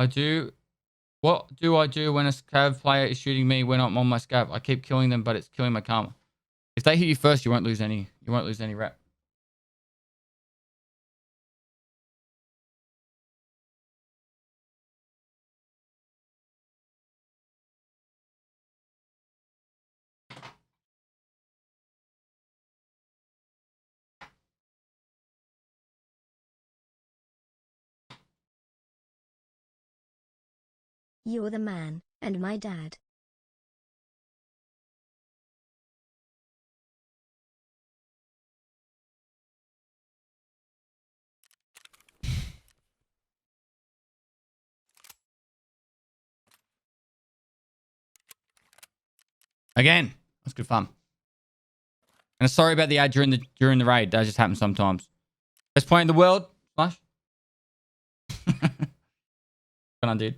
I do. What do I do when a scav player is shooting me when I'm on my scav? I keep killing them, but it's killing my karma. If they hit you first, you won't lose any. You won't lose any rep. You're the man, and my dad. Again, that's good fun. And sorry about the ad during the raid. That just happens sometimes. Best point in the world. Smash. Come on, dude.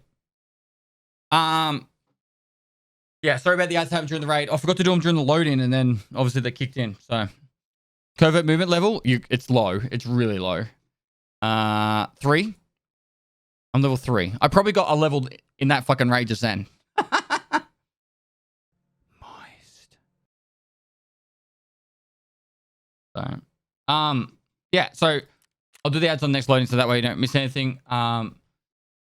Yeah, sorry about the ads happening during the raid. I forgot to do them during the load in, and then obviously they kicked in. So covert movement level, it's low. It's really low. 3. I'm level 3. I probably got a level in that fucking raid just then. Moist. So, yeah. So I'll do the ads on the next loading, so that way you don't miss anything.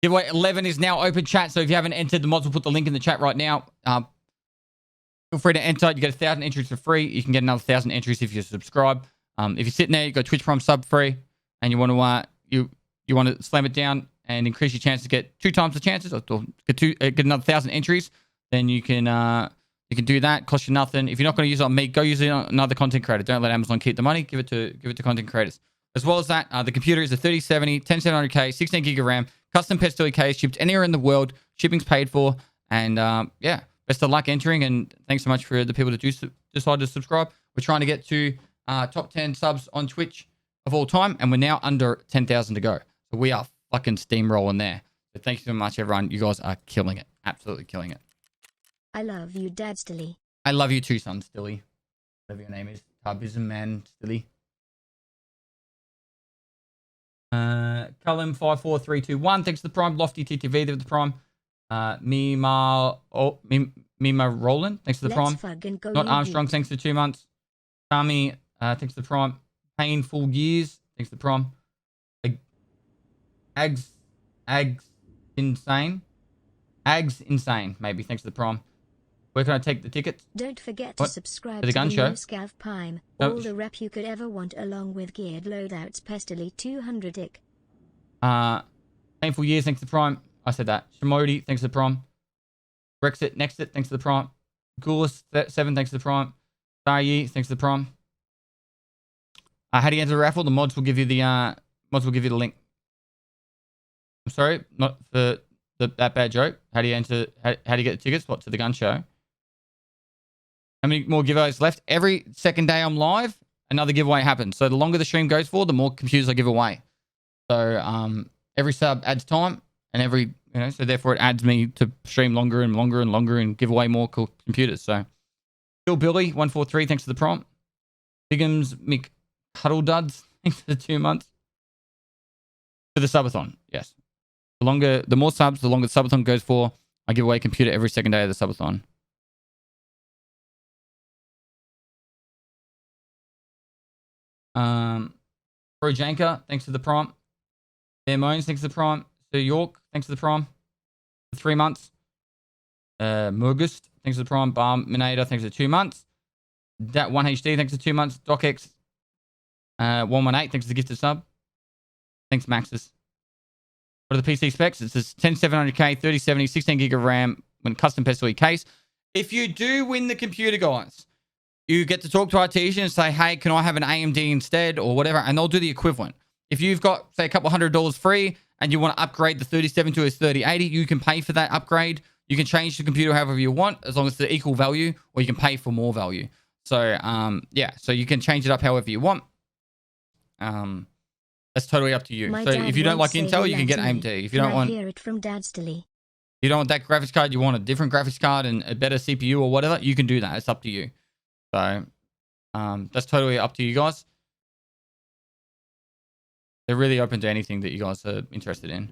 Giveaway 11 is now open, chat. So if you haven't entered, the mods will put the link in the chat right now. Feel free to enter. You get 1,000 entries for free. You can get another 1,000 entries if you subscribe. If you're sitting there, you got Twitch Prime sub free, and you want to you want to slam it down and increase your chances to get 2 times the chances, or get another 1,000 entries, then you can do that. Cost you nothing. If you're not going to use it on me, go use it on another content creator. Don't let Amazon keep the money. Give it to content creators. As well as that, the computer is a 3070, 10700K, 16 gig of RAM, custom Pestilly case, shipped anywhere in the world. Shipping's paid for, and yeah, best of luck entering. And thanks so much for the people that decide to subscribe. We're trying to get to top 10 subs on Twitch of all time, and we're now under 10,000 to go. So we are fucking steamrolling there. So thank you so much, everyone. You guys are killing it, absolutely killing it. I love you, Dad Stilly. I love you too, son Stilly. Whatever your name is, Tarbism Man Stilly. Cullum54321, thanks to the Prime. Lofty TTV, the Prime. Mima Roland, thanks to the Prime. Not Armstrong, thanks to 2 months. Tommy, thanks to the Prime. Painful Years, thanks to the Prime. Ags Insane, maybe, thanks to the Prime. Where can I take the tickets? Don't forget to subscribe to the gun show. Scav Prime. All the rep you could ever want, along with geared loadouts. Pestilly 200 ick. Painful Years, thanks to the Prime. I said that. Shimodi, thanks to the Prime. Brexit, Nexit, thanks to the Prime. Goulis 7, thanks to the Prime. Sayi, thanks to the Prime. How do you enter the raffle? The mods will give you the link. I'm sorry, not for that bad joke. How do you enter? How do you get the tickets? What, to the gun show? How many more giveaways left? Every second day I'm live, another giveaway happens. So the longer the stream goes for, the more computers I give away. So every sub adds time, and so therefore it adds me to stream longer and longer and longer and give away more cool computers. So Bill Billy 143, thanks to the prompt. Biggums McCuddle Duds, thanks for the 2 months. For the subathon, yes. The more subs, the longer the subathon goes for. I give away a computer every second day of the subathon. Janka, thanks to the prompt. Bear Moans, thanks to the prompt. Sir York, thanks to the prompt. For 3 months. Murgust, thanks to the prompt. Barm Minator, thanks for 2 months. Dat 1HD, thanks for 2 months. DocX 118, thanks for the gifted sub. Thanks, Maxis. What are the PC specs? It says 10700K, 3070, 16 gig of RAM, when custom Pestilly case. If you do win the computer, guys, you get to talk to our teacher and say, hey, can I have an AMD instead or whatever? And they'll do the equivalent. If you've got, say, a couple $100 free and you want to upgrade the 3070 to a 3080, you can pay for that upgrade. You can change the computer however you want, as long as it's the equal value, or you can pay for more value. So, yeah, so you can change it up however you want. That's totally up to you. So if you don't like Intel, you can get AMD. If you don't want, hear it from Dad Stilly. You don't want that graphics card, you want a different graphics card and a better CPU or whatever, you can do that. It's up to you. So, that's totally up to you guys. They're really open to anything that you guys are interested in.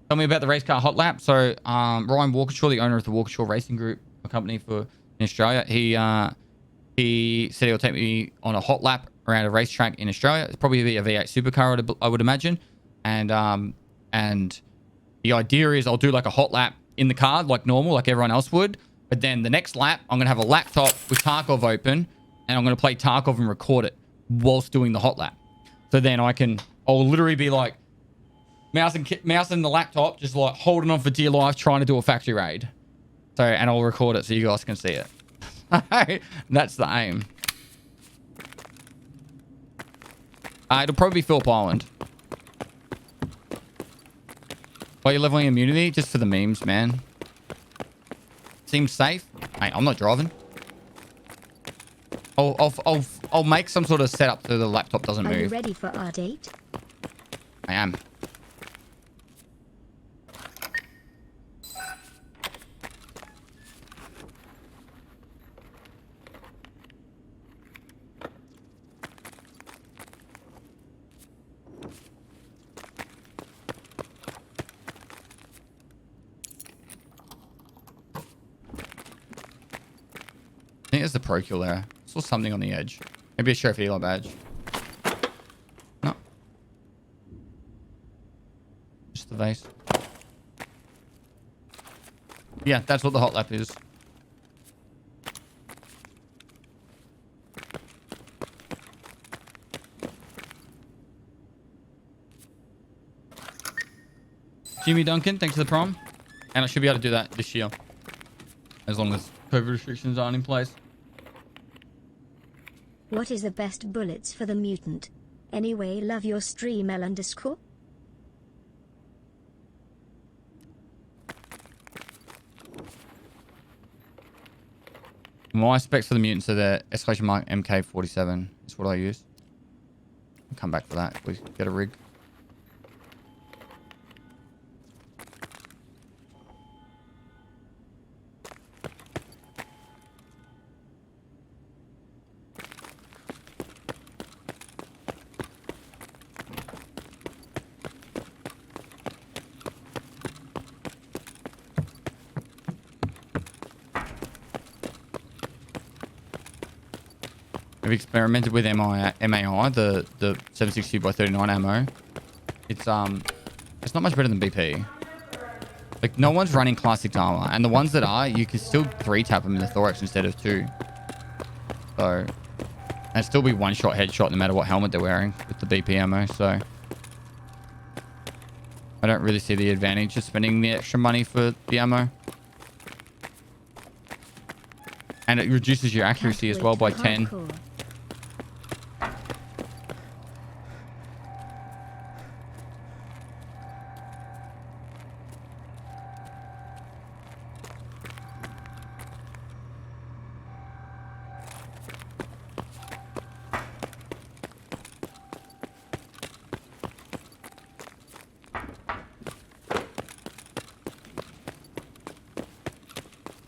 Tell me about the race car hot lap. So Ryan Walkinshaw, the owner of the Walkinshaw Racing Group, a company in Australia, he said he'll take me on a hot lap around a racetrack in Australia. It's probably be a V8 supercar, I would imagine. And the idea is I'll do like a hot lap in the car like normal, like everyone else would. But then the next lap, I'm going to have a laptop with Tarkov open, and I'm going to play Tarkov and record it whilst doing the hot lap. So then I'll literally be like mouse and the laptop, just like holding on for dear life, trying to do a factory raid. So, and I'll record it so you guys can see it. That's the aim. It'll probably be Phillip Island. Why are you leveling immunity? Just for the memes, man. Seems safe. Hey, I'm not driving. I'll make some sort of setup so the laptop doesn't move. Are you ready for our date? I am. I think it's the procule there. I saw something on the edge. Maybe a Sheriff Eli badge. No. Just the vase. Yeah, that's what the hot lap is. Jimmy Duncan, thanks for the prom. And I should be able to do that this year. As long as COVID restrictions aren't in place. What is the best bullets for the mutant? Anyway, love your stream L_. My specs for the mutants are the exclamation mark MK47. That's what I use. I'll come back for that if we get a rig. I've experimented with MAI, the 762x39 ammo. It's not much better than BP. Like, no one's running classic armor, and the ones that are, you can still 3-tap them in the thorax instead of 2. So, and still be one-shot headshot no matter what helmet they're wearing with the BP ammo. So, I don't really see the advantage of spending the extra money for the ammo. And it reduces your accuracy as well by 10.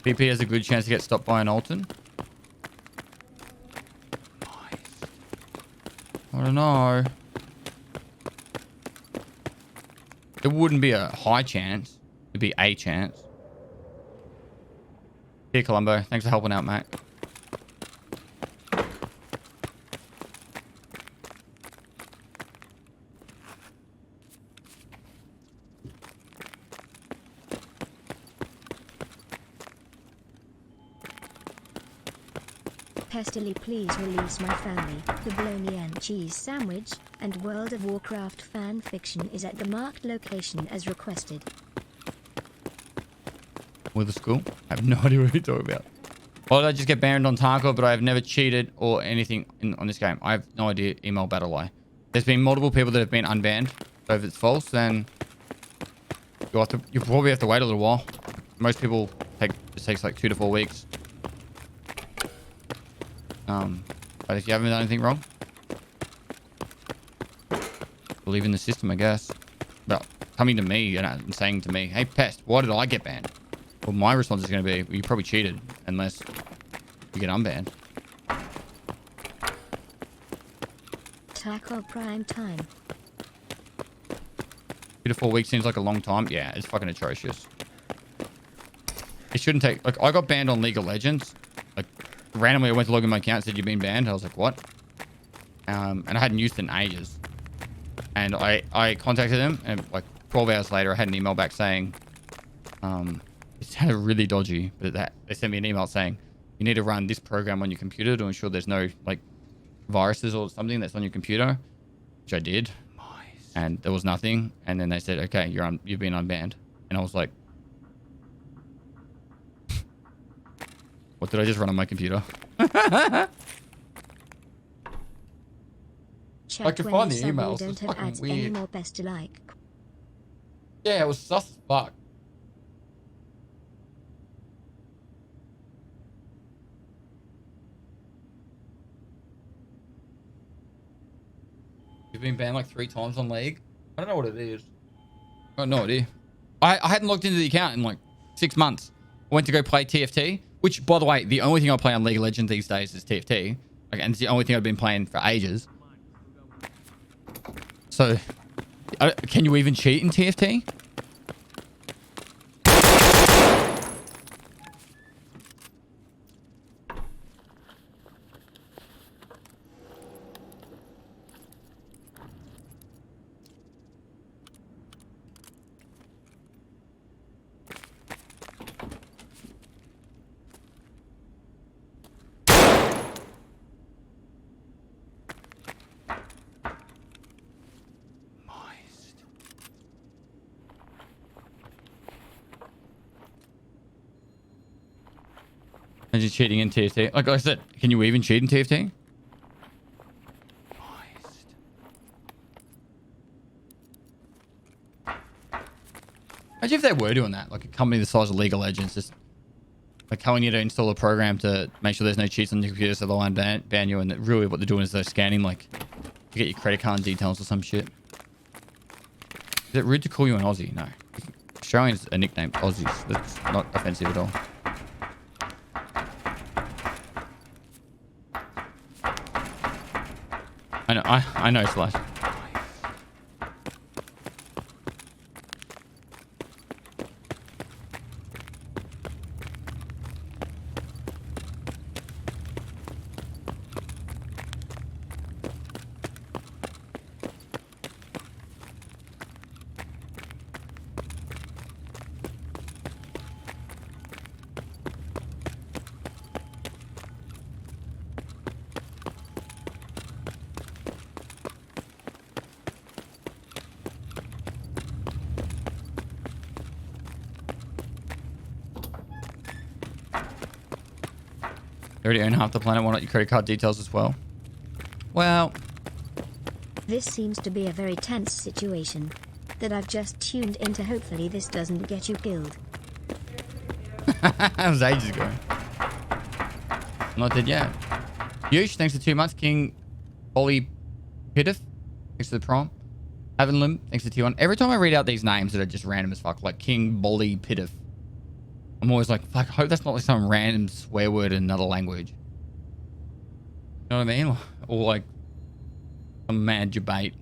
BP has a good chance to get stopped by an Alton. Nice. I don't know. It wouldn't be a high chance. It'd be a chance. Here, Columbo. Thanks for helping out, mate. Pestily, please release my family. The bologna and cheese sandwich and World of Warcraft fan fiction is at the marked location as requested. With the school? I have no idea what you're talking about. Why did I just get banned on Tarkov, but I have never cheated or anything on this game? I have no idea. Email battle lie. There's been multiple people that have been unbanned. So if it's false, then you probably have to wait a little while. Most people it takes like 2 to 4 weeks. But if you haven't done anything wrong, believe in the system, I guess. But coming to me and saying to me, "Hey, Pest, why did I get banned?" Well, my response is going to be, well, you probably cheated, unless you get unbanned. Taco prime time. 2 to 4 weeks seems like a long time. Yeah, it's fucking atrocious. It shouldn't take... Like, I got banned on League of Legends. Like, randomly I went to log in my account, said you've been banned. I was like, what? And I hadn't used it in ages. And I contacted them, and like 12 hours later, I had an email back saying, it sounded really dodgy, but they sent me an email saying, you need to run this program on your computer to ensure there's no like viruses or something that's on your computer, which I did. Nice. And there was nothing. And then they said, okay, you've been unbanned. And I was like, what did I just run on my computer? Chat I can when find you the suddenly emails. don't It's have fucking ads weird. anymore, best to like. Yeah, it was sus as fuck. You've been banned like 3 times on League? I don't know what it is. I got no idea. I hadn't logged into the account in like 6 months. I went to go play TFT, which, by the way, the only thing I play on League of Legends these days is TFT. Like, and it's the only thing I've been playing for ages. So, can you even cheat in TFT? Imagine cheating in TFT. Like I said, can you even cheat in TFT? Imagine if they were doing that. Like a company the size of League of Legends, just like telling you to install a program to make sure there's no cheats on your computer so they won't ban you. And that really what they're doing is they're scanning like to get your credit card details or some shit. Is it rude to call you an Aussie? No. Australians are nicknamed Aussies. That's not offensive at all. I know, Slash. You already own half the planet. Why not your credit card details as well? Well, This seems to be a very tense situation that I've just tuned into. Hopefully this doesn't get you killed. that was ages ago. I'm not dead yet. Yush, thanks for 2 months. King Ollie Pitif, thanks for the prom. Havenlim, thanks for T1. Every time I read out these names that are just random as fuck, like King Bolly Pitif, I'm always like, fuck, I hope that's not like some random swear word in another language. You know what I mean? Or like some mad debate.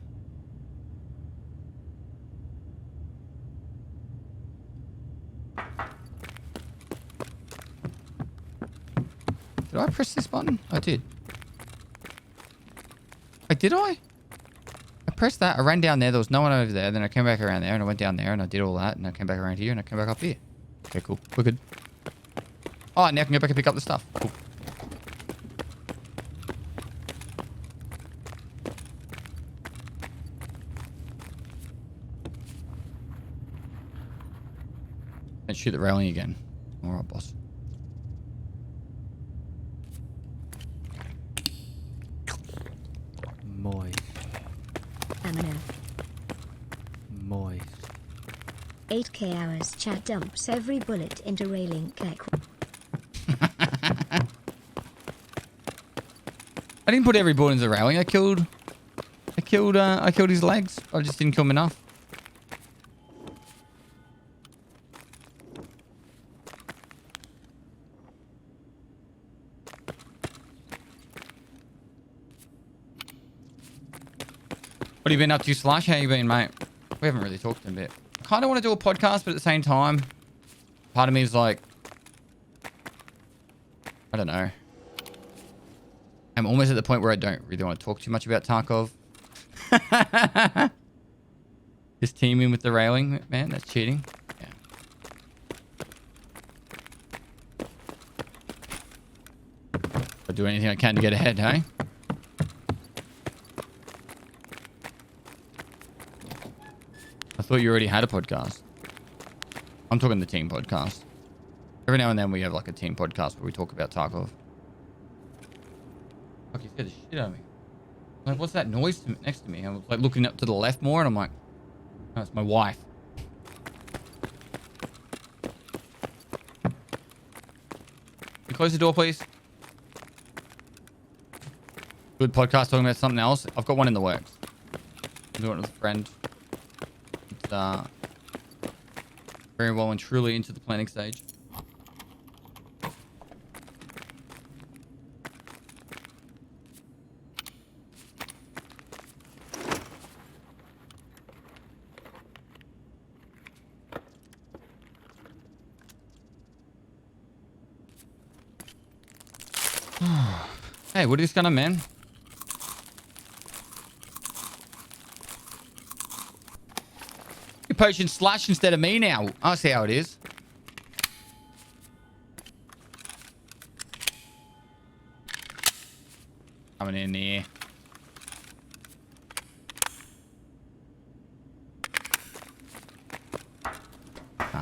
Did I press this button? I did. Wait, did I? I pressed that. I ran down there. There was no one over there. Then I came back around there and I went down there and I did all that. And I came back around here and I came back up here. Okay, cool. We're good. Oh, now I can go back and pick up the stuff. Cool. And shoot the railing again. All right, boss. Moist. Amino. Moist. 8k hours chat dumps every bullet into railing cake. I didn't put every bullet into the railing. I killed his legs. I just didn't kill him enough. What have you been up to, Slash? How you been, mate? We haven't really talked in a bit. I kind of want to do a podcast, but at the same time, part of me is like, I don't know. I'm almost at the point where I don't really want to talk too much about Tarkov. Just teaming with the railing, man, that's cheating. Yeah. I'll do anything I can to get ahead, hey? I thought you already had a podcast. I'm talking the team podcast. Every now and then we have like a team podcast where we talk about Tarkov. Fuck, you scared the shit out of me. I'm like, what's that noise next to me? I was like looking up to the left more and I'm like, oh, it's my wife. You close the door, please. Good podcast talking about something else. I've got one in the works. I'm doing it with a friend. It's very well and truly into the planning stage. Hey, what are this gonna man? You're poaching Slash instead of me now. I see how it is. Coming in here.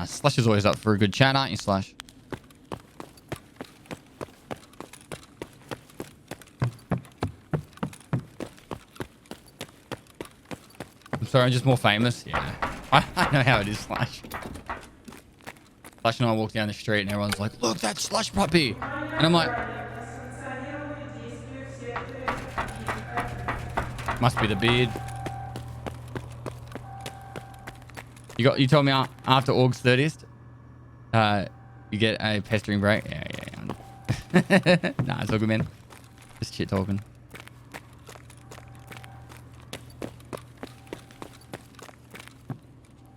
Slash is always up for a good chat, aren't you, Slash? Sorry, I'm just more famous. Yeah. I know how it is, Slash. Slash and I walk down the street and everyone's like, look, that Slush puppy. And I'm like, must be the beard. You told me after August 30th, you get a pestering break. Yeah. Nah, it's all good, man. Just shit talking.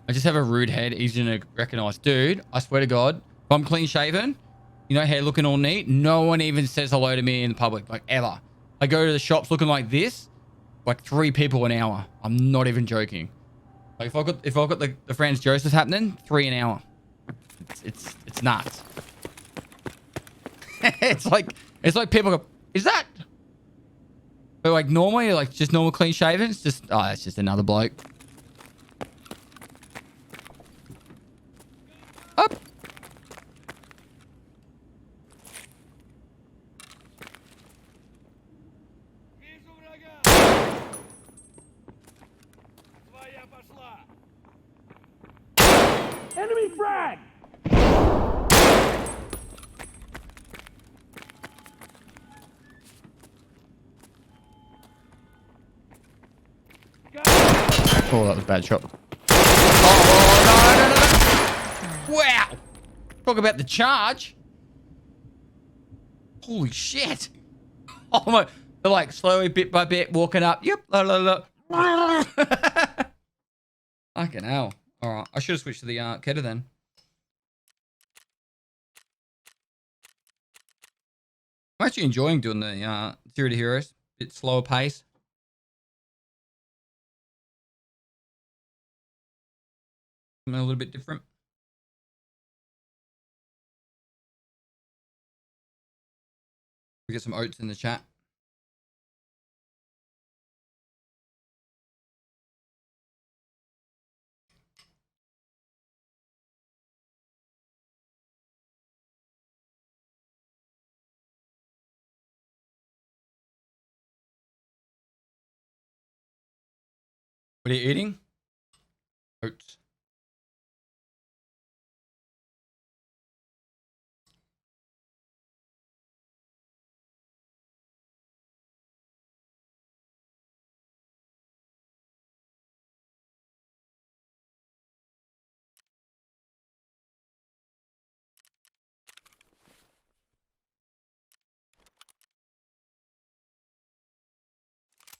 I just have a rude head, easy to recognize. Dude, I swear to God, if I'm clean shaven, you know, hair looking all neat, no one even says hello to me in the public, like ever. I go to the shops looking like this, like 3 people an hour. I'm not even joking. Like if I've got the Franz Joseph happening, 3 an hour. It's nuts. it's like people go, is that? But like normally, like just normal clean shaven, it's just, oh, it's just another bloke. Up. Enemy frag! Oh, that was a bad shot. Oh, no. Wow. Talk about the charge. Holy shit. Oh my. They're like slowly, bit by bit, walking up. Yep. Fucking hell. All right. I should have switched to the Keta then. I'm actually enjoying doing the Zero to Heroes. Bit slower pace. Something a little bit different. We get some oats in the chat. What are you eating? Oats.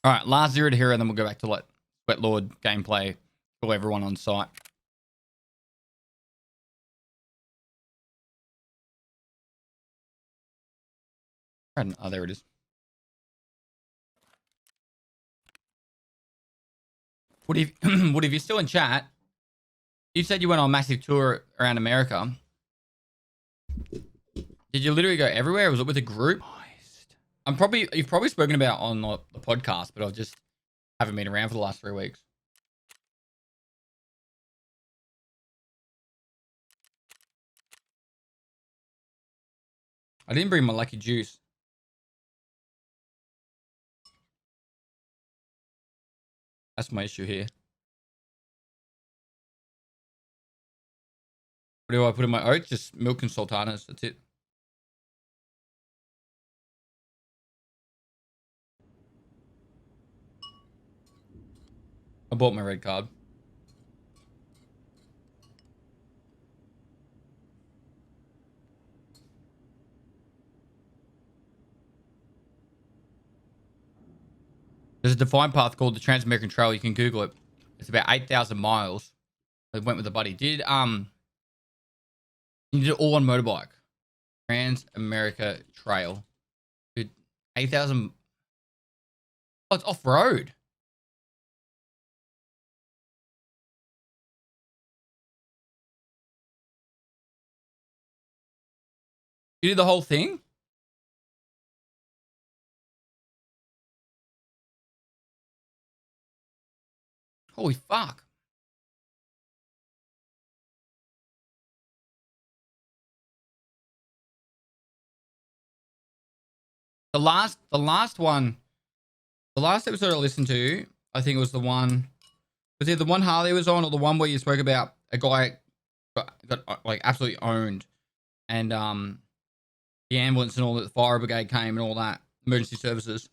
All right, last Zero to Hero, and then we'll go back to Sweat Lord gameplay. Kill everyone on site. Oh, there it is. What if what if you're still in chat? You said you went on a massive tour around America. Did you literally go everywhere? Or was it with a group? You've probably spoken about it on the podcast, but I just haven't been around for the last 3 weeks. I didn't bring my lucky juice. That's my issue here. What do I put in my oats? Just milk and sultanas. That's it. I bought my red card. There's a defined path called the Trans-American Trail. You can Google it. It's about 8,000 miles. I went with a buddy. You did it all on motorbike. Trans-America Trail. Dude, 8,000. Oh, it's off-road. You did the whole thing? Holy fuck. The last one, the last episode I listened to, I think it was the one, was it the one Harley was on, or the one where you spoke about a guy got like absolutely owned, and the ambulance and all that, the fire brigade came and all that, emergency services.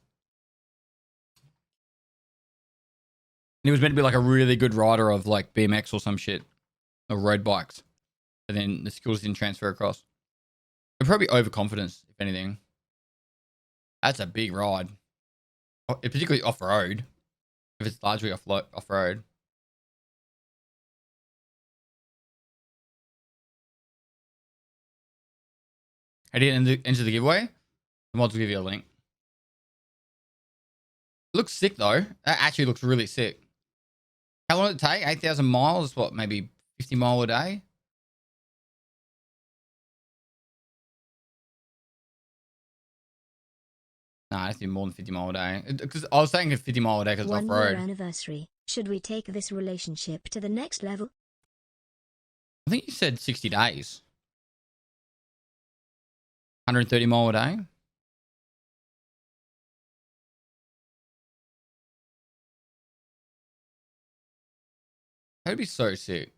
And he was meant to be like a really good rider of like BMX or some shit, or road bikes. And then the skills didn't transfer across. And probably overconfidence, if anything. That's a big ride. Particularly off-road. If it's largely off-road. How do you enter the giveaway? The mods will give you a link. It looks sick though. That actually looks really sick. How long did it take? 8,000 miles? What, maybe 50 mile a day? Nah, that's more than 50 mile a day. Because I was saying 50 mile a day because it's off-road. 1 year anniversary. Should we take this relationship to the next level? I think you said 60 days. 130 mile a day. That'd be so sick.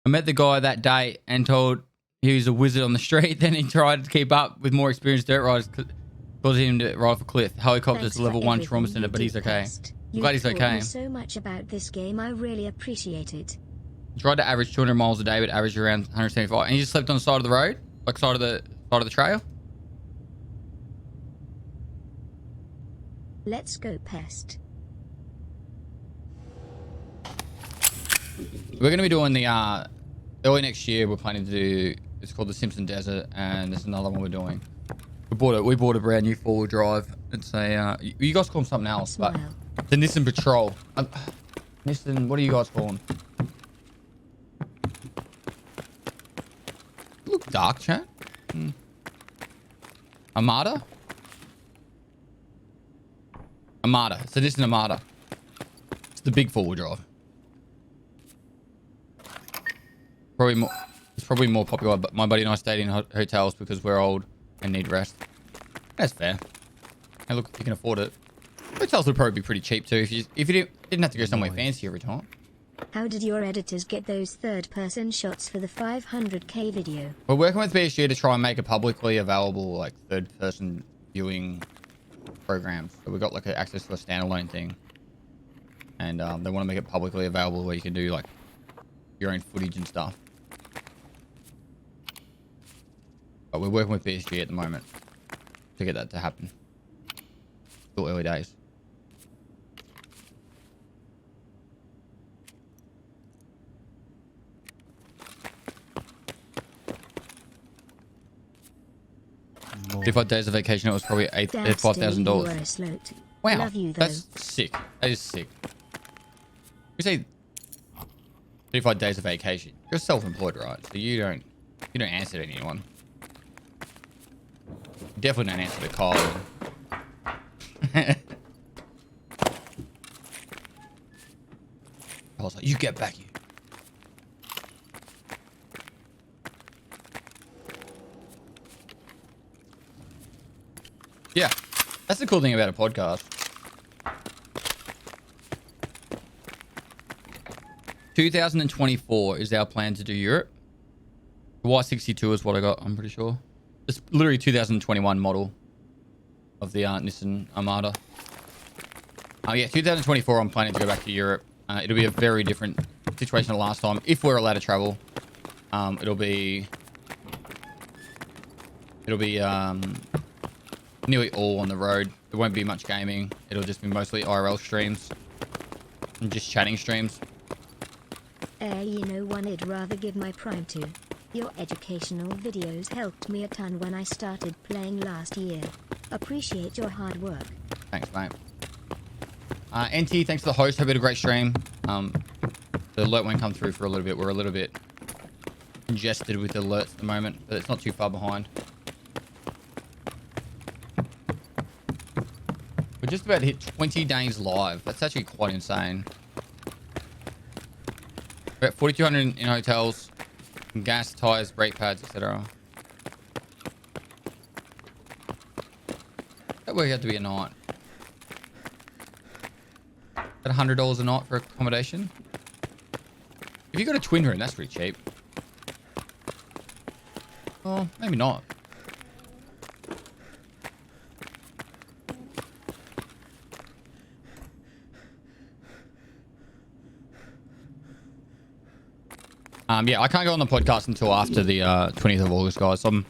I met the guy that day and told he was a wizard on the street. Then he tried to keep up with more experienced dirt riders, causing him to ride off a cliff. Helicopter's level 1 trauma center, but he's okay. I'm glad he's okay. So much about this game, I really appreciate it. Tried to average 200 miles a day, but averaged around 175. And he just slept on the side of the road, like side of the trail. Let's go, Pest. We're gonna be doing the early next year. We're planning to do. It's called the Simpson Desert, and there's another one we're doing. We bought a brand new 4-wheel drive. It's a you guys call them something else, but the Nissan Patrol. Nissan, what do you guys call them? Look dark, chat. Armada. It's a Nissan Armada. It's the big 4-wheel drive. It's probably more popular, but my buddy and I stayed in hotels because we're old and need rest. That's fair. Hey, look, you can afford it. Hotels would probably be pretty cheap too if you didn't have to go somewhere fancy every time. How did your editors get those third-person shots for the 500k video? We're working with BSG to try and make a publicly available like third-person viewing programs. So we've got like access to a standalone thing, and they want to make it publicly available where you can do like your own footage and stuff. But we're working with PSG at the moment to get that to happen. Still early days. If 5 days of vacation, it was probably $5,000. Wow, that's sick. That is sick. We say 35 days of vacation. You're self-employed, right? So you don't answer to anyone. You definitely don't answer to Kyle. I was like, you get back here. Yeah, that's the cool thing about a podcast. 2024 is our plan to do Europe. The Y62 is what I got, I'm pretty sure. It's literally 2021 model of the Nissan Armada. Yeah, 2024 I'm planning to go back to Europe. It'll be a very different situation than last time. If we're allowed to travel, it'll be nearly all on the road. There won't be much gaming. It'll just be mostly IRL streams and just chatting streams. You know one I'd rather give my prime to. Your educational videos helped me a ton when I started playing last year. Appreciate your hard work. Thanks, mate. NT, thanks for the host. Hope you had a great stream. The alert won't come through for a little bit. We're a little bit congested with alerts at the moment, but it's not too far behind. We're just about to hit 20 days live. That's actually quite insane. We're at 4,200 in hotels, gas, tires, brake pads, etc. That worked out to be a night. At $100 a night for accommodation. If you got a twin room, that's pretty cheap. Well, maybe not. Yeah, I can't go on the podcast until after the 20th of August, guys. I'm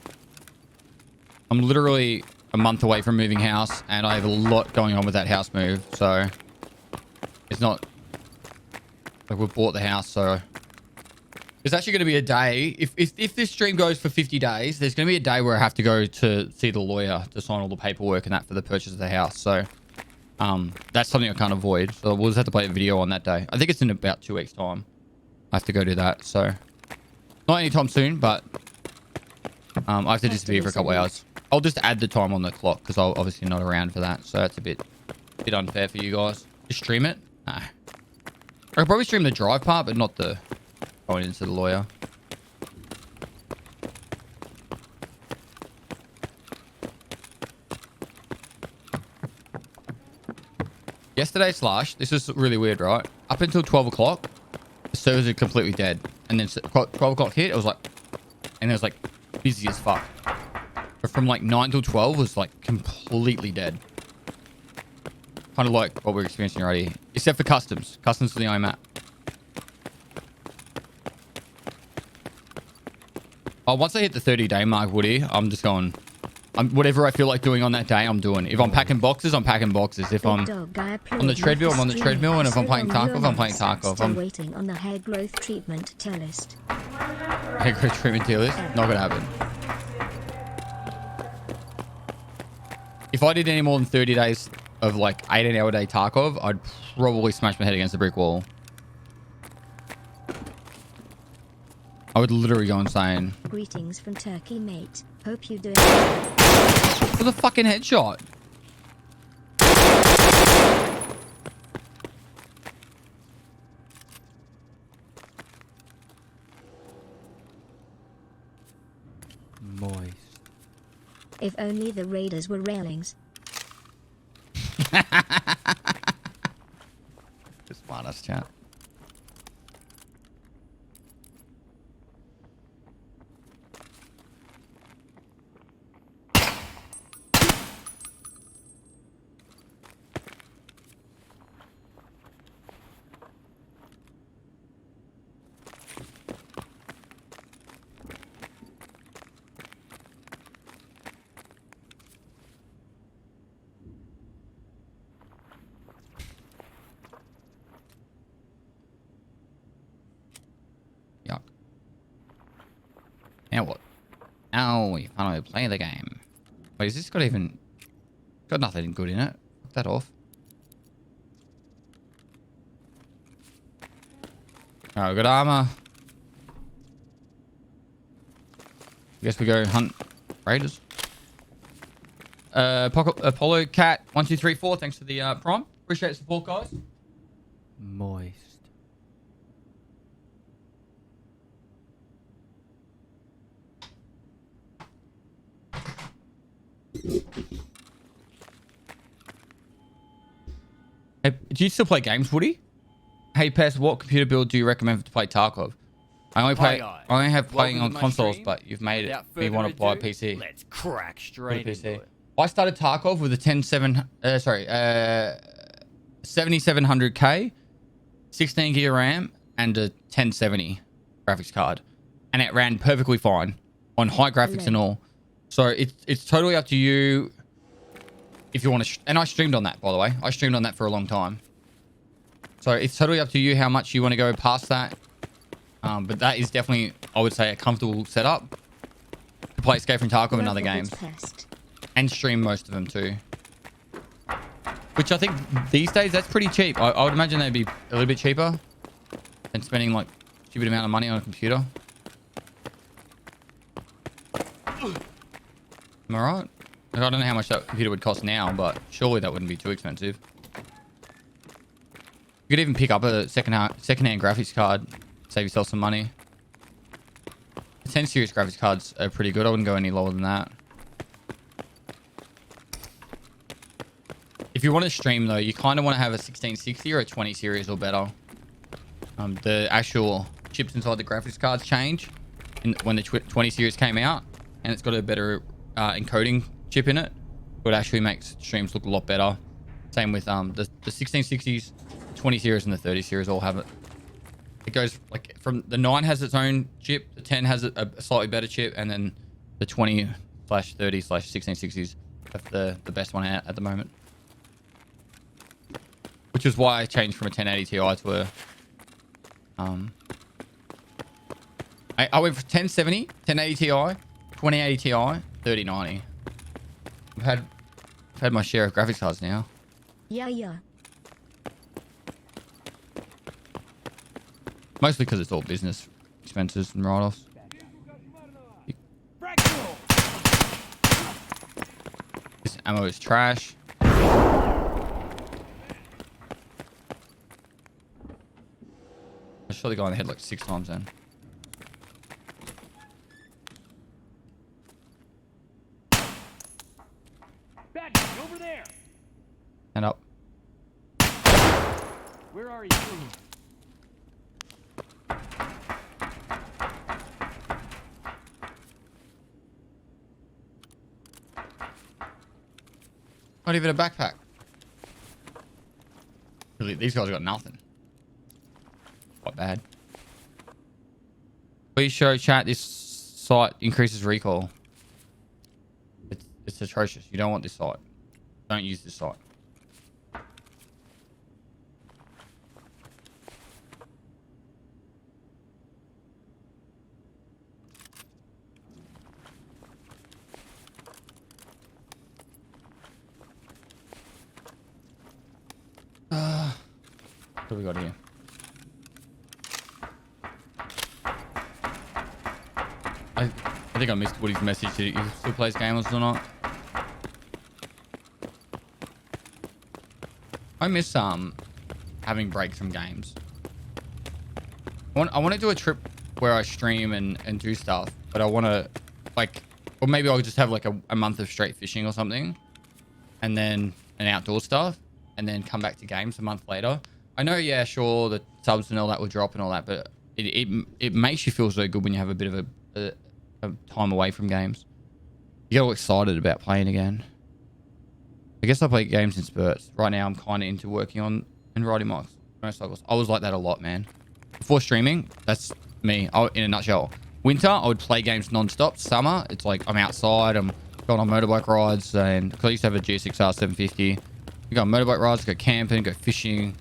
literally a month away from moving house, and I have a lot going on with that house move. So it's not like we've bought the house. So there's actually going to be a day. If this stream goes for 50 days, there's going to be a day where I have to go to see the lawyer to sign all the paperwork and that for the purchase of the house. So that's something I can't avoid. So we'll just have to play a video on that day. I think it's in about 2 weeks' time. I have to go do that, so not anytime soon, but I have to disappear for a couple hours. I'll just add the time on the clock because I'm obviously not around for that, so that's a bit unfair for you guys. Just stream it? Nah. I could probably stream the drive part, but not the going into the lawyer. Yesterday this is really weird, right? Up until 12 o'clock. Servers are completely dead, and then 12 o'clock hit, it was like, and it was like busy as fuck. But from like 9 till 12 was like completely dead. Kind of like what we're experiencing already, except for customs. Customs for the IMAP. Oh, once I hit the 30-day mark, Woody, I'm just going. Whatever I feel like doing on that day, I'm doing. If I'm packing boxes, I'm packing boxes. If I'm on the treadmill, I'm on the treadmill. And if I'm playing Tarkov, I'm playing Tarkov. I'm waiting on the hair growth treatment tier list. Hair growth treatment tier list? Not gonna happen. If I did any more than 30 days of like 18-hour day Tarkov, I'd probably smash my head against a brick wall. I would literally go insane. Greetings from Turkey, mate. Hope you doing. For the fucking headshot. Moist. If only the raiders were railings. Just smartass chat. Now what? Now you can't even play the game. Wait, is this got even... Got nothing good in it. Fuck that off. Alright, we got armor. Guess we go hunt raiders. Apollo Cat 1234. Thanks for the prime. Appreciate the support, guys. Moist. Hey, do you still play games, Woody? Hey, Pest, what computer build do you recommend to play Tarkov? I only have playing on consoles, but you've made me want to buy a PC. Let's crack straight into it. I started Tarkov with a 7700K, 16 gig RAM, and a 1070 graphics card, and it ran perfectly fine on high graphics and all. So it's totally up to you if you want to. And I streamed on that, by the way. I streamed on that for a long time. So it's totally up to you how much you want to go past that. But that is definitely, I would say, a comfortable setup to play Escape from Tarkov and other games. And stream most of them too. Which I think these days, that's pretty cheap. I would imagine they'd be a little bit cheaper than spending like a stupid amount of money on a computer. Am I right? I don't know how much that computer would cost now, but surely that wouldn't be too expensive. You could even pick up a second-hand graphics card, save yourself some money. The 10 series graphics cards are pretty good. I wouldn't go any lower than that. If you want to stream though, you kind of want to have a 1660 or a 20 series or better. The actual chips inside the graphics cards change when the 20 series came out, and it's got a better encoding chip in it. It actually makes streams look a lot better. Same with the 1660s, 20 series, and the 30 series all have it. It goes like from the 9 has its own chip, the 10 has a slightly better chip, and then the 20/30/1660s have the best one out at the moment. Which is why I changed from a 1080 Ti to a I went for 1070, 1080 Ti, 2080 Ti, 3090. I've had my share of graphics cards now. Yeah. Mostly because it's all business expenses and write-offs. This ammo is trash. I shot the guy in the head like 6 times then. Bad guy over there. Stand up. Where are you? Not even a backpack. Really, these guys got nothing. Quite bad. Please show chat this site increases recall. It's atrocious. You don't want this site. Don't use this site. What do we got here? I think I missed Woody's message. He still plays gamers or not? I miss having breaks from games. I want to do a trip where I stream and do stuff, but I want to like, or maybe I'll just have like a month of straight fishing or something, and then an outdoor stuff, and then come back to games a month later. I know, yeah, sure, the subs and all that will drop and all that, but it makes you feel so good when you have a bit of a time away from games. You get all excited about playing again. I guess I play games in spurts. Right now, I'm kind of into working on and riding motorcycles. I was like that a lot, man. Before streaming, that's me. In a nutshell. Winter, I would play games non-stop. Summer, it's like I'm outside, I'm going on motorbike rides, and because I used to have a GSX-R 750. You go on motorbike rides, go camping, go fishing.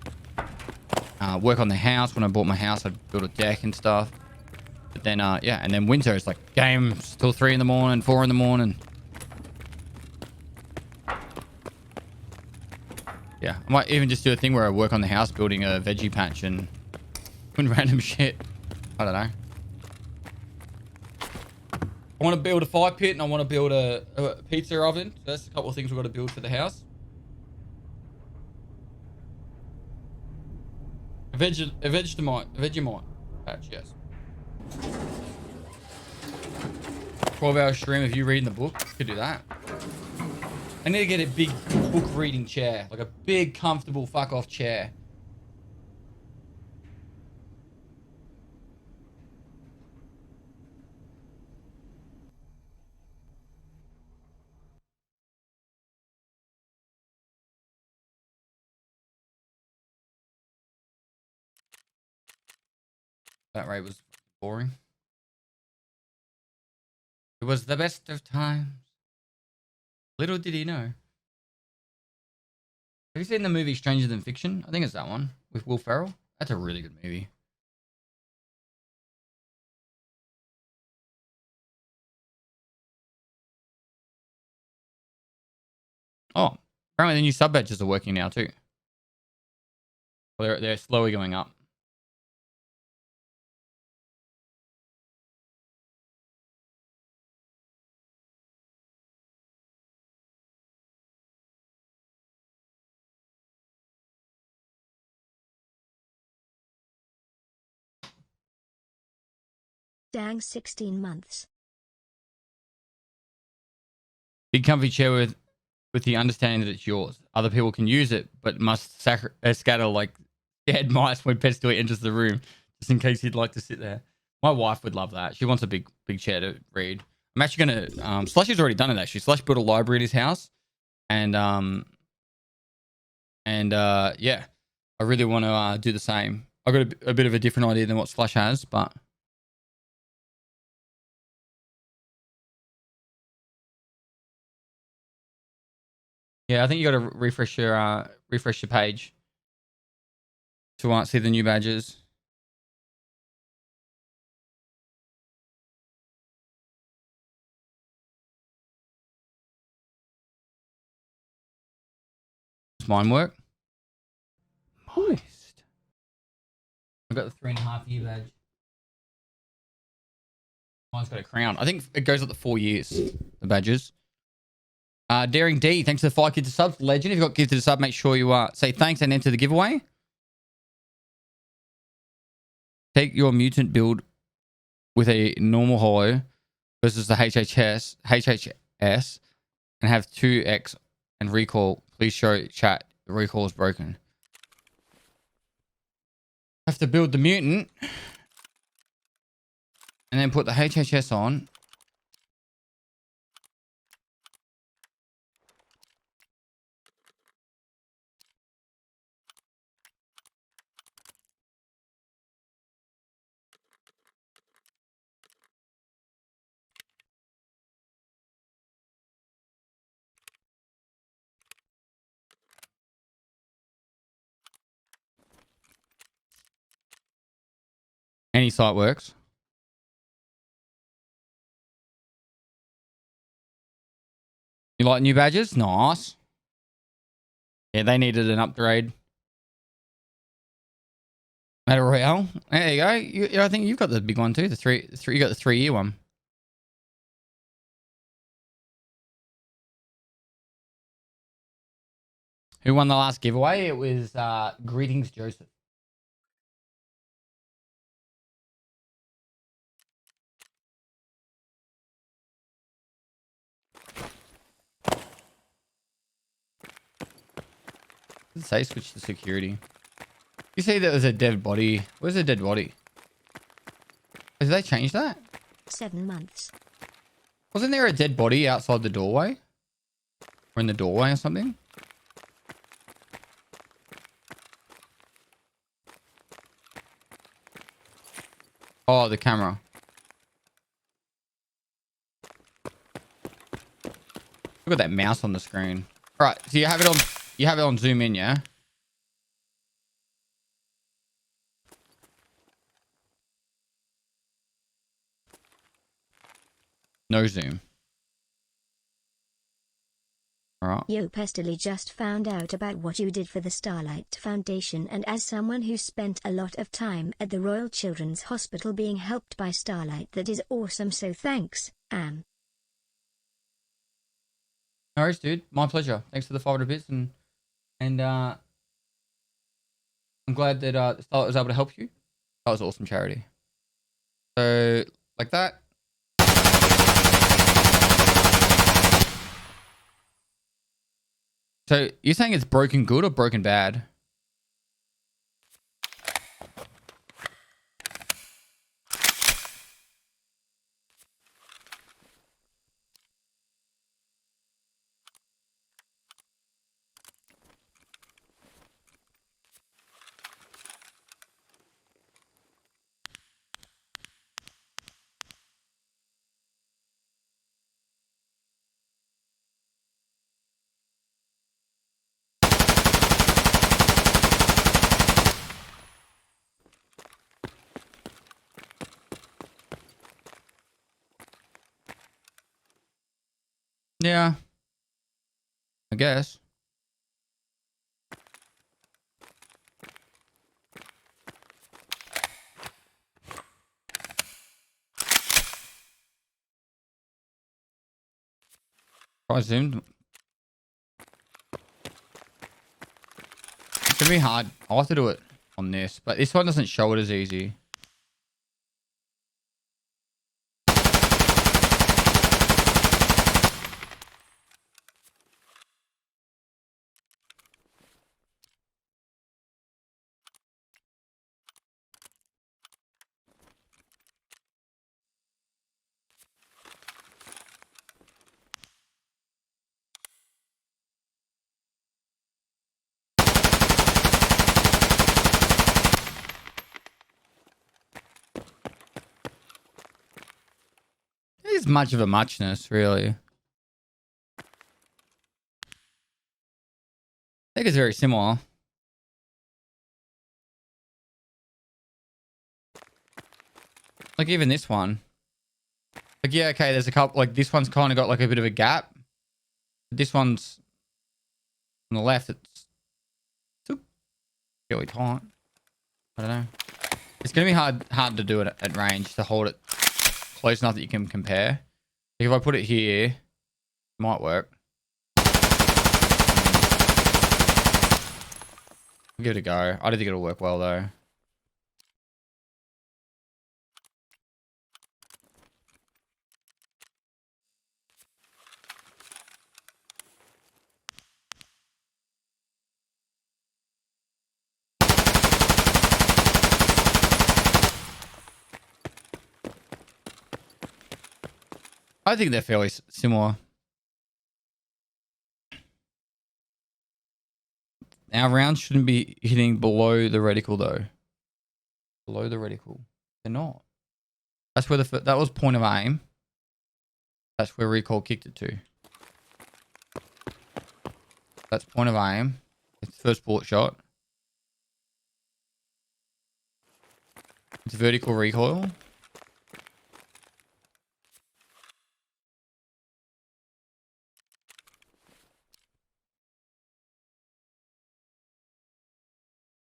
Work on the house. When I bought my house, I'd build a deck and stuff. But then, yeah, and then winter is like games till 3 in the morning, 4 in the morning. Yeah, I might even just do a thing where I work on the house building a veggie patch and doing random shit. I don't know. I want to build a fire pit and I want to build a pizza oven. So that's a couple of things we've got to build for the house. A Vegemite patch, yes. 12-hour stream of you reading the book. Could do that. I need to get a big book reading chair. Like a big, comfortable fuck off chair. That rate was boring. It was the best of times. Little did he know. Have you seen the movie Stranger Than Fiction? I think it's that one with Will Ferrell. That's a really good movie. Oh, apparently the new sub badges are working now too. Well, they're slowly going up. Dang 16 months. Big comfy chair with the understanding that it's yours. Other people can use it, but must scatter like dead mice when pets enters the room, just in case you'd like to sit there. My wife would love that. She wants a big chair to read. I'm actually gonna Slushy's already done it actually. Slush built a library at his house, and yeah, I really want to do the same. I got a bit of a different idea than what Slush has, but yeah, I think you got to refresh your page to see the new badges. Does mine work? Moist. I got the 3.5 year badge. Mine's got a crown. I think it goes up to 4 years. The badges. Daring D, thanks for the 5 gifted subs. Legend, if you got gifted a sub, make sure you say thanks and enter the giveaway. Take your mutant build with a normal hollow versus the HHS, and have 2x and recall. Please show chat the recall is broken. Have to build the mutant and then put the HHS on. Any site works. You like new badges? Nice. Yeah, they needed an upgrade. Battle Royale. There you go. I think you've got the big one too. The three. You got the 3-year one. Who won the last giveaway? It was Greetings Joseph. Did it say switch to security? You say that there's a dead body. Where's the dead body? Did they change that? 7 months. Wasn't there a dead body outside the doorway? Or in the doorway or something? Oh, the camera. Look at that mouse on the screen. All right, so you have it on zoom in, yeah? No zoom. All right. Yo Pestily just found out about what you did for the Starlight Foundation, and as someone who spent a lot of time at the Royal Children's Hospital being helped by Starlight, that is awesome, so thanks, No worries, dude. My pleasure. Thanks for the 500 bits, and I'm glad that Starlight was able to help you. That was awesome charity. So like that. So you're saying it's broken good or broken bad? Yeah, I guess. I zoomed. It's gonna be hard. I'll have to do it on this, but this one doesn't show it as easy. It is much of a muchness, really. I think it's very similar. Like even this one. Like, yeah, okay, there's a couple, like this one's kind of got like a bit of a gap. This one's on the left, it's still really tight. I don't know. It's going to be hard to do it at range, to hold it close enough that you can compare. Like if I put it here, it might work. I'll give it a go. I don't think it'll work well though. I think they're fairly similar. Our rounds shouldn't be hitting below the reticle though. Below the reticle. They're not. That's where that was point of aim. That's where recoil kicked it to. That's point of aim. It's first bullet shot. It's vertical recoil.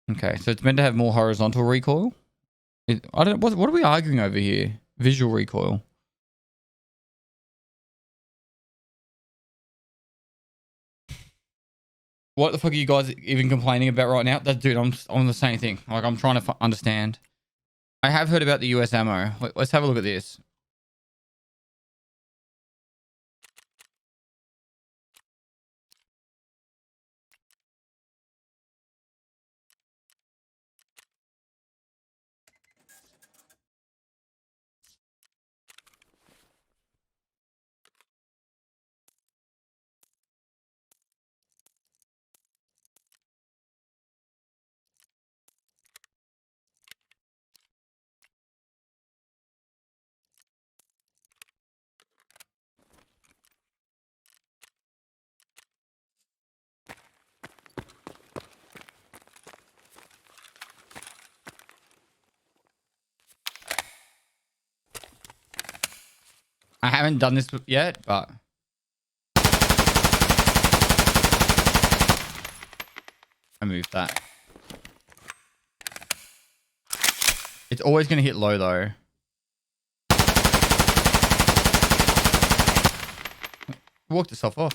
Okay, so it's meant to have more horizontal recoil. I don't. What are we arguing over here? Visual recoil. What the fuck are you guys even complaining about right now? That dude, I'm on the same thing. Like I'm trying to understand. I have heard about the US ammo. Let's have a look at this. I haven't done this yet, but I moved that. It's always going to hit low though. Walked itself off.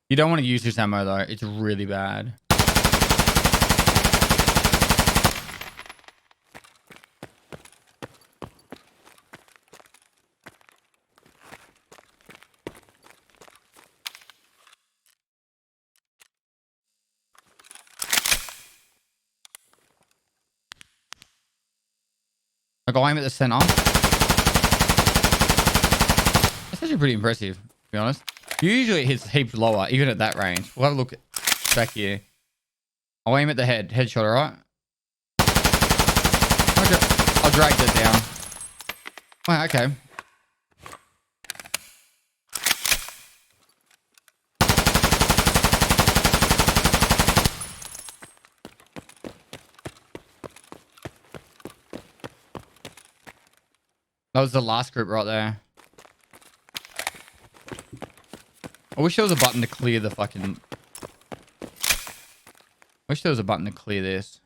You don't want to use this ammo though. It's really bad. I got him at the center. That's actually pretty impressive, to be honest. Usually it hits heaps lower, even at that range. We'll have a look back here. I'll aim at the head. Headshot, alright? Okay. I'll drag that down. Oh, okay. That was the last group right there. I wish there was a button to clear the fucking... Wish there was a button to clear this.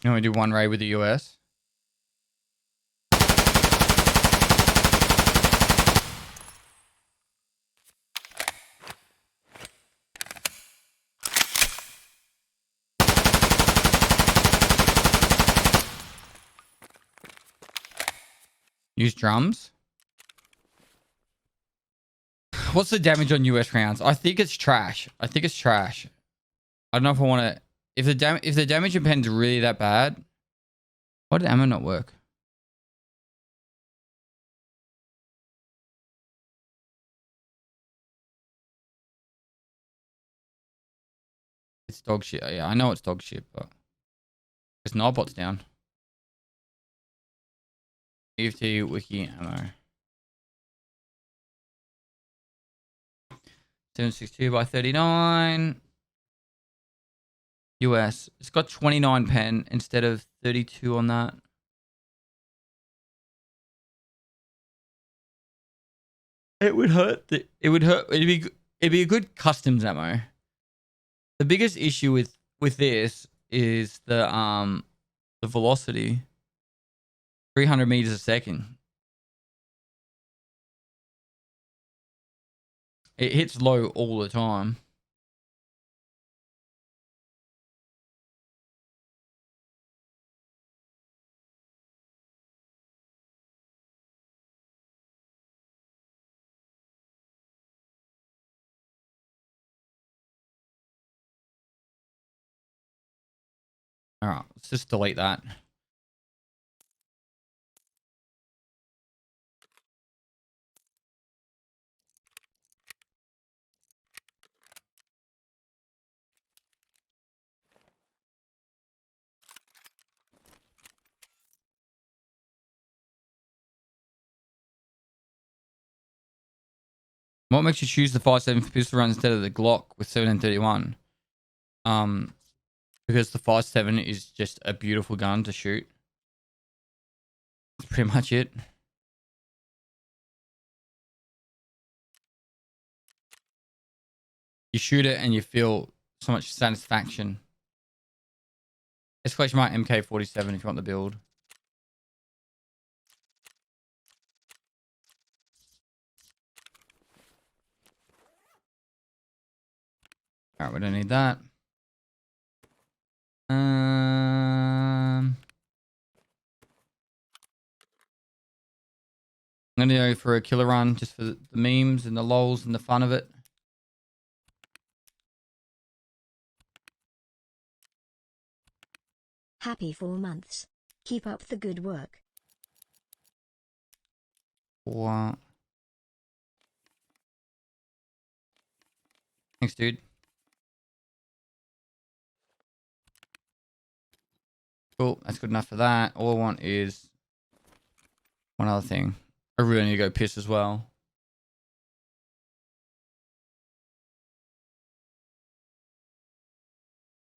You want to do one raid with the US? Use drums. What's the damage on US rounds? I think it's trash. I think it's trash. I don't know if I want to... If the damage depends really that bad... Why did ammo not work? It's dog shit. Yeah, I know it's dog shit, but... It's not bots down. EFT wiki ammo. 762 by 39. US. It's got 29 pen instead of 32 on that. It would hurt. It would hurt. It'd be a good customs ammo. The biggest issue with this is the velocity. 300 meters a second. It hits low all the time. All right, let's just delete that. What makes you choose the 5.7 pistol round instead of the Glock with 7.31? Because the 5.7 is just a beautiful gun to shoot. That's pretty much it. You shoot it and you feel so much satisfaction. Exclamation mark MK47 if you want the build. Alright, we don't need that. I'm gonna go for a killer run just for the memes and the lols and the fun of it. Happy 4 months. Keep up the good work. What? Thanks, dude. Cool, that's good enough for that. All I want is One other thing. I really need to go piss as well.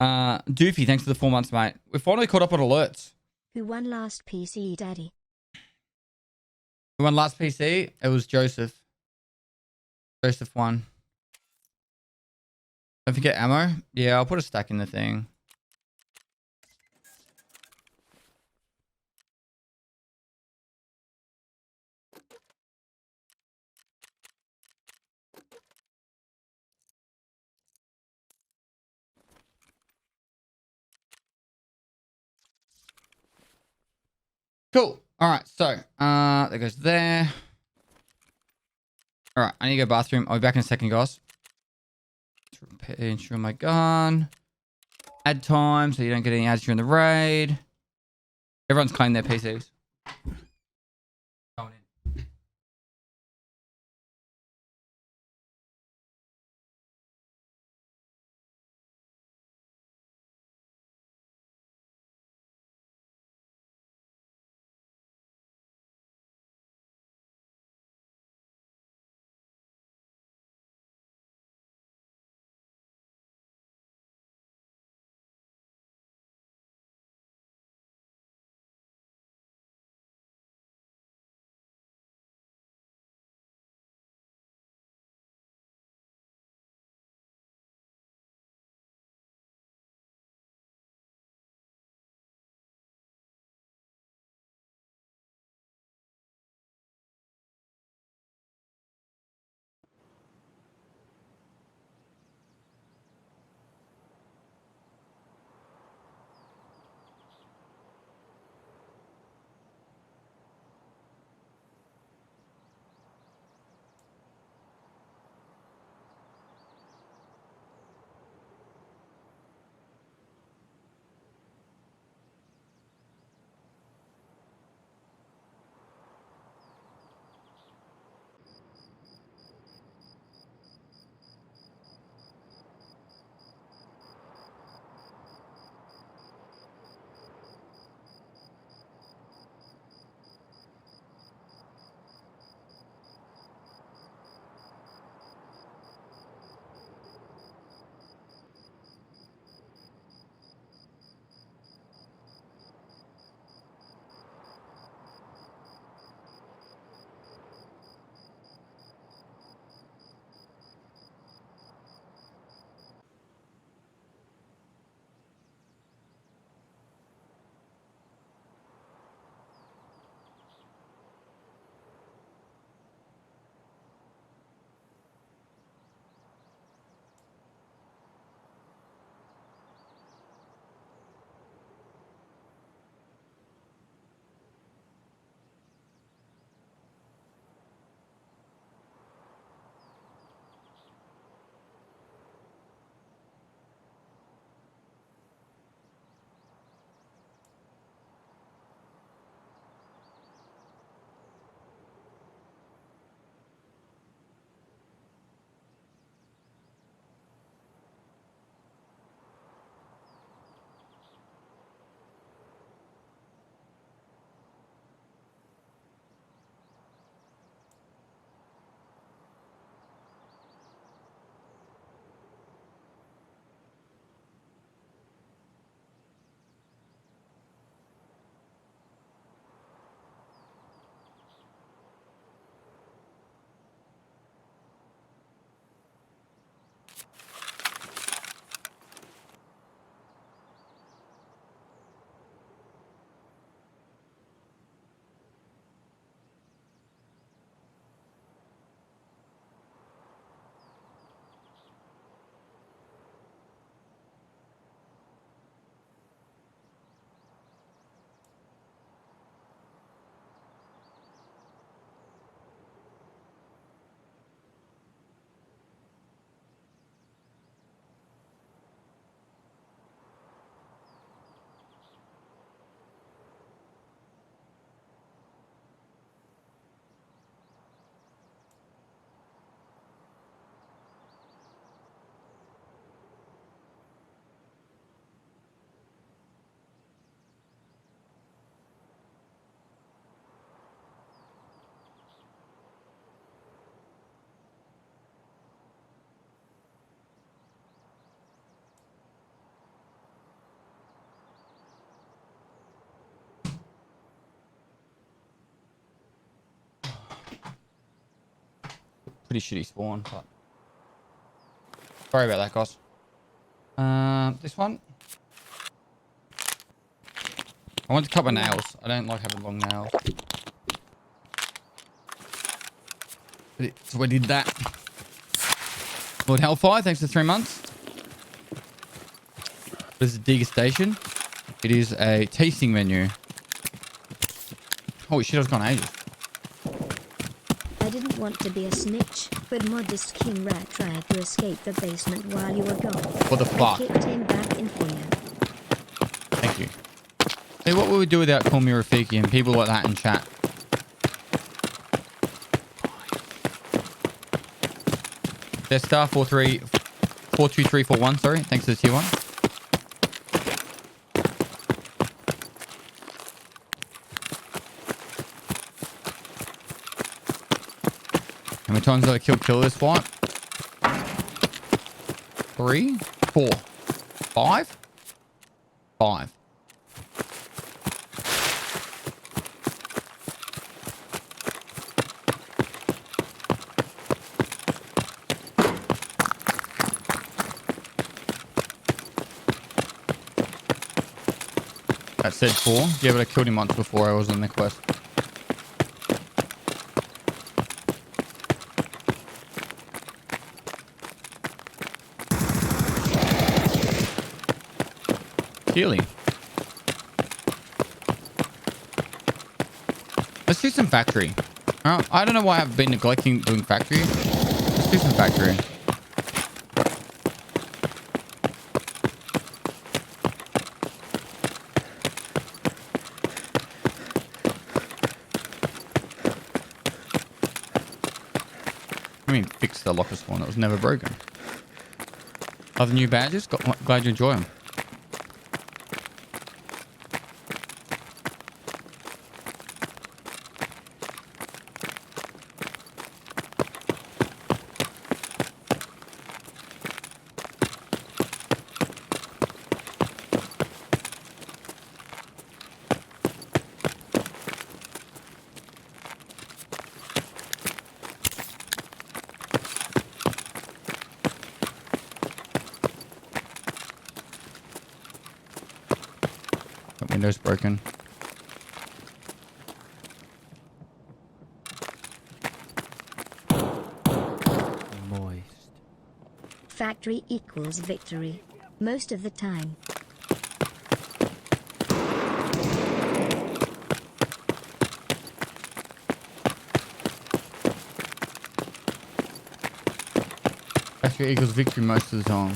Doofy, thanks for the 4 months, mate. We finally caught up on alerts. Who won last PC, Daddy? Who won last PC? It was Joseph. Joseph won. Don't forget ammo. Yeah, I'll put a stack in the thing. Cool. All right. So, that goes there. All right. I need to go bathroom. I'll be back in a second, guys. Ensure my gun. Ad time so you don't get any ads during the raid. Everyone's claimed their PCs. pretty shitty spawn, but sorry about that, guys. This one. I want to cut my nails. I don't like having long nails. So we did that. Lord Hellfire, thanks for 3 months. This is degustation. It is a tasting menu. Holy shit, I was gone ages. I didn't want to be a snitch, but modest King Rat tried to escape the basement while you were gone. What the fuck? I kicked him back in here. Thank you. Hey, what would we do without Call Me Rafiki and people like that in chat? Death Star 42341, sorry. Thanks for the tier 1. How many times did I kill this fight? 3, 4, 5? 5. That said 4. Yeah, but I killed him once before I was on the quest. Healing. Let's do some factory. I don't know why I've been neglecting doing factory. Let's do some factory. I mean, fix the locker spawn that was never broken. Other new badges? Glad you enjoy them. Window's broken. Moist. Factory equals victory. Most of the time. Factory equals victory most of the time.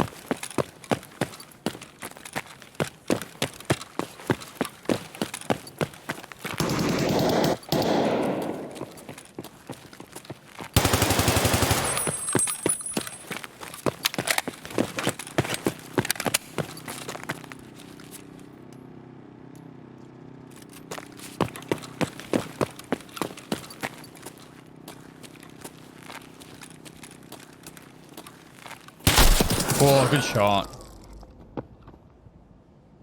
Oh, good shot.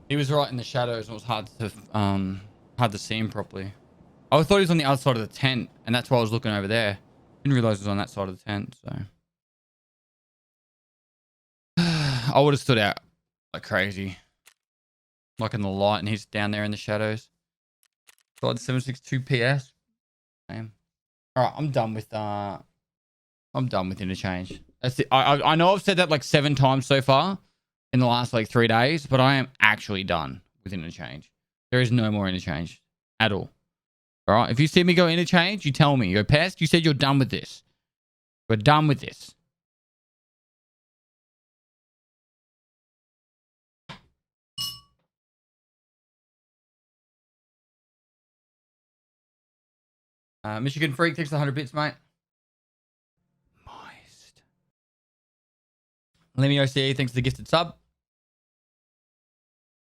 He was right in the shadows and it was hard to see him properly. I thought he was on the other side of the tent and that's why I was looking over there. Didn't realize he was on that side of the tent, so. I would have stood out like crazy. Like in the light and he's down there in the shadows. Side 762 PS. Damn. Alright, I'm done with interchange. That's it. I know I've said that like 7 times so far in the last like 3 days, but I am actually done with interchange. There is no more interchange at all. All right. If you see me go interchange, you tell me. You go, Pest, you said you're done with this. We're done with this. Michigan Freak takes 100 bits, mate. Moist. Lemmy OCE thanks for the gifted sub.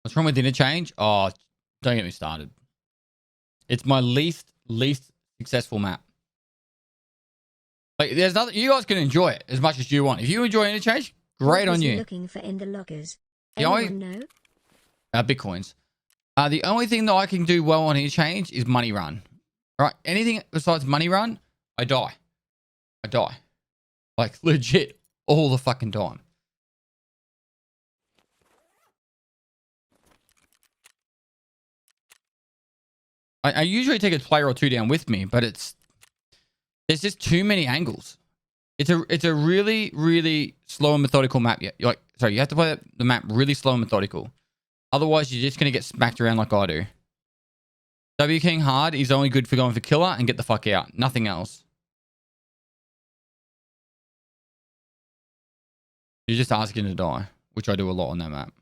What's wrong with interchange? Oh, don't get me started. It's my least successful map. Like, there's nothing. You guys can enjoy it as much as you want. If you enjoy interchange, great on you. Looking for in the lockers. The Anyone know? Bitcoins. The only thing that I can do well on interchange is money run. Right? Anything besides money run, I die. Like legit all the fucking time. I usually take a player or two down with me, but there's just too many angles. It's a really, really slow and methodical map. Yeah, you have to play the map really slow and methodical. Otherwise, you're just gonna get smacked around like I do. W King hard is only good for going for killer and get the fuck out. Nothing else. You're just asking to die, which I do a lot on that map.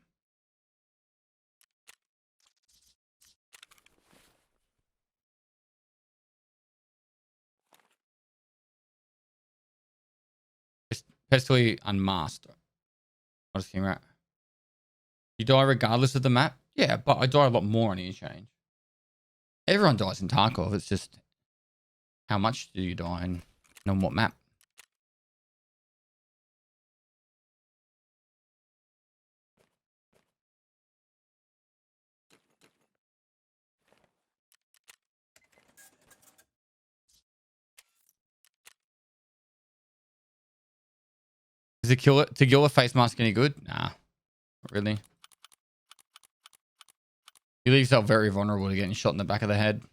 Pestily unmasked. Not a thing, right? You die regardless of the map? Yeah, but I die a lot more on Interchange. Everyone dies in Tarkov. It's just how much do you die and on what map? Is it to kill a face mask any good? Nah, not really. You leave yourself very vulnerable to getting shot in the back of the head.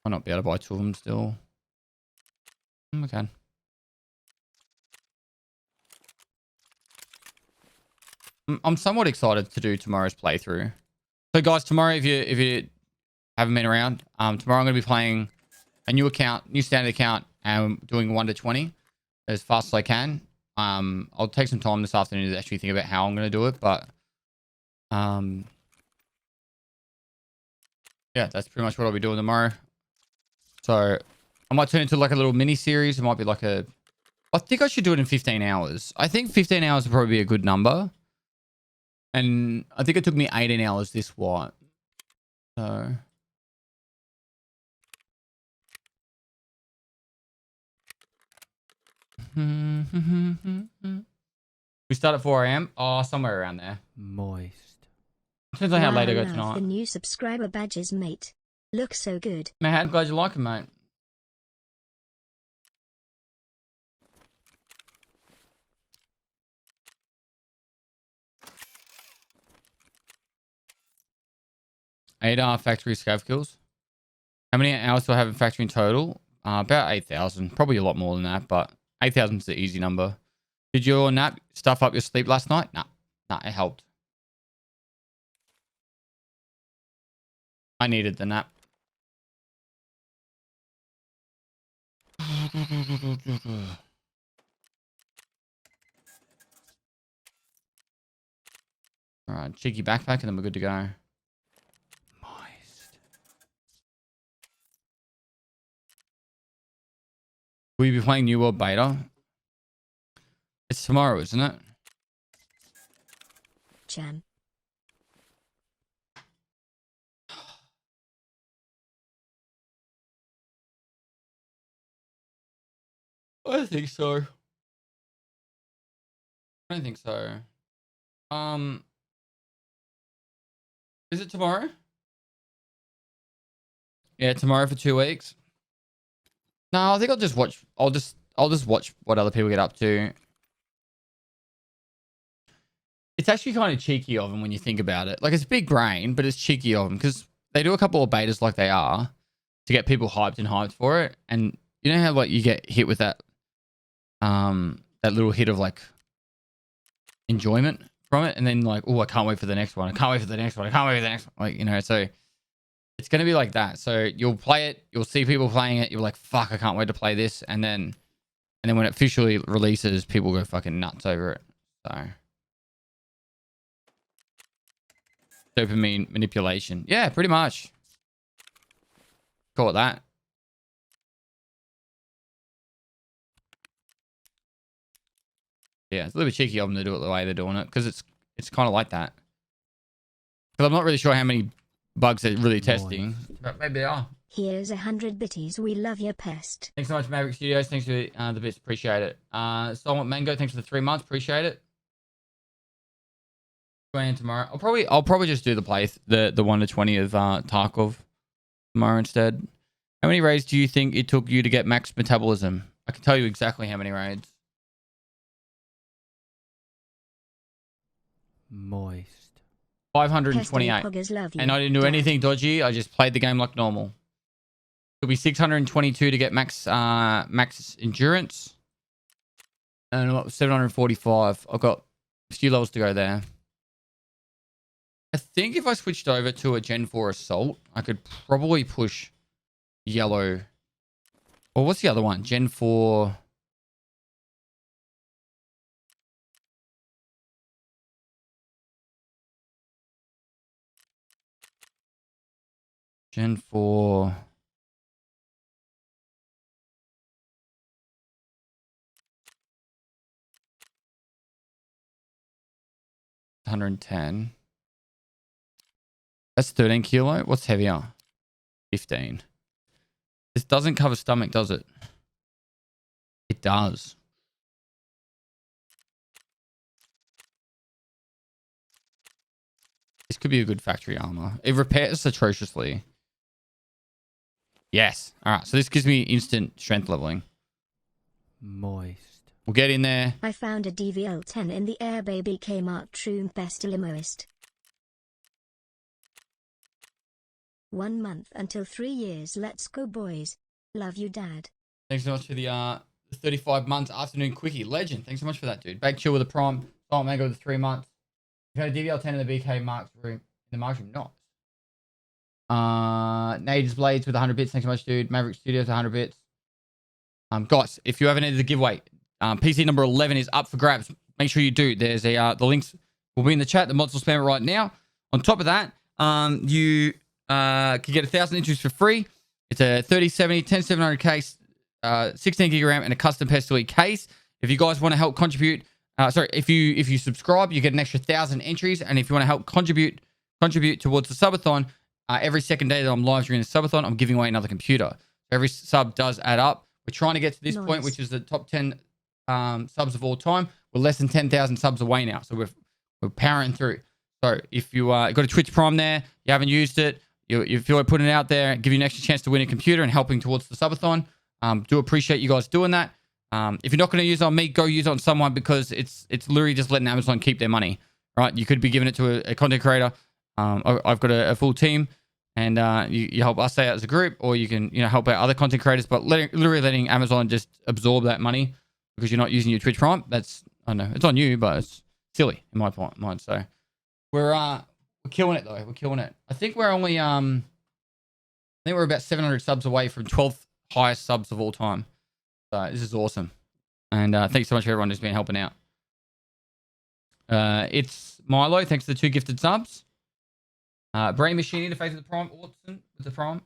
I'll not be able to buy two of them still. Okay. I'm somewhat excited to do tomorrow's playthrough. So guys, tomorrow, if you haven't been around, tomorrow I'm going to be playing a new account, new standard account, and doing 1 to 20 as fast as I can. I'll take some time this afternoon to actually think about how I'm going to do it, but yeah, that's pretty much what I'll be doing tomorrow. So I might turn it into like a little mini series. It might be like I think I should do it in 15 hours. I think 15 hours would probably be a good number. And I think it took me 18 hours this what. So we start at 4 a.m. Oh, somewhere around there. Moist. Depends on how late I go love tonight. the new subscriber badges, mate. Look so good. Man, I'm glad you like them, mate. Eight factory scav kills. How many hours do I have in factory in total? About 8,000. Probably a lot more than that, but 8,000 is the easy number. Did your nap stuff up your sleep last night? Nah, it helped. I needed the nap. All right, cheeky backpack, and then we're good to go. Moist. Will you be playing New World Beta? It's tomorrow, isn't it? Chan. I don't think so. I don't think so. Is it tomorrow? Yeah, tomorrow for 2 weeks. No, I think I'll just watch. I'll just watch what other people get up to. It's actually kind of cheeky of them when you think about it. Like, it's big brain, but it's cheeky of them because they do a couple of betas like they are to get people hyped for it. And you know how like you get hit with that little hit of like enjoyment from it, and then like, oh, I can't wait for the next one. I can't wait for the next one. I can't wait for the next one. Like, you know, so it's going to be like that. So you'll play it, you'll see people playing it, you're like, fuck, I can't wait to play this. And then when it officially releases, people go fucking nuts over it. So dopamine manipulation. Yeah, pretty much. Call it that. Yeah, it's a little bit cheeky of them to do it the way they're doing it because it's kind of like that. Because I'm not really sure how many bugs they're really testing, but maybe they are. Here's 100 bitties. We love your pest. Thanks so much, Maverick Studios. Thanks for the bits. Appreciate it. Silent Mango, thanks for the 3 months. Appreciate it. Going in tomorrow. I'll probably just do the 1 to 20 of Tarkov tomorrow instead. How many raids do you think it took you to get max metabolism? I can tell you exactly how many raids. Moist. 528. And I didn't do anything dodgy. I just played the game like normal. It'll be 622 to get max endurance. And 745. I've got a few levels to go there. I think if I switched over to a Gen 4 Assault, I could probably push yellow. Or what's the other one? Gen 4. Gen 4. $110. That's 13 kilo. What's heavier? 15. This doesn't cover stomach, does it? It does. This could be a good factory armor. It repairs atrociously. Yes. All right. So this gives me instant strength leveling. Moist. We'll get in there. I found a DVL-10 in the air, baby. Kmart Troom Pestilimoist. 1 month until 3 years. Let's go, boys. Love you, Dad. Thanks so much for the 35 months afternoon quickie. Legend. Thanks so much for that, dude. Bag Chill with a prime. Silent Mango with the 3 months. You've had a DVL-10 in the BK Marks room. In the Marks room. Nice. Nade's Blades with 100 bits. Thanks so much, dude. Maverick Studios 100 bits. Guys, if you haven't entered the giveaway, PC number 11 is up for grabs. Make sure you do. There's the links will be in the chat. The mods will spam it right now. On top of that, you can get 1,000 entries for free. It's a 3070 10700 case, 16 gig RAM, and a custom Pestily case. If you guys want to help contribute, if you subscribe, you get an extra 1,000 entries. And if you want to help contribute towards the subathon, every second day that I'm live during the subathon, I'm giving away another computer. Every sub does add up. We're trying to get to this point, which is the top 10 subs of all time. We're less than 10,000 subs away now, so we're powering through. So if you got a Twitch Prime there, you haven't used it, you feel like putting it out there, give you an extra chance to win a computer and helping towards the subathon. Do appreciate you guys doing that. If you're not going to use it on me, go use it on someone, because it's literally just letting Amazon keep their money, right? You could be giving it to a content creator. I've got a full team, and you help us out as a group, or you can help out other content creators. But literally letting Amazon just absorb that money because you're not using your Twitch Prime, that's, I don't know, it's on you, but it's silly in my mind. So we're killing it though. We're killing it. I think we're only I think we're about 700 subs away from 12th highest subs of all time. So this is awesome. And thanks so much for everyone who's been helping out. It's Milo, thanks to the 2 gifted subs. Brain Machine Interface with the Prime. Orson with the Prime.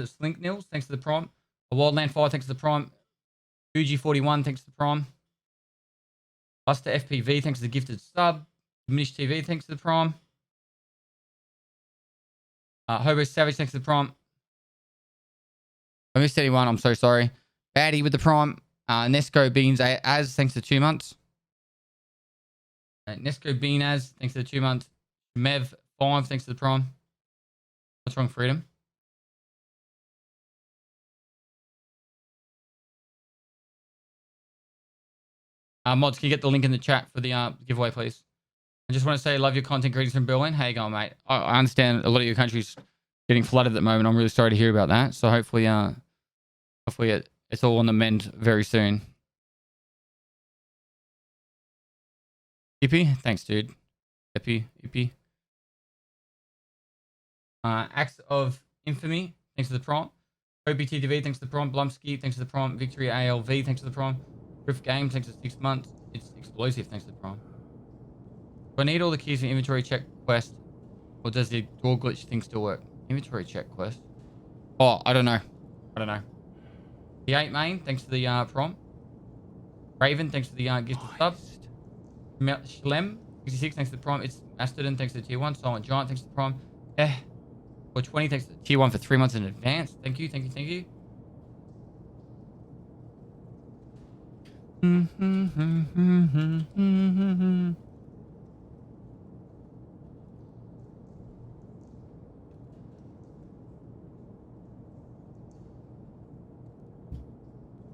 Slink Nils, thanks to the Prime. A Wildland Fire, thanks to the Prime. Fuji41, thanks to the Prime. Buster FPV, thanks to the gifted sub. Diminished TV, thanks to the Prime. Hobo Savage, thanks to the Prime. I missed anyone, I'm so sorry. Baddie with the Prime. Nesco Beans as, thanks to 2 months. Nesco Bean as, thanks to the 2 months. Mev 5, thanks to the Prime. What's wrong, Freedom? Mods, can you get the link in the chat for the giveaway, please? I just want to say, love your content. Greetings from Berlin. How you going, mate? I understand a lot of your country's getting flooded at the moment. I'm really sorry to hear about that. So hopefully it's all on the mend very soon. Yippee, thanks, dude. Yippee. Acts of Infamy, thanks to the Prime. OBTTV, thanks to the Prime. Blumsky, thanks to the Prime. Victory ALV, thanks to the Prime. Rift Games, thanks to 6 months. It's explosive, thanks to the Prime. Do I need all the keys for inventory check quest, or does the door glitch thing still work? Inventory check quest. Oh, I don't know. The 8 main, thanks for the prom. Raven, thanks for the gift of sub. Schlem, 66, thanks for the prime. It's Mastodon, thanks to the tier 1. Silent Giant, thanks to the prime. Or 20, thanks to the tier 1 for 3 months in advance. Thank you, thank you, thank you.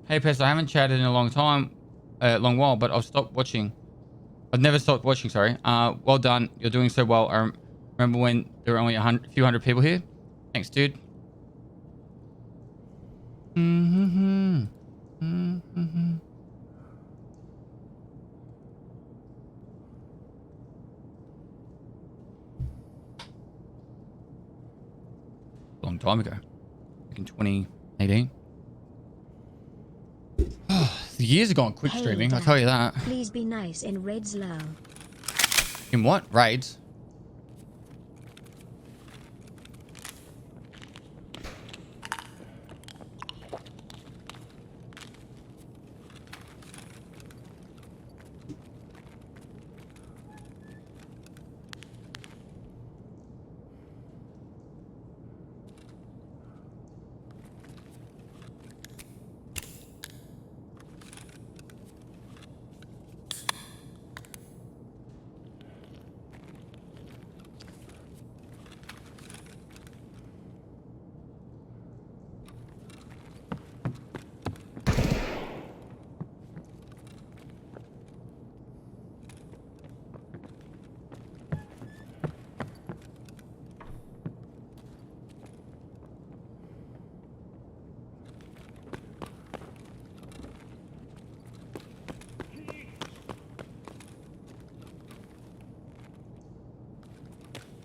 Hey, Pest, I haven't chatted in a long while, but I've stopped watching. I've never stopped watching, sorry. Well done. You're doing so well. I remember when there were only a few hundred people here. Thanks, dude. A long time ago. Back in 2018. The years have gone quick Hey, streaming, I'll Dad, tell you that. Please be nice in Red's low. In what? Raids?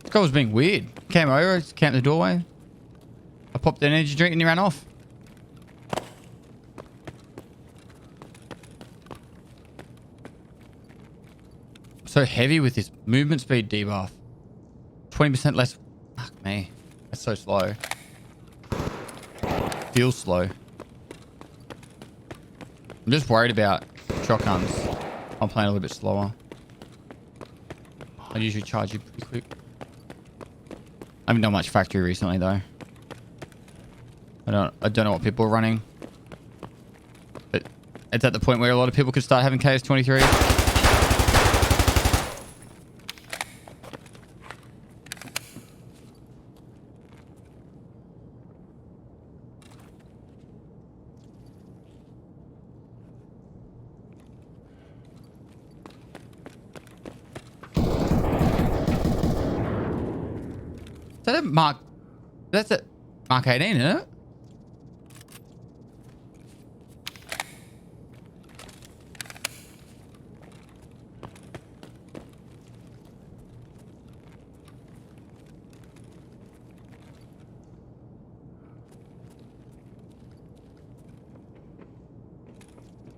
This guy was being weird. Came over, camped the doorway. I popped an energy drink and he ran off. So heavy with this movement speed debuff. 20% less. Fuck me. That's so slow. Feels slow. I'm just worried about shotguns. I'm playing a little bit slower. I usually charge you pretty quick. I haven't done much factory recently though. I don't know what people are running. But it's at the point where a lot of people could start having KS-23. Is that a Mark? That's a Mark 18, isn't it?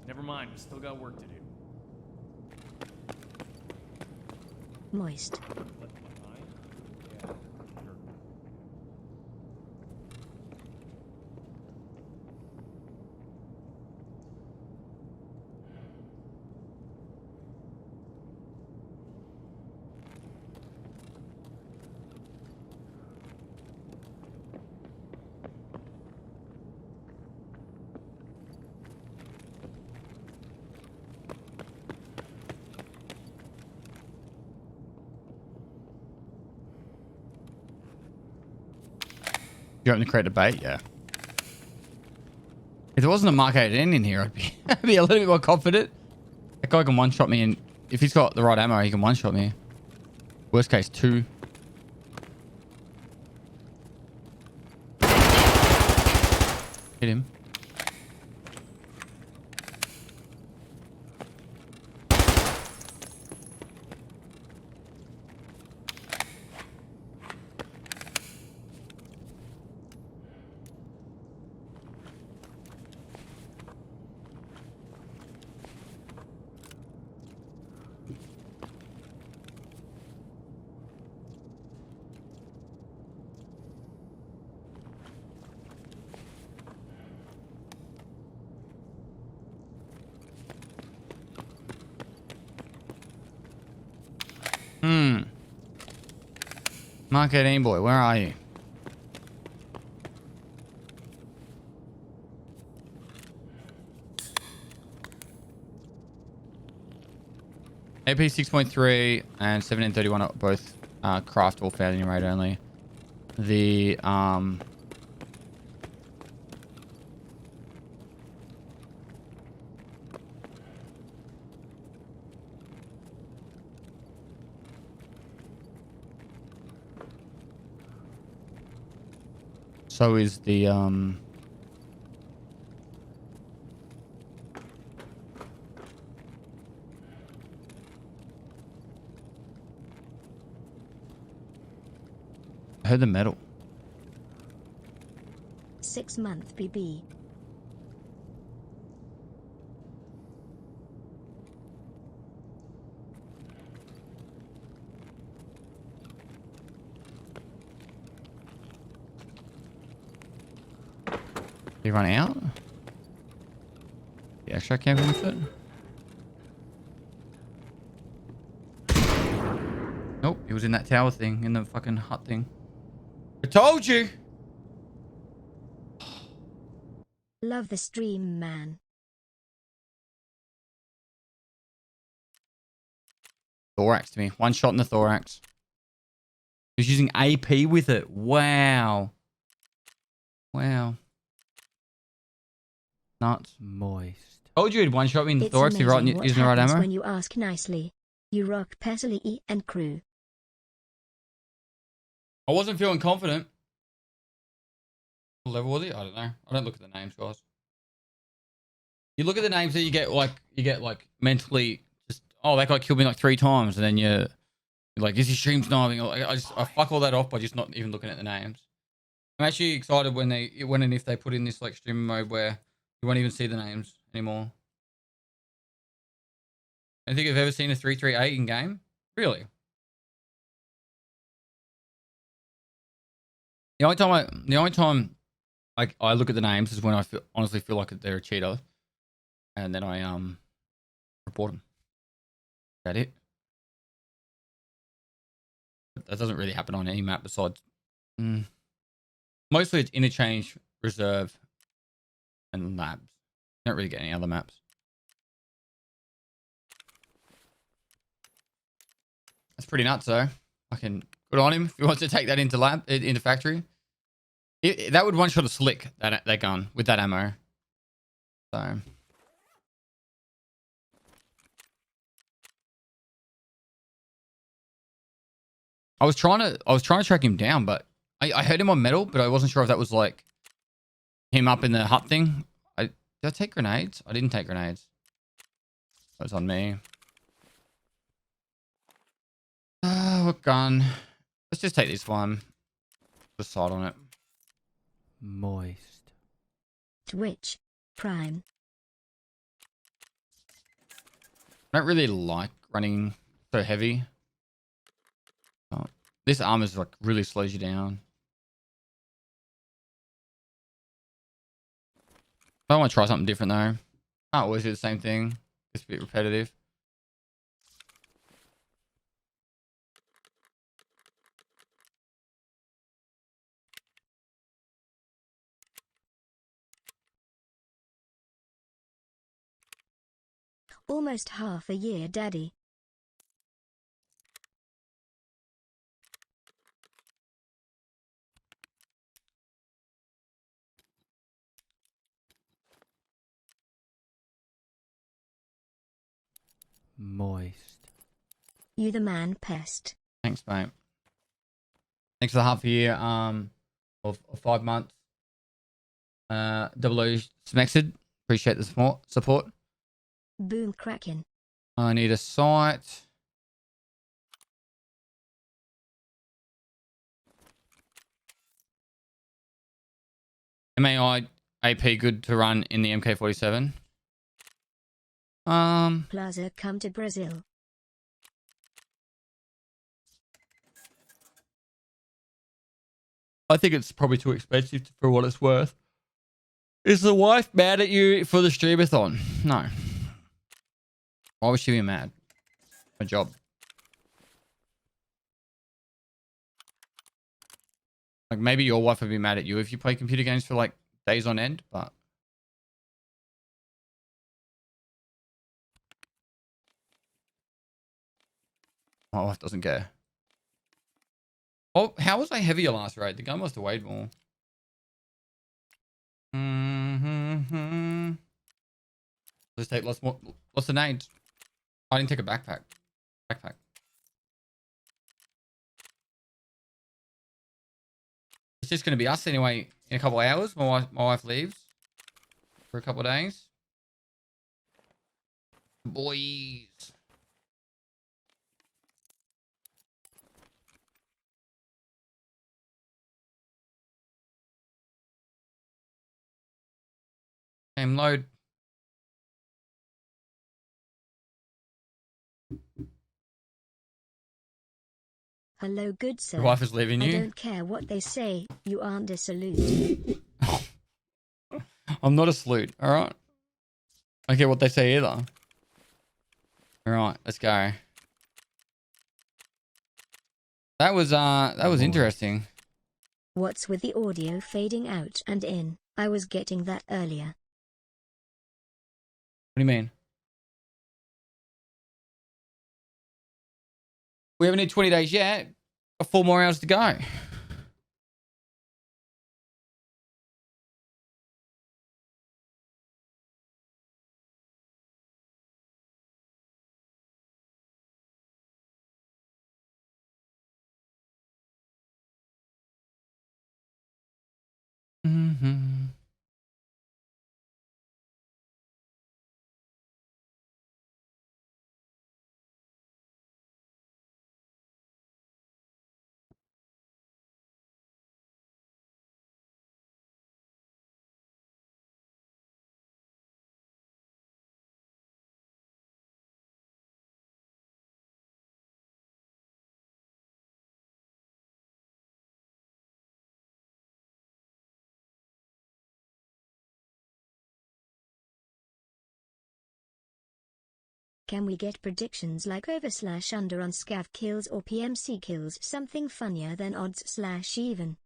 Never mind, we still got work to do. Moist. You're hoping to create debate? Yeah. If there wasn't a Mark 18 in here, I'd be a little bit more confident. That guy can one-shot me, and if he's got the right ammo, he can one-shot me. Worst case, 2. Hit him. Market Aim Boy, where are you? AP 6.3 and 1731 are both craftable, failure rate only. The so is the I heard the metal. 6-month BB. Did he run out? The extra camping with it? Nope, he was in that tower thing, in the fucking hut thing. I told you! Love the stream, man. Thorax to me. One shot in the thorax. He was using AP with it. Wow. Wow. Nuts. Moist. Told you he'd one shot me in the It's thorax if you're amazing what using the right happens ammo. when you ask nicely. You rock Pestle E and crew. I wasn't feeling confident. What level was he? I don't know. I don't look at the names, guys. You look at the names that you get like mentally just, oh, that guy killed me like 3 times, and then you're like, is he stream sniping? I fuck all that off by just not even looking at the names. I'm actually excited when and if they put in this like stream mode where you won't even see the names anymore. I think I've ever seen a 338 in game. Really? The only time I look at the names is when I honestly feel like they're a cheater, and then I report them. Is that it? That doesn't really happen on any map besides. Mostly it's interchange, reserve, and labs. Don't really get any other maps. That's pretty nuts, though. Fucking good on him if he wants to take that into factory. That would one shot a slick, that gun with that ammo. So I was trying to track him down, but I heard him on metal, but I wasn't sure if that was like him up in the hut thing. Did I take grenades? I didn't take grenades. That was on me. What gun? Let's just take this one. Put a sight on it. Moist. Twitch. Prime. I don't really like running so heavy. Oh, this armor's like really slows you down. I want to try something different though. Can't always do the same thing. It's a bit repetitive. Almost half a year, Daddy. Moist. You the man, pest. Thanks, mate. Thanks for the half a year, of 5 months. Double O Smexed. Appreciate the support. Boom cracking. I need a sight. MAI AP good to run in the MK47. Plaza come to Brazil. I think it's probably too expensive for what it's worth. Is the wife mad at you for the streamathon? No. Why would she be mad? My job. Like maybe your wife would be mad at you if you play computer games for like days on end, but my wife doesn't care. Oh, how was I heavier last raid? The gun must have weighed more. Let's take lots more. What's the name? I didn't take a backpack. Backpack. It's just going to be us anyway in a couple of hours. My wife leaves for a couple of days. Boys. Game load. Hello, good sir. Your wife is leaving I you. don't care what they say, you aren't a salute. I'm not a salute, alright? I don't care what they say either. Alright, let's go. That was interesting. What's with the audio fading out and in? I was getting that earlier. What do you mean? We haven't hit 20 days yet. Got 4 more hours to go. Can we get predictions like over/under on scav kills or PMC kills? Something funnier than odds/even.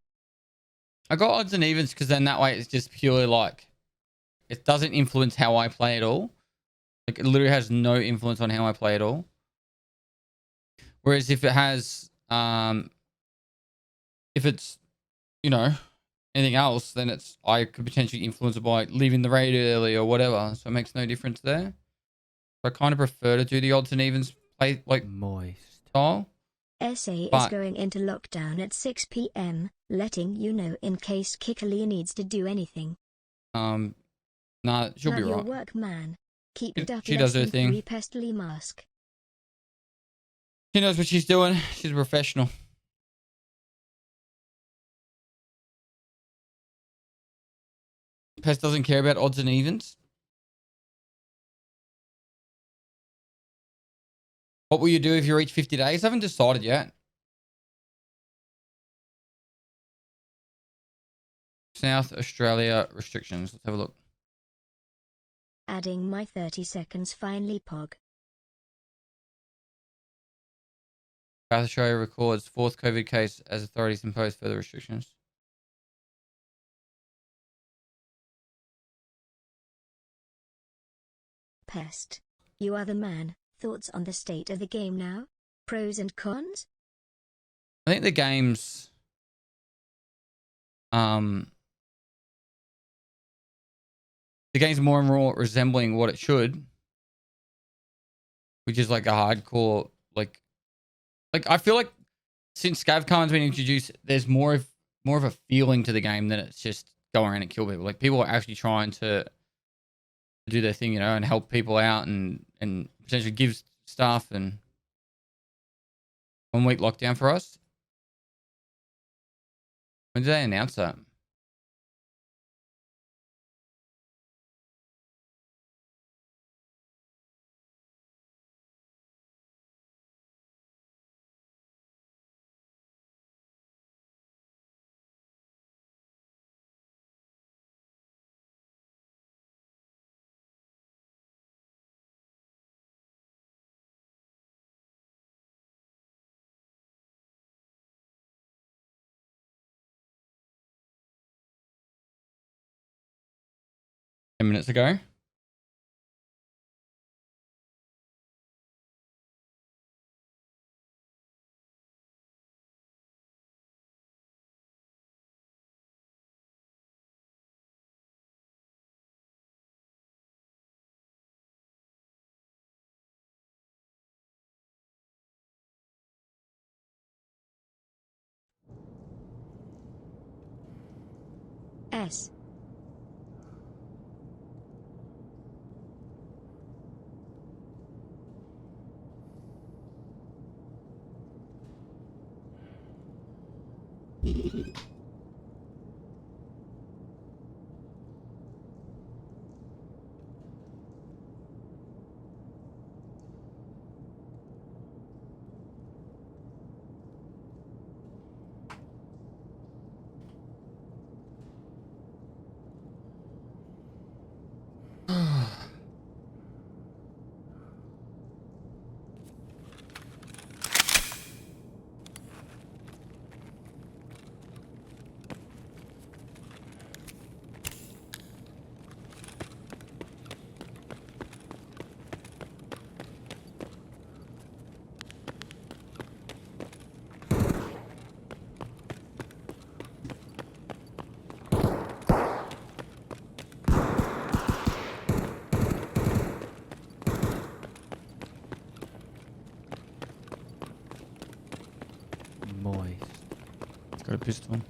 I got odds and evens because then that way it's just purely like it doesn't influence how I play at all. Like it literally has no influence on how I play at all. Whereas if it has if it's anything else, then it's I could potentially influence it by leaving the raid early or whatever. So it makes no difference there. I kind of prefer to do the odds and evens play like Moist. style. SA is But- going into lockdown at 6 p.m., letting you know in case Kikali needs to do anything. Nah, she'll Love be your right. work, man. Keep She- it up. she does her Lesson thing. 3 Pestily Mask. She knows what she's doing. She's a professional. Pest doesn't care about odds and evens. What will you do if you reach 50 days? I haven't decided yet. South Australia restrictions. Let's have a look. Adding my 30 seconds finally pog. South Australia records 4th COVID case as authorities impose further restrictions. Pest. You are the man. Thoughts on the state of the game now? Pros and cons? I think the game's more and more resembling what it should, which is like a hardcore like I feel like since ScavCon's been introduced, there's more of a feeling to the game than it's just go around and kill people. Like people are actually trying to do their thing, and help people out and potentially give stuff. And 1 week lockdown for us. When did they announce that? 10 minutes ago. S. Moist. Got a pistol.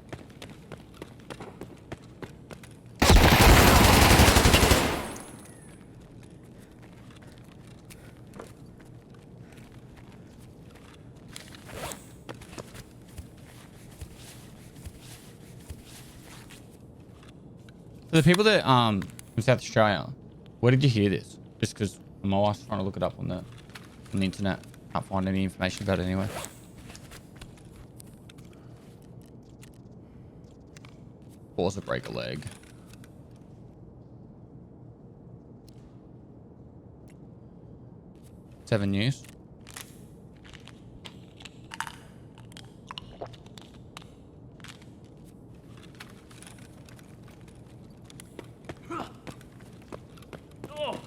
For the people that from South Australia, where did you hear this? Just because my wife's trying to look it up on the internet. Can't find any information about it anyway. Force a break a leg. Seven News. Oh.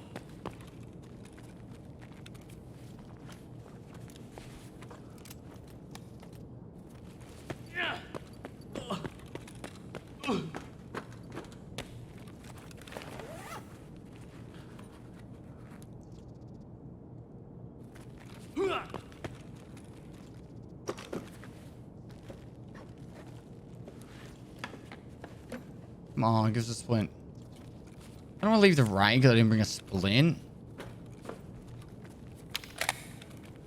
Yeah. Come on, give us a splint. I don't want to leave the rain because I didn't bring a splint.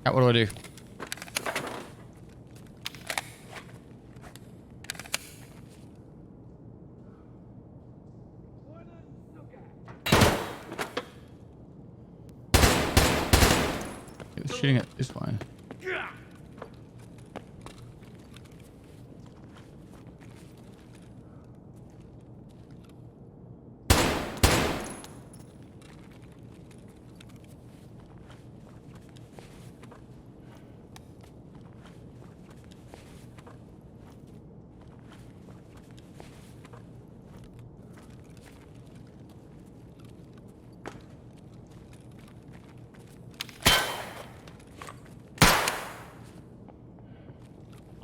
What do I do? It was shooting it this way.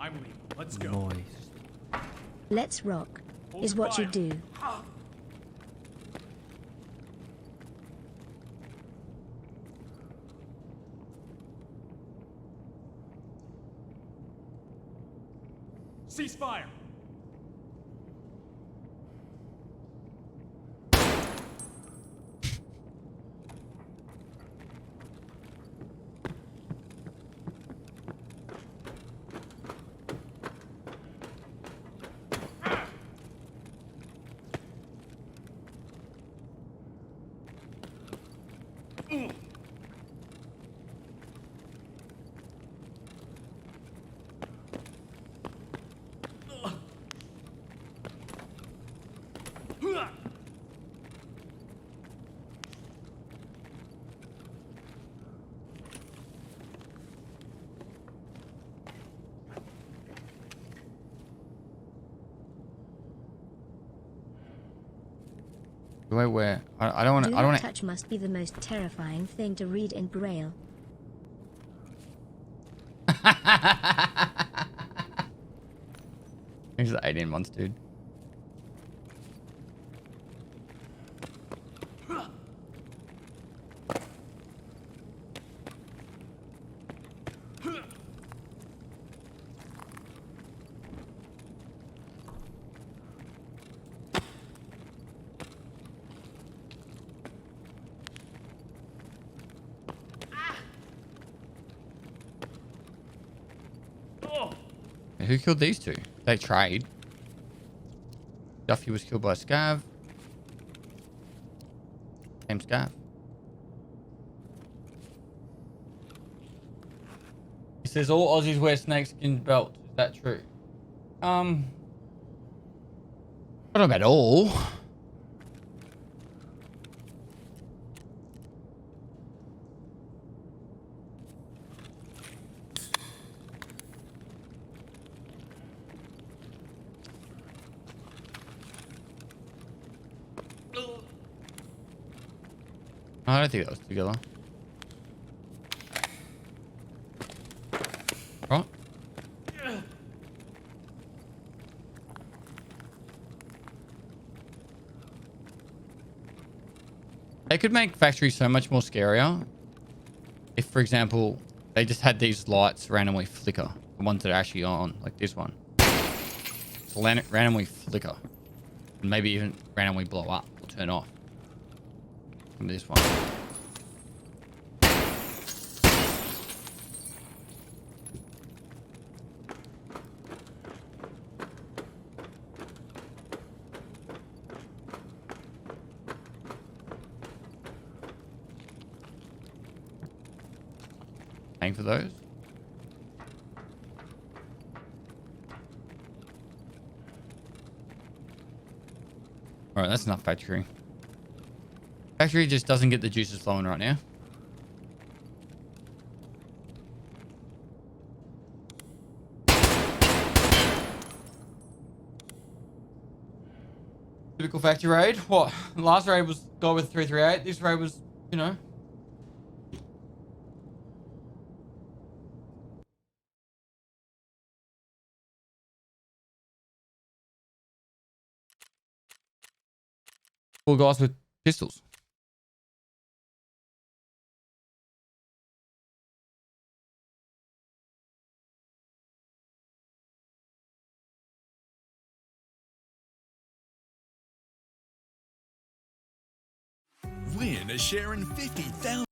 I'm leaving. Let's go. Moist. Let's rock, Hold is your what you fire. do. Ceasefire. Do Do I wear? I don't want Do to. I don't not want to. touch must be the most terrifying thing to read in Braille. Here's the 18 months, dude. Oh, Who killed these two? They trade. Duffy was killed by a scav. Same scav. He says all Aussies wear snakeskin belts. Is that true? I don't know about all. I don't think that was together. Right? They could make factories so much more scarier if, for example, they just had these lights randomly flicker. The ones that are actually on, like this one. Just randomly flicker. And maybe even randomly blow up or turn off. And this one. Paying for those. Alright, that's enough factory. Factory just doesn't get the juices flowing right now. Typical factory raid. What? The last raid was go with 338. This raid was, you know. Four guys with pistols. Win a share in 50,000.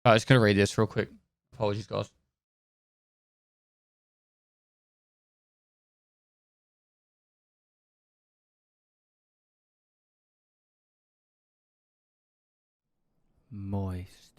I'm just going to read this real quick. Apologies, guys. Moist.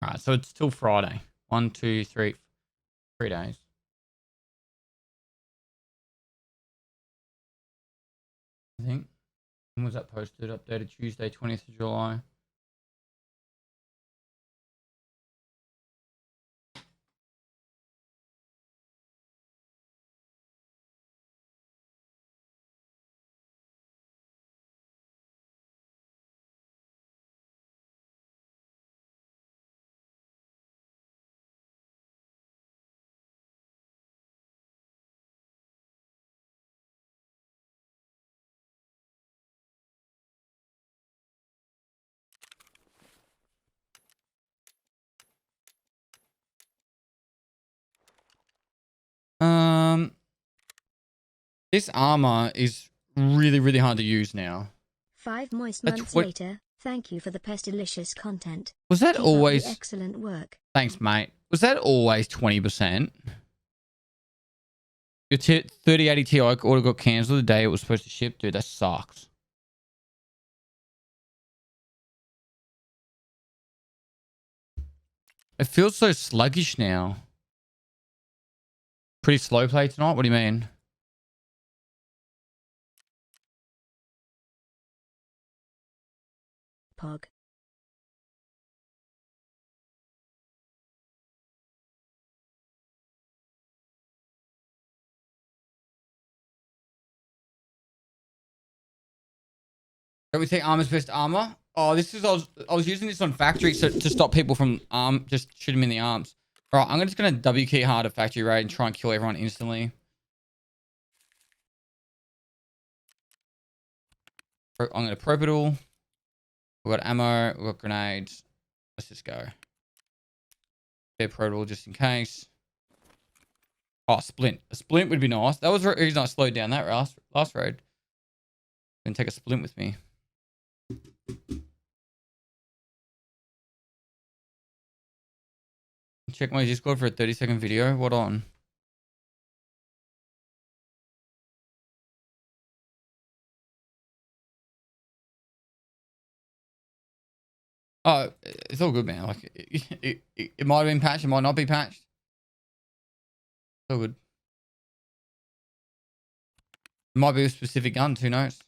All right, so it's till Friday. 1, 2, 3, 3 days. I think. When was that posted? Updated Tuesday, 20th of July. Um, this armor is really, really hard to use now. 5 moist That's months what- later, thank you for the pestilicious content. Was that Keep up the always? excellent work. Thanks, mate. Was that always 20%? Your 3080 Ti order got cancelled the day it was supposed to ship, dude. That sucks. It feels so sluggish now. Pretty slow play tonight. What do you mean? Pog. Don't we say armor's best armor? Oh, this is I was using this on factory to stop people from just shoot them in the arms. All right, I'm just gonna W key hard at factory raid and try and kill everyone instantly. I'm gonna probe it all. We've got ammo. We've got grenades. Let's just go. They're probe it all just in case. Oh, splint. A splint would be nice. That was the reason I slowed down that last raid. Gonna take a splint with me. Check my Discord for a 30-second video. What on? Oh, it's all good, man. Like it might have been patched. It might not be patched. It's all good. It might be a specific gun. Who knows?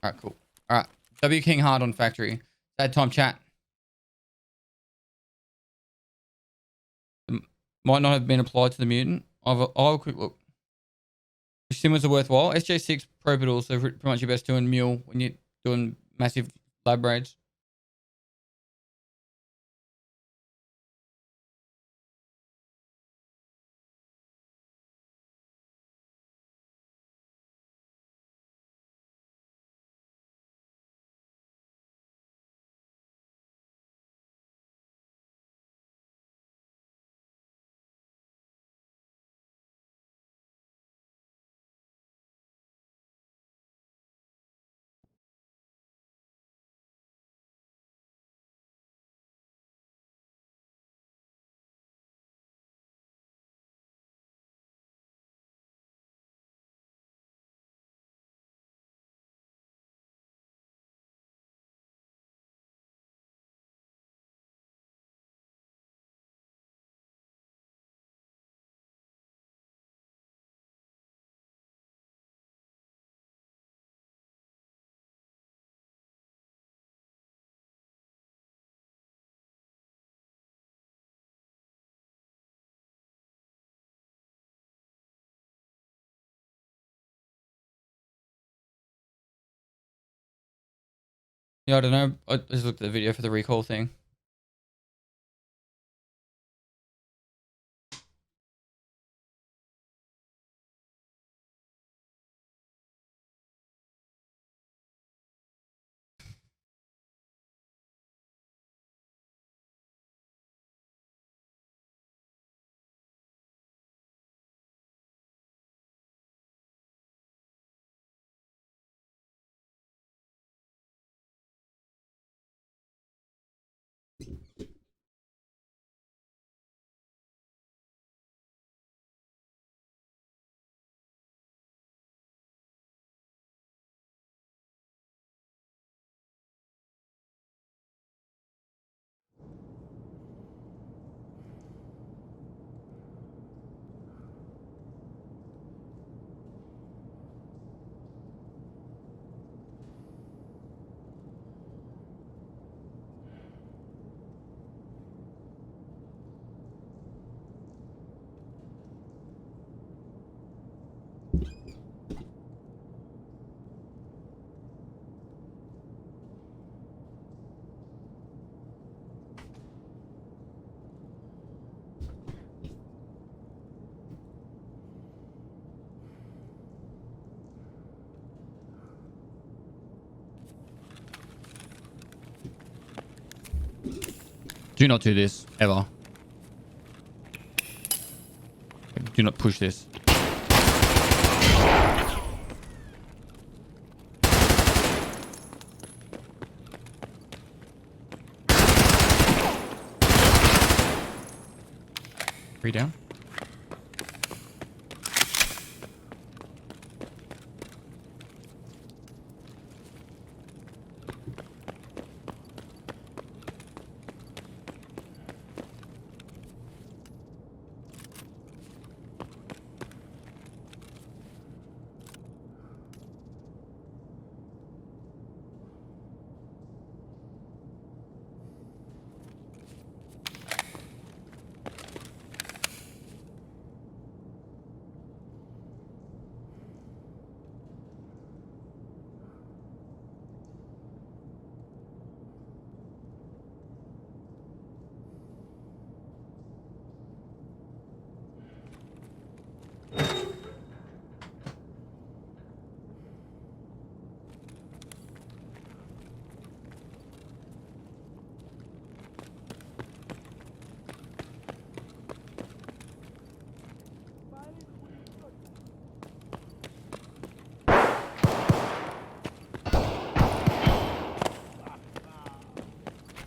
All right, cool. All right. W King hard on factory. Bad time chat. Might not have been applied to the mutant. I'll have a quick look. Which simulators are worthwhile? SJ6 Propital, so pretty much your best doing mule when you're doing massive lab raids. Yeah, I don't know. I just looked at the video for the recall thing. Do not do this, ever. Do not push this. Three down.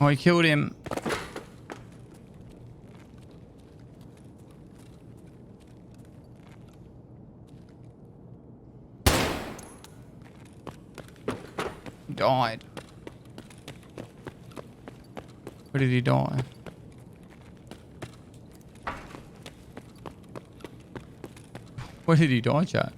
Oh, he killed him. He died. Where did he die? Where did he die, chat?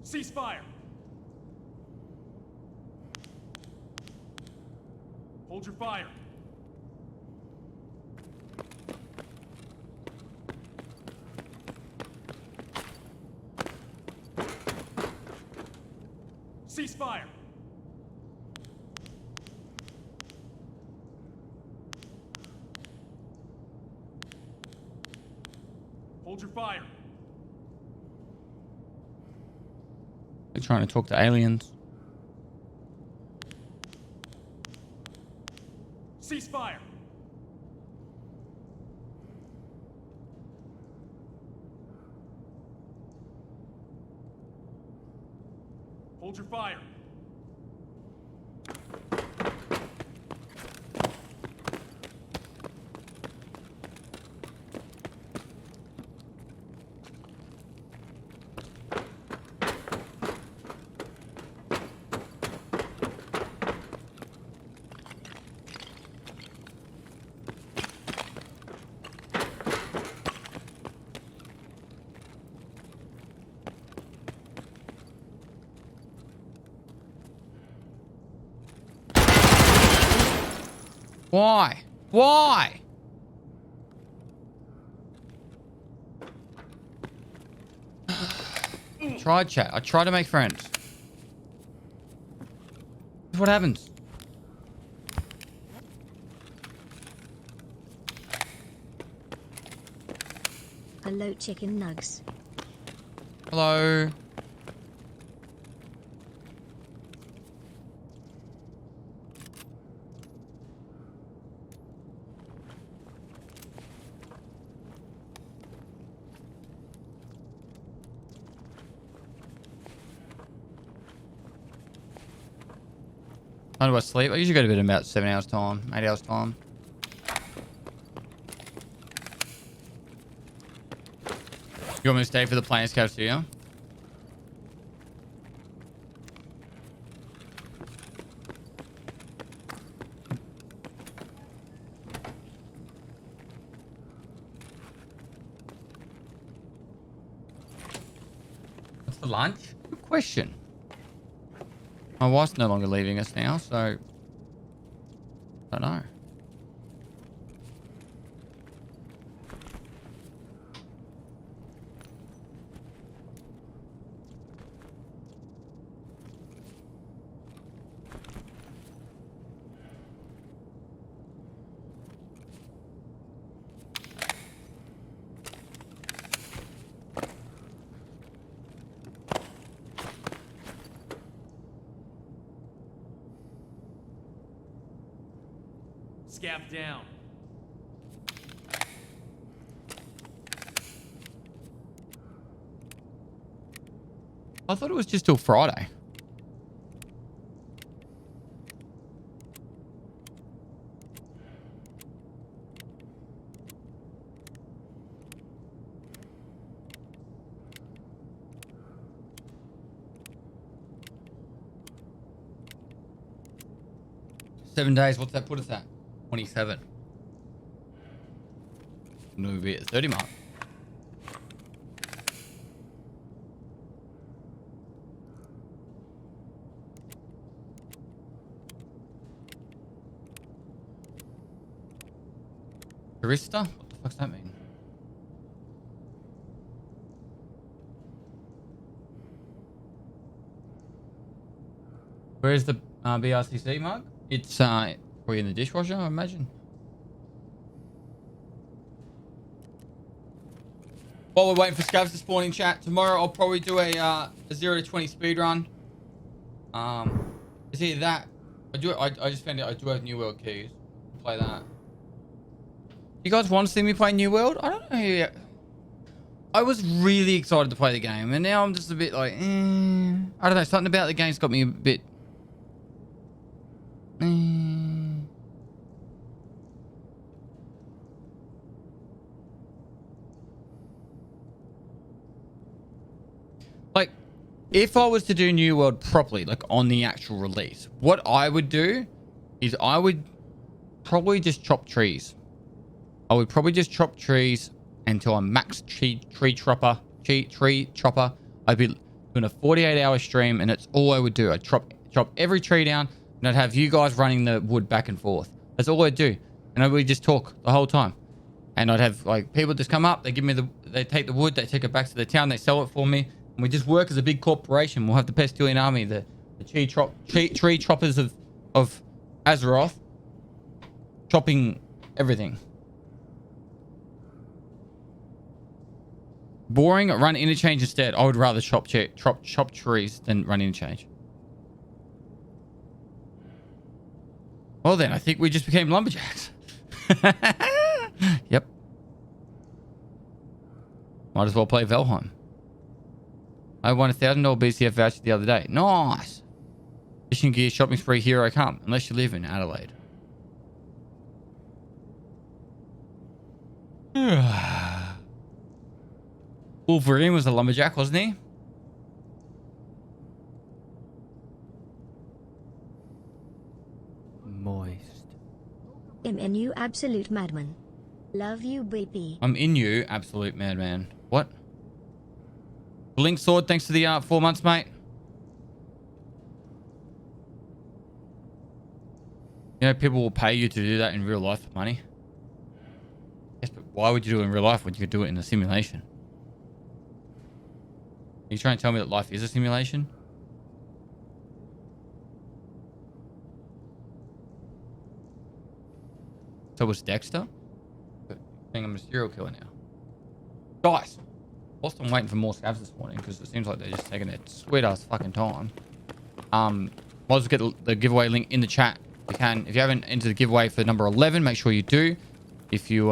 Ceasefire. Hold your fire. Ceasefire. Hold your fire. They're trying to talk to aliens. Ceasefire. Hold your fire. Why? Why? Tried chat. I try to make friends. What happens? Hello, chicken nugs. Hello. How do I sleep? I usually go to bed in about 7 hours time, 8 hours time. You want me to stay for the Planes Cafeteria? What's the lunch? Good question. My wife's no longer leaving us now, so I don't know. Scav down. I thought it was just till Friday. $7. What's that put us at? 27. We'll be at the 30 mark. Barista? What the fuck's that mean? Where's the BRCC mug? It's probably in the dishwasher, I imagine. While we're waiting for scavs to spawn in chat, tomorrow I'll probably do a 0 to 20 speed run. It's either that. I just found out I do have New World keys. Play that. You guys want to see me play New World? I don't know yet. I was really excited to play the game, and now I'm just a bit like, I don't know. Something about the game's got me a bit. Like, if I was to do New World properly, like on the actual release, what I would do is I would probably just chop trees. I would probably just chop trees until I'm max tree chopper. I'd be doing a 48-hour stream, and that's all I would do. I'd chop every tree down, and I'd have you guys running the wood back and forth. That's all I'd do, and I would just talk the whole time. And I'd have like people just come up, they give me they take the wood, they take it back to the town, they sell it for me, and we just work as a big corporation. We'll have the Pestilian army, the tree choppers of Azeroth, chopping everything. Boring. Run interchange instead. I would rather chop trees than run interchange. Well then, I think we just became lumberjacks. Yep. Might as well play Valheim. I won $1,000 BCF voucher the other day. Nice. Fishing gear shopping spree. Here I come. Unless you live in Adelaide. Wolverine was a lumberjack, wasn't he? Moist. I'm in you, absolute madman. Love you, baby. I'm in you, absolute madman. What? Blink sword, thanks to the 4 months, mate. You know, people will pay you to do that in real life for money. Yes, but why would you do it in real life when you could do it in a simulation? Are you trying to tell me that life is a simulation? So was Dexter? I think I'm a serial killer now. Guys, whilst I'm waiting for more scavs this morning, because it seems like they're just taking their sweet ass fucking time. Might as well get the giveaway link in the chat. If you can. If you haven't entered the giveaway for number 11, make sure you do. If you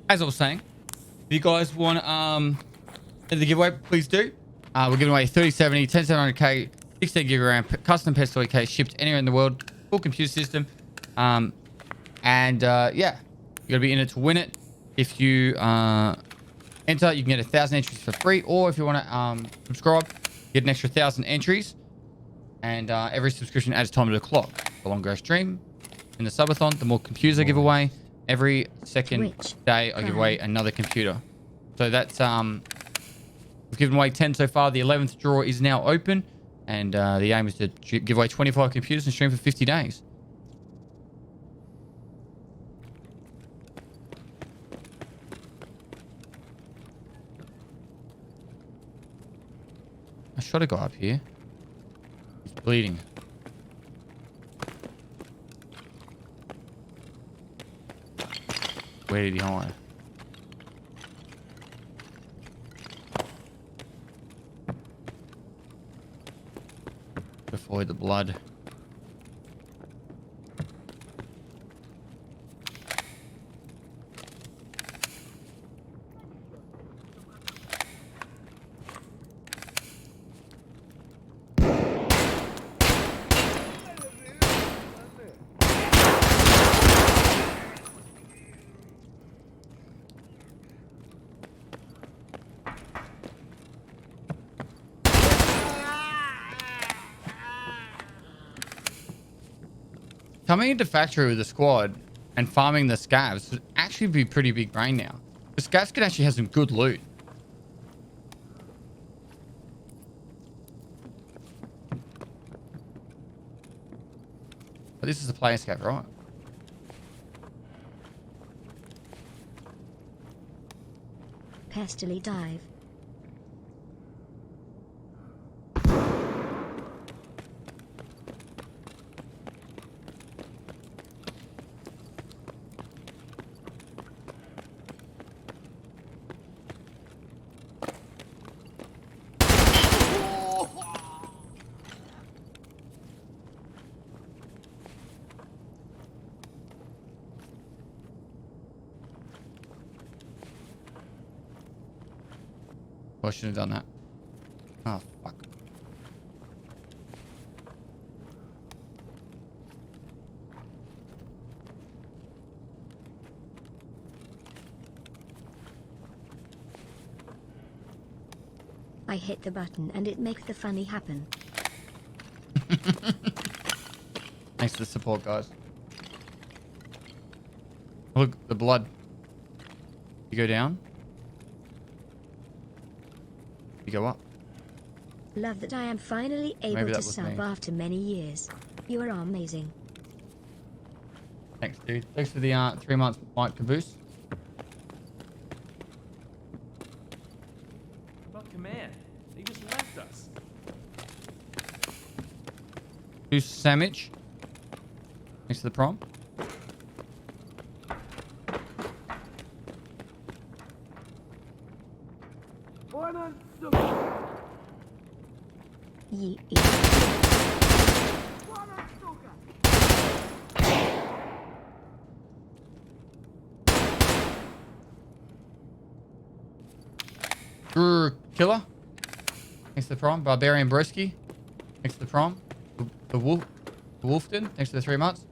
as I was saying, if you guys want the giveaway, please do. We're giving away 3070, 10700K, 16 gig RAM, custom pistol case, shipped anywhere in the world, full computer system. Yeah, you gotta be in it to win it. If you enter, you can get 1,000 entries for free, or if you want to subscribe, get an extra 1,000 entries. And every subscription adds time to the clock. The longer I stream in the subathon, the more computers I give away. Every second day, I give away another computer. So that's we've given away 10 so far. The 11th draw is now open, and the aim is to give away 25 computers and stream for 50 days. I shot a guy up here. He's bleeding. Where did he hide? Avoid the blood. Coming into factory with a squad and farming the scavs would actually be pretty big brain now. The scavs can actually have some good loot. But this is a player scav, right? Pestily dive. I shouldn't have done that. Oh, fuck. I hit the button and it makes the funny happen. Thanks for the support, guys. Look, the blood. You go down. You go up. Love that I am finally able Maybe to that was sub me. after many years. You are amazing. Thanks, dude. Thanks for the 3 months mic caboose. About command. They just left us. Goose sandwich. Thanks for the prom. Ye Killer. Thanks to the prom. Barbarian Broski. Thanks to the prom. The Wolf. The Wolfton. Thanks for the 3 months.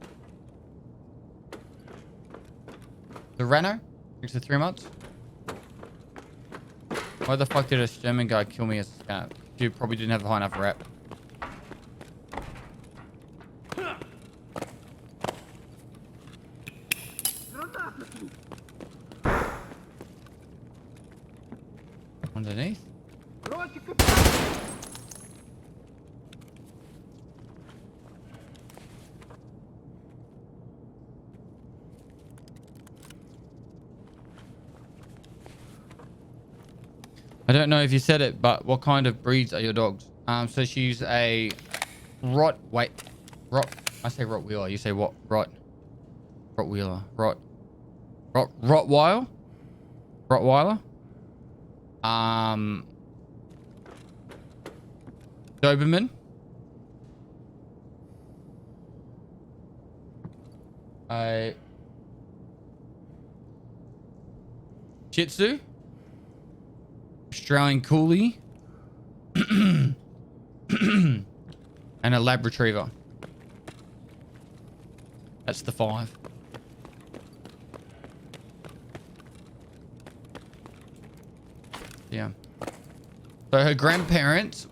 The Reno. Thanks for the 3 months. Why the fuck did a German guy kill me as a scav? You probably didn't have a high enough rep. Underneath. I don't know if you said it, but what kind of breeds are your dogs? So she's a I say Rottweiler. You say what? Rottweiler. Rottweiler. Doberman. Shih Tzu, Australian Coolie, and a Lab Retriever. That's the 5. Yeah. So her grandparents,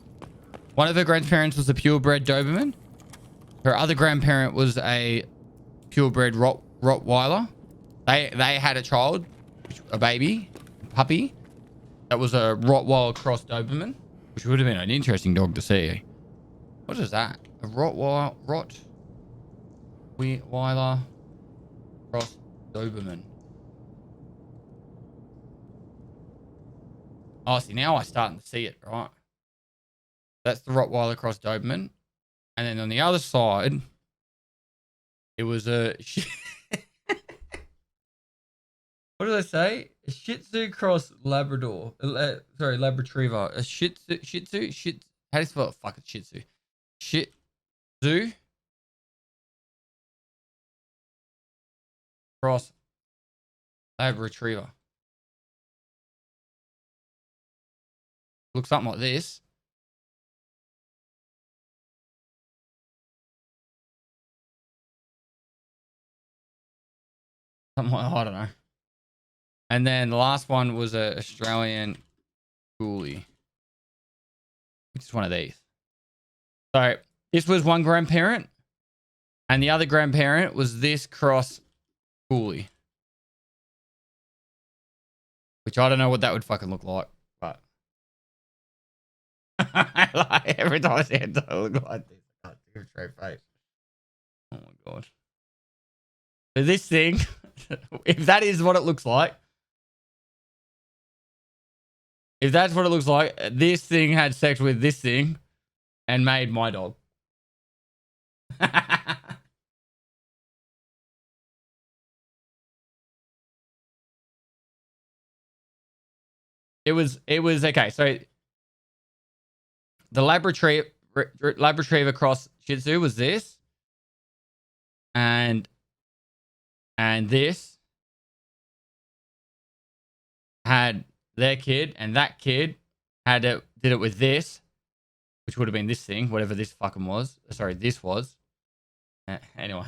one of her grandparents was a purebred Doberman. Her other grandparent was a purebred Rottweiler. They had a child, a baby, puppy, that was a Rottweiler cross Doberman, which would have been an interesting dog to see. What is that? A Rottweiler cross Doberman. Oh, see, now I'm starting to see it, right? That's the Rottweiler cross Doberman. And then on the other side, it was a... What did I say? A Shih Tzu cross Labrador. Sorry, Lab Retriever. A Shih Tzu... How do you spell it? Fuck it, Shih Tzu. Shih Tzu cross Lab Retriever. Looks something like this. Something like, I don't know. And then the last one was a Australian Coolie, which is one of these. So this was one grandparent, and the other grandparent was this cross Coolie, which I don't know what that would fucking look like, but like, every time I see it, it look like this. I can't do a straight face. Oh my god! So this thing, if that is what it looks like. If that's what it looks like, this thing had sex with this thing and made my dog. It was okay. So the Lab Retriever cross Shih Tzu was this, and this had their kid, and that kid did it with this, which would have been this thing, whatever this fucking was. Sorry, this was. Anyway.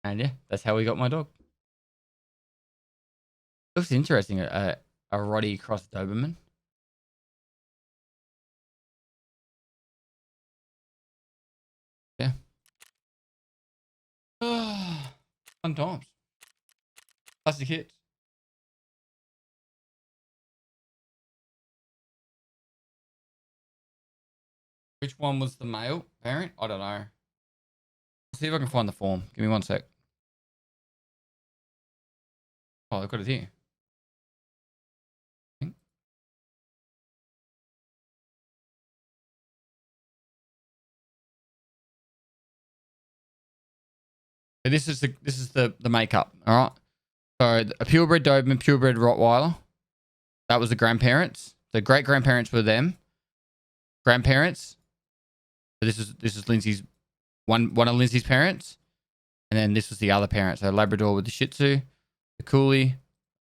And yeah, that's how we got my dog. Looks interesting. A Roddy cross Doberman. Yeah. Fun times. Classic hits. Which one was the male parent? I don't know. Let's see if I can find the form. Give me one sec. Oh, I've got it here. So this is the makeup. All right. So a purebred Doberman, purebred Rottweiler. That was the grandparents. The great grandparents were them. Grandparents. So this is Lindsay's one of Lindsay's parents, and then this was the other parent. So Labrador with the Shih Tzu, the Coolie,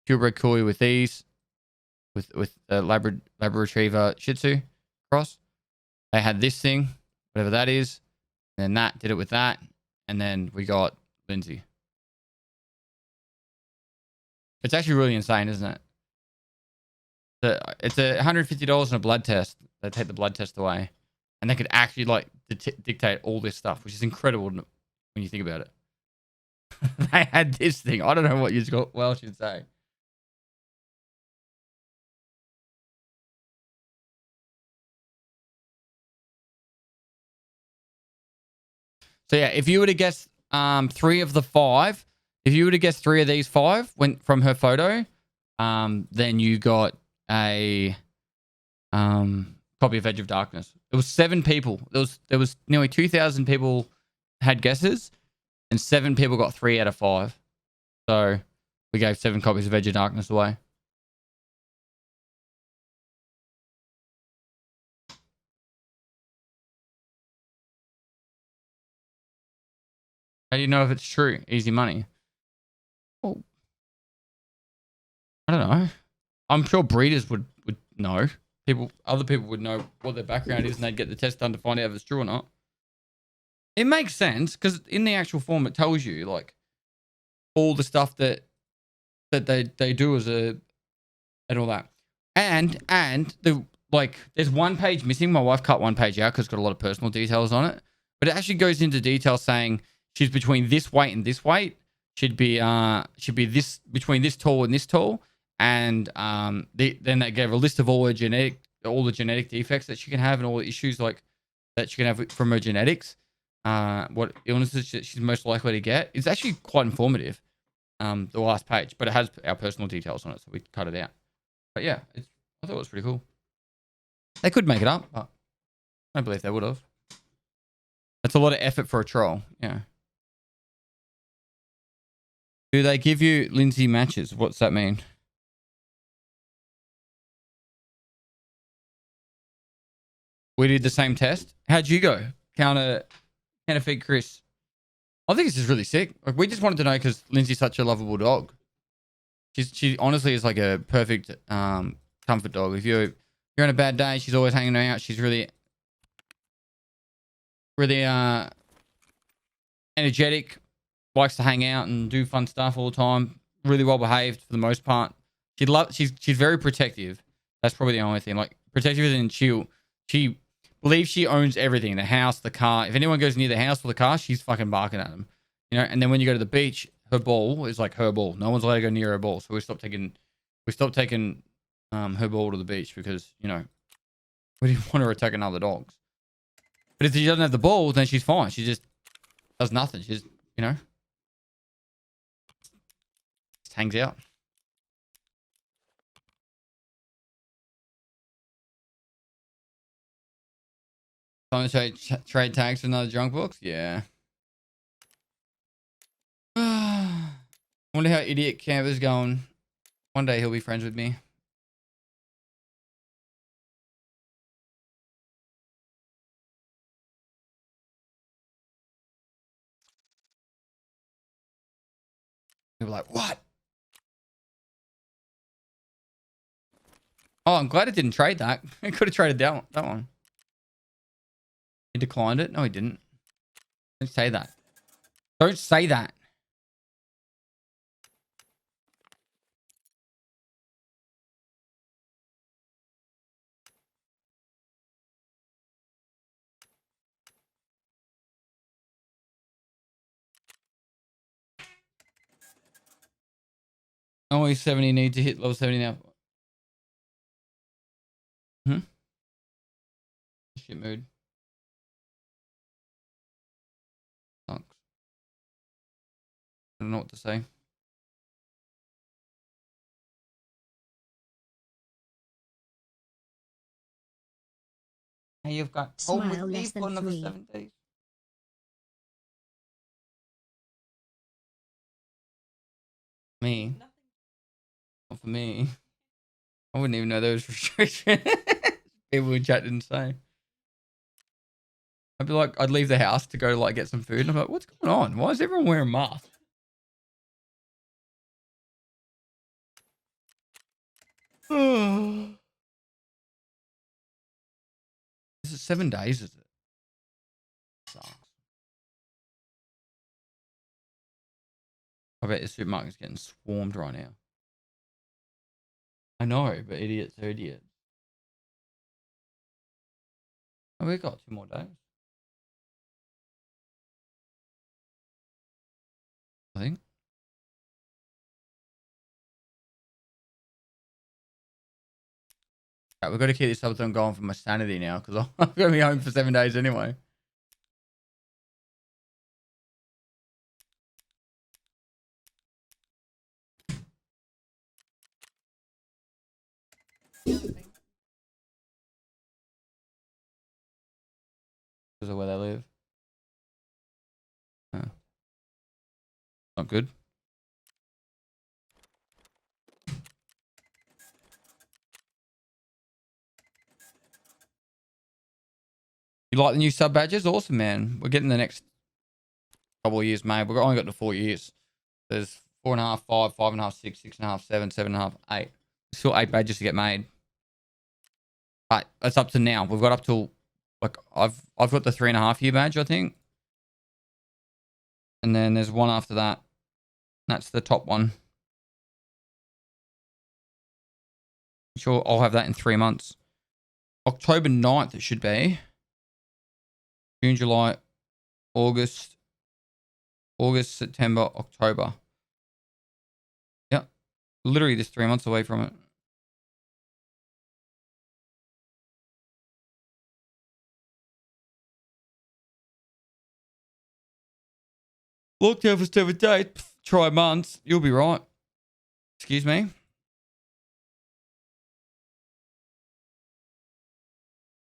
purebred Coolie with these, with Labrador Retriever Shih Tzu cross. They had this thing, whatever that is, and then that did it with that, and then we got Lindsay. It's actually really insane, isn't it? It's $150 and a blood test. They take the blood test away, and they could actually like dictate all this stuff, which is incredible when you think about it. They had this thing. I don't know what else you'd say. So yeah, if you were to guess 3 of the 5, if you were to guess 3 of these 5 went from her photo, then you got a copy of Edge of Darkness. It was 7 people. There was nearly 2,000 people had guesses, and 7 people got 3 out of 5. So we gave 7 copies of Edge of Darkness away. How do you know if it's true? Easy money. Well, I don't know. I'm sure breeders would know. Other people would know what their background is, and they'd get the test done to find out if it's true or not. It makes sense because in the actual form, it tells you like all the stuff that they do as a and all that. And the like, there's one page missing. My wife cut one page out because it's got a lot of personal details on it. But it actually goes into detail saying she's between this weight and this weight. Should be this between this tall and this tall. And then they gave a list of all the genetic defects that she can have and all the issues like that she can have from her genetics. What illnesses she's most likely to get. It's actually quite informative. The last page, but it has our personal details on it, so we cut it out. But yeah, I thought it was pretty cool. They could make it up, but I don't believe they would have. That's a lot of effort for a troll. Yeah. Do they give you Lindsay matches? What's that mean? We did the same test. How'd you go? Counterfeit Chris. I think it's just really sick. Like, we just wanted to know because Lindsay's such a lovable dog. She honestly is like a perfect comfort dog. If you're on a bad day, she's always hanging out. She's really energetic, likes to hang out and do fun stuff all the time. Really well behaved for the most part. She's very protective. That's probably the only thing. Like, protective and she believes she owns everything. The house, the car. If anyone goes near the house or the car, she's fucking barking at them. You know, and then when you go to the beach, her ball is like her ball. No one's allowed to go near her ball. So we stopped taking her ball to the beach because, you know, we didn't want her attacking other dogs. But if she doesn't have the ball, then she's fine. She just does nothing. She just, you know, just hangs out. Time to trade tags for another junk box? Yeah. Wonder how idiot Camper's going. One day he'll be friends with me. He'll be like, what? Oh, I'm glad it didn't trade that. It could have traded that one. He declined it? No, he didn't. Don't say that. Don't say that. Only 70 need to hit level 70 now. Shit mood. Sucks. I don't know what to say. Hey, you've got home with Smile me less for than another 3. 7 days. Me? Not for me. I wouldn't even know there was restrictions. People in chat didn't say. I'd be like, I'd leave the house to go like get some food, and I'm like, what's going on? Why is everyone wearing masks? Is it 7 days? Is it? Sucks. I bet the supermarket's getting swarmed right now. I know, but idiots are idiots. Oh, we got 2 more days. I think. Right, we've got to keep this subathon going for my sanity now because I'm going to be home for 7 days anyway. Because of where they live. Not good. You like the new sub badges? Awesome, man. We're getting the next couple of years made. We've only got the 4 years. There's 4.5, 5, 5.5, 6, 6.5, 7, 7.5, 8. Still 8 badges to get made. But it's up to now. We've got up till like I've got the 3.5 year badge, I think. And then there's one after that. That's the top one. Sure, I'll have that in 3 months. October 9th it should be. June, July, August, September, October. Yep. Literally just 3 months away from it. Lockdown for 7 days. Try months. You'll be right. Excuse me.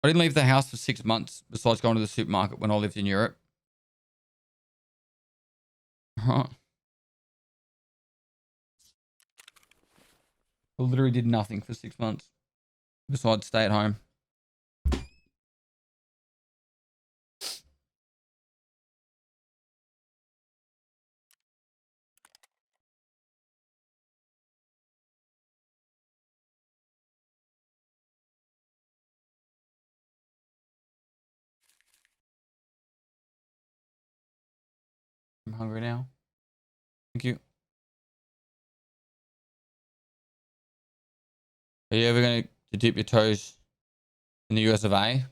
I didn't leave the house for 6 months besides going to the supermarket when I lived in Europe. Right. I literally did nothing for 6 months besides stay at home. I'm hungry now. Thank you. Are you ever going to dip your toes in the US of A?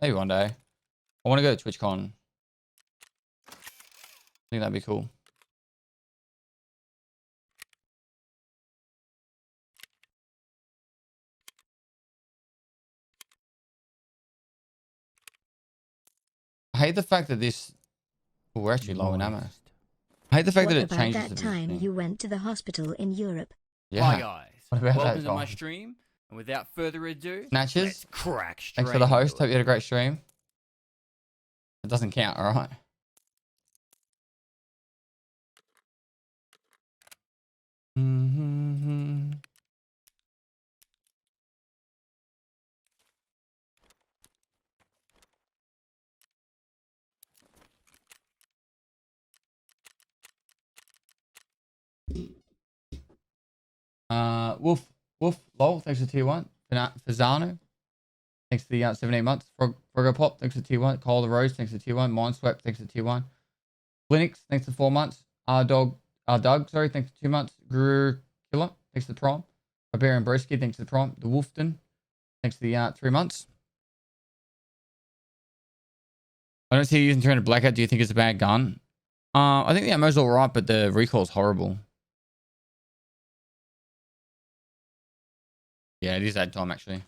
Maybe one day. I want to go to TwitchCon. I think that'd be cool. I hate the fact that this... Oh, we're actually low in ammo. I hate the fact What that it about changes. that time you went to the hospital in Europe? Yeah. Hi guys, What about welcome that to my guy? stream, and without further ado, Snatches? let's crack straight Thanks for the host. into Hope it. you had a great stream. It doesn't count, all right? Mm-hmm. Wolf, lol, thanks for tier 1. Fazano, thanks for the 17 months. Frogger Pop, thanks for tier 1. Call the Rose, thanks for tier 1. Mindswept, thanks for tier 1. Linux, thanks for 4 months. Doug, sorry, thanks for 2 months. Guru Killer, thanks for the Prime. Barbarian Broski, thanks for the Prime. The Wolfton, thanks for the 3 months. I don't see you using 300 Blackout. Do you think it's a bad gun? I think the ammo's alright, but the recoil's horrible. Yeah, it is ad time actually.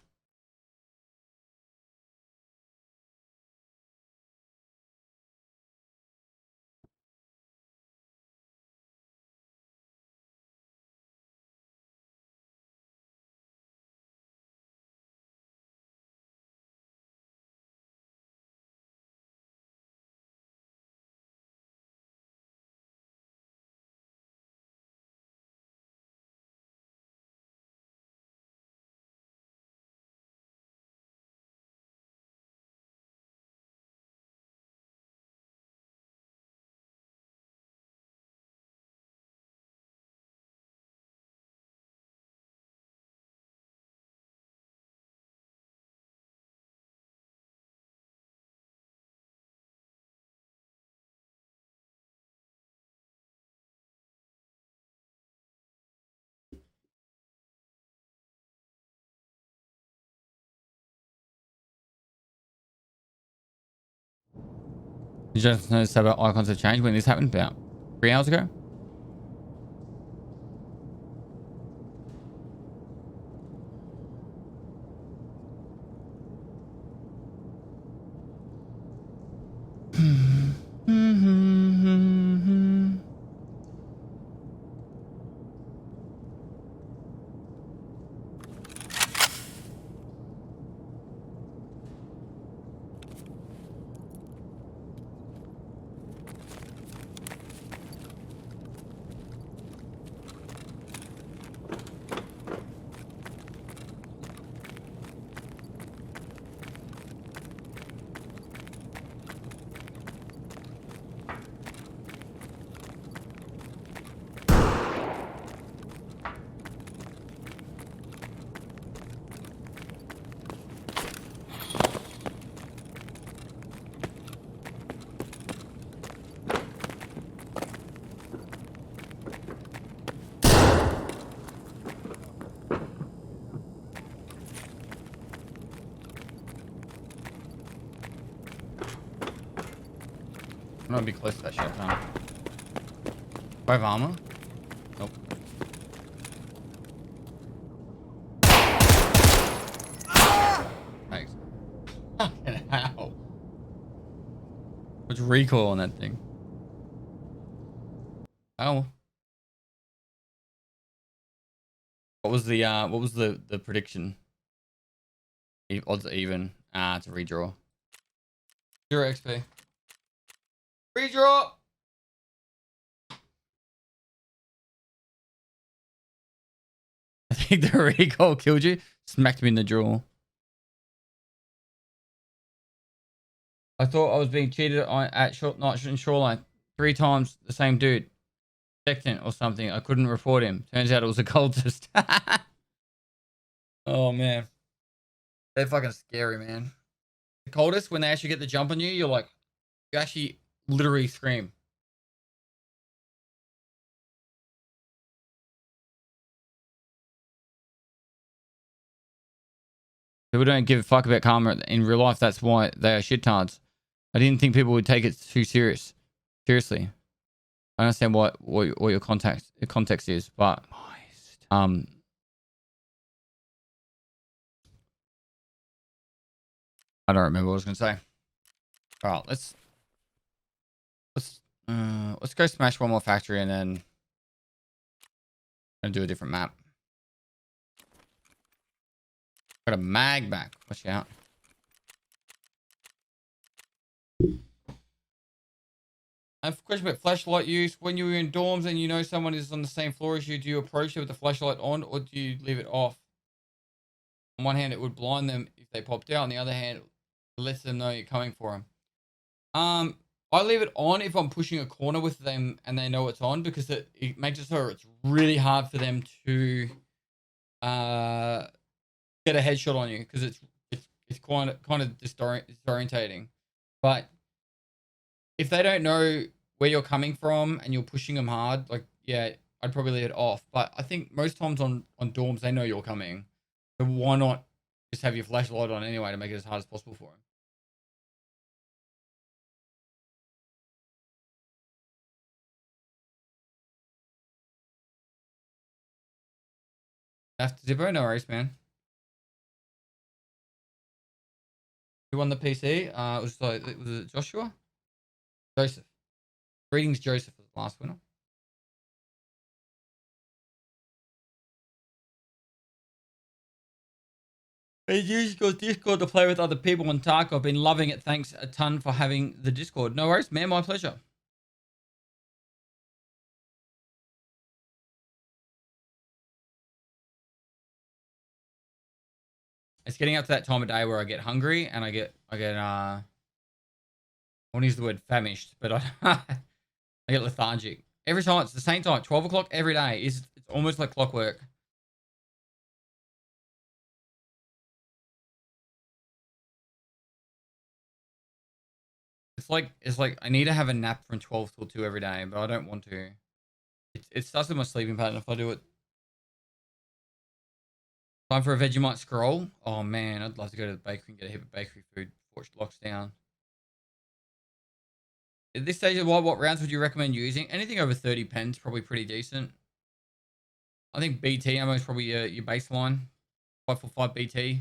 Did you just notice about icons have changed when this happened about 3 hours ago? I'm gonna be close to that shotgun. Do I have armor? Nope. Thanks. Fucking hell. What's recoil on that thing? Oh. What was the prediction? Odds are even. It's a redraw. 0 XP. Redraw! I think the recoil killed you. Smacked me in the jaw. I thought I was being cheated on at Night Shoreline 3 times. The same dude. Second or something. I couldn't report him. Turns out it was a cultist. Oh man. They're fucking scary, man. The cultists, when they actually get the jump on you, you're like, you actually literally scream. People don't give a fuck about karma in real life. That's why they are shittards. I didn't think people would take it too seriously. I understand what your context is, but I don't remember what I was gonna say. All right, let's go smash one more factory and then do a different map. Got a mag back. Watch out. I have a question about flashlight use. When you're in dorms and you know someone is on the same floor as you, do you approach it with the flashlight on or do you leave it off? On one hand, it would blind them if they popped out. On the other hand, it lets them know you're coming for them. I leave it on if I'm pushing a corner with them and they know it's on because it makes it so it's really hard for them to get a headshot on you because it's kind of disorientating. But if they don't know where you're coming from and you're pushing them hard, like, yeah, I'd probably leave it off. But I think most times on dorms, they know you're coming. So why not just have your flashlight on anyway to make it as hard as possible for them? After Zippo, no worries, man. Who won the PC? It was Joshua? Joseph. Greetings, Joseph was the last winner. I use your Discord to play with other people on Tark. I've been loving it. Thanks a ton for having the Discord. No worries, man. My pleasure. It's getting up to that time of day where I get hungry and I won't use the word famished, but I get lethargic. Every time, it's the same time, 12 o'clock every day. It's almost like clockwork. It's like I need to have a nap from 12 till 2 every day, but I don't want to. It starts with my sleeping pattern if I do it. Time for a Vegemite scroll. Oh man, I'd love to go to the bakery and get a heap of bakery food before it locks down. At this stage of what rounds would you recommend using? Anything over 30 pens, probably pretty decent. I think BT ammo is probably your baseline. 545 BT.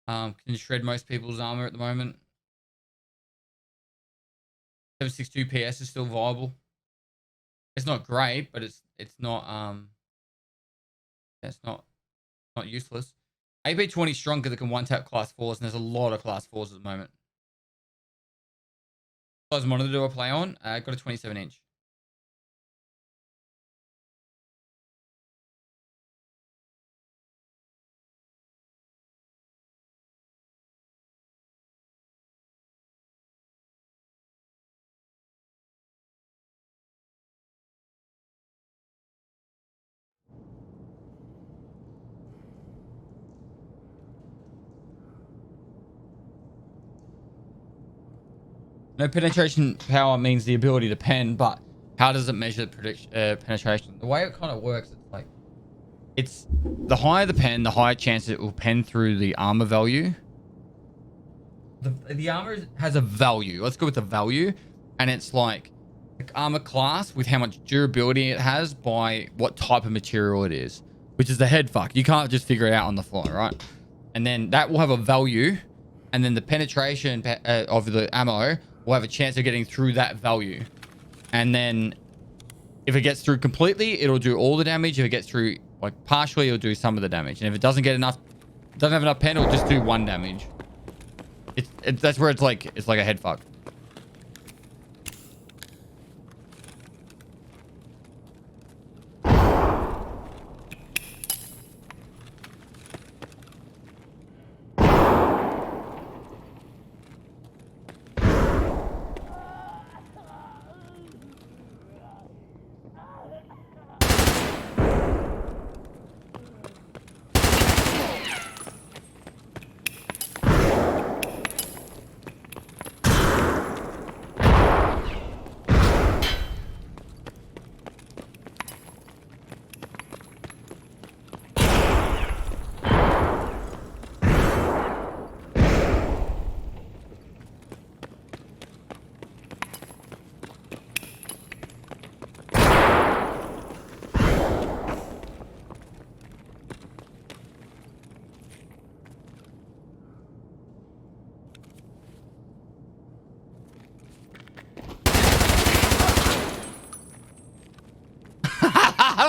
Can shred most people's armor at the moment. 762 PS is still viable. It's not great, but it's not useless. AP20 strong because it can one tap class 4s, and there's a lot of class 4s at the moment. Size monitor do I play on? Got a 27 inch. No, penetration power means the ability to pen, but how does it measure penetration? The way it kind of works, it's the higher the pen, the higher chance it will pen through the armor value. The armor has a value. Let's go with the value, and it's like armor class with how much durability it has by what type of material it is, which is the head fuck. You can't just figure it out on the fly, right? And then that will have a value, and then the penetration of the ammo will have a chance of getting through that value. And then if it gets through completely, it'll do all the damage. If it gets through like partially, it'll do some of the damage. And if it doesn't get enough, doesn't have enough pen, it'll just do 1 damage. That's where it's like a head fuck.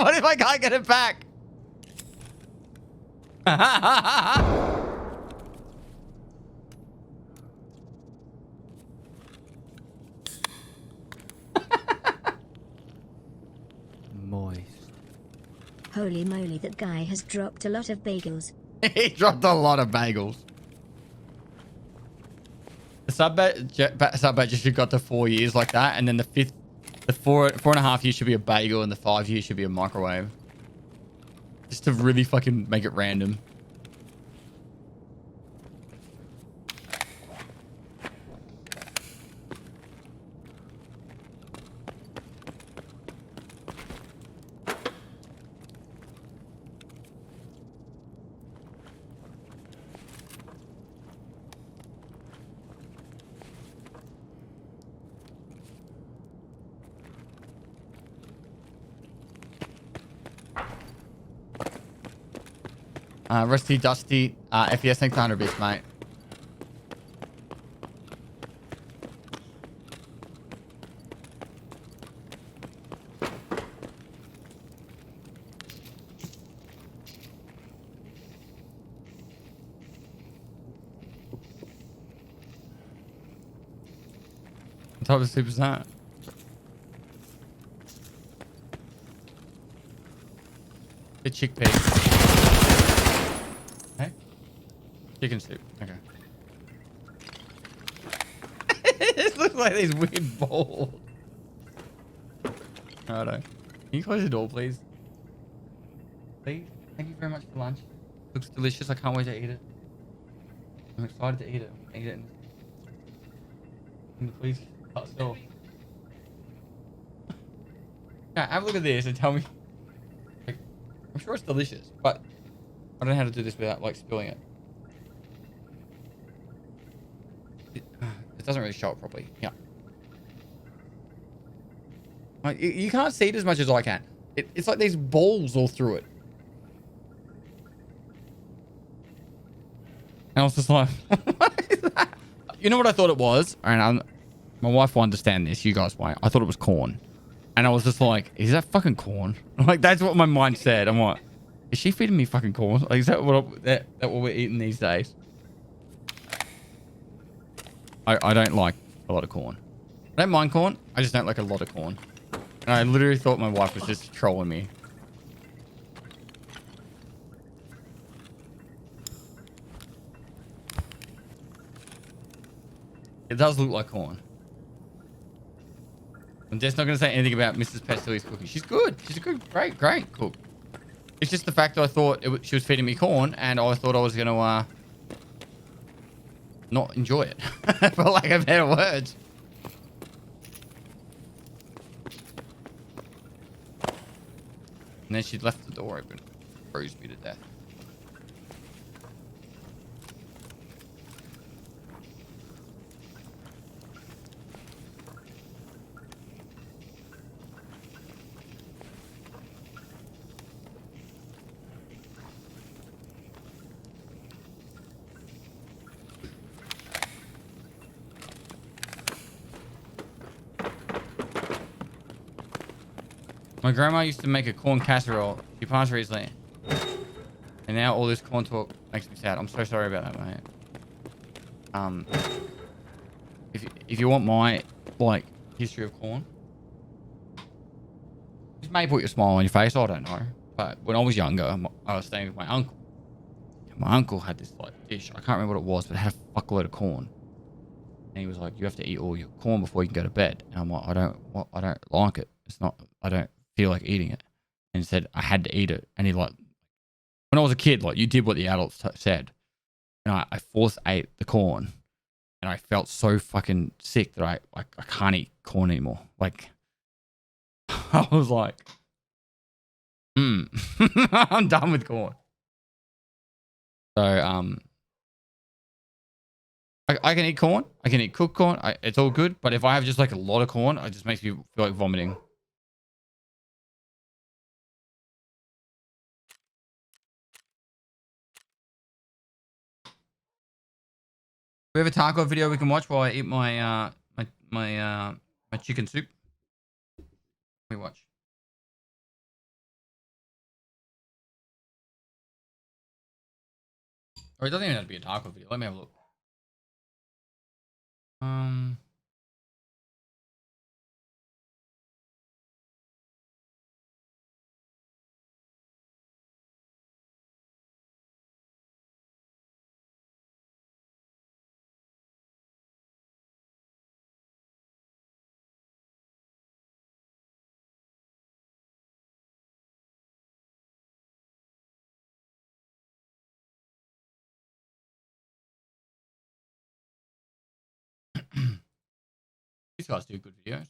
What if I can't get it back? Moist. Holy moly, that guy has dropped a lot of bagels. He dropped a lot of bagels. The sub badge should got to 4 years like that, and then the 4.5 years should be a bagel, and the 5 years should be a microwave. Just to really fucking make it random. Rusty Dusty, FES, thanks 100 bits, mate. What type of soup is that? The chickpea. Hey? Chicken soup. Okay. This looks like these weird balls. Righto. Can you close the door, please? Please? Thank you very much for lunch. Looks delicious. I can't wait to eat it. I'm excited to eat it. Eat it. Can you please cut it off? Yeah, have a look at this and tell me. Like, I'm sure it's delicious, but I don't know how to do this without like spilling it. It doesn't really show it properly. Yeah. Like, you can't see it as much as I can. It's like these balls all through it. And I was just like, what is that? You know what I thought it was? And my wife will understand this. You guys won't. I thought it was corn. And I was just like, is that fucking corn? Like, that's what my mind said. I'm like, is she feeding me fucking corn? Like, is that what we're eating these days? I don't like a lot of corn. I don't mind corn. I just don't like a lot of corn. And I literally thought my wife was just trolling me. It does look like corn. I'm just not going to say anything about Mrs. Pestilly's cooking. She's good. She's a good, great cook. It's just the fact that I thought she was feeding me corn, and I thought I was going to not enjoy it, for lack of better words. And then she left the door open. Froze me to death. My grandma used to make a corn casserole. She passed recently. And now all this corn talk makes me sad. I'm so sorry about that, mate. If you want my, like, history of corn, this may put your smile on your face, I don't know. But when I was younger, I was staying with my uncle. And my uncle had this, like, dish. I can't remember what it was, but it had a fuckload of corn. And he was like, you have to eat all your corn before you can go to bed. And I'm like, I don't like it. I don't feel like eating it. And he said I had to eat it. And he, like, when I was a kid, like, you did what the adults said. And I force ate the corn. And I felt so fucking sick that I can't eat corn anymore. Like, I was like, I'm done with corn. So, I can eat corn. I can eat cooked corn. It's all good. But if I have just like a lot of corn, it just makes me feel like vomiting. We have a taco video we can watch while I eat my my chicken soup. Let me watch. Or it doesn't even have to be a taco video. Let me have a look. These guys do good videos.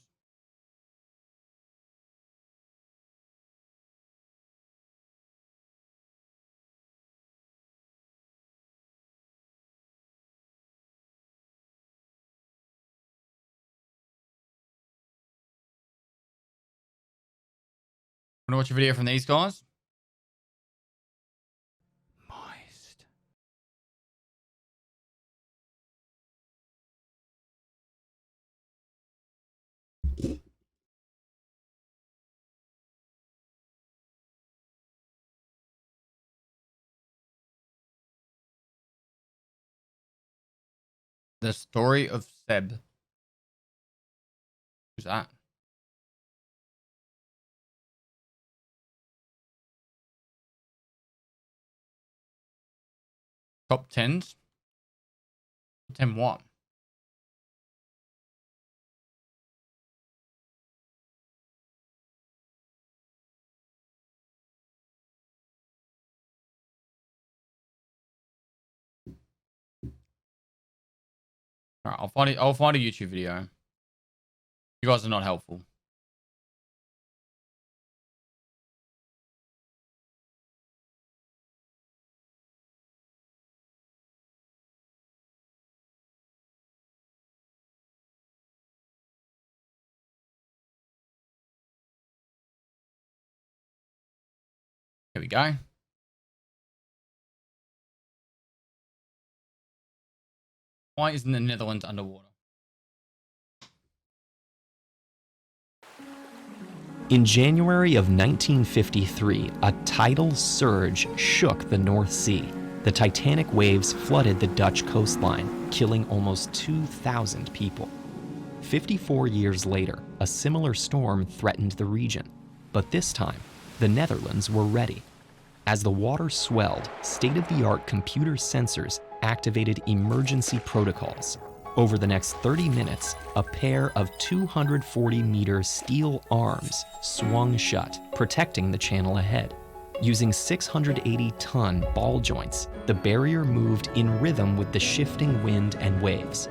Want to watch a video from these guys? Moist. The story of Seb. Who's that? Top 10s? 10 what? Alright, I'll find a YouTube video. You guys are not helpful. Here we go. Why isn't the Netherlands underwater? In January of 1953, a tidal surge shook the North Sea. The Titanic waves flooded the Dutch coastline, killing almost 2,000 people. 54 years later, a similar storm threatened the region, but this time, the Netherlands were ready. As the water swelled, state-of-the-art computer sensors activated emergency protocols. Over the next 30 minutes, a pair of 240-meter steel arms swung shut, protecting the channel ahead. Using 680-ton ball joints, the barrier moved in rhythm with the shifting wind and waves.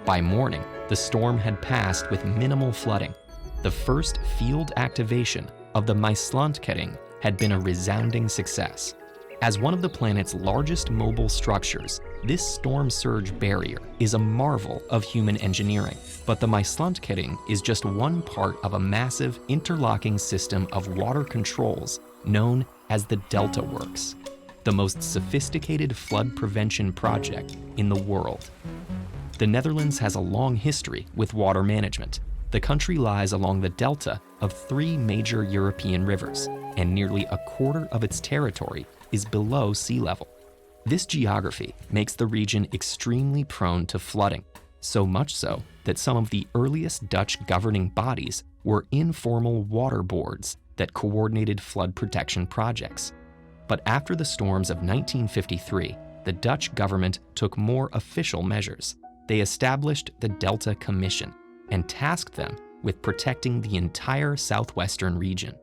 By morning, the storm had passed with minimal flooding. The first field activation of the Maeslantkering had been a resounding success. As one of the planet's largest mobile structures, this storm surge barrier is a marvel of human engineering. But the Maeslantkering is just one part of a massive interlocking system of water controls known as the Delta Works, the most sophisticated flood prevention project in the world. The Netherlands has a long history with water management. The country lies along the delta of 3 major European rivers, and nearly a quarter of its territory is below sea level. This geography makes the region extremely prone to flooding, so much so that some of the earliest Dutch governing bodies were informal water boards that coordinated flood protection projects. But after the storms of 1953, the Dutch government took more official measures. They established the Delta Commission and tasked them with protecting the entire southwestern region.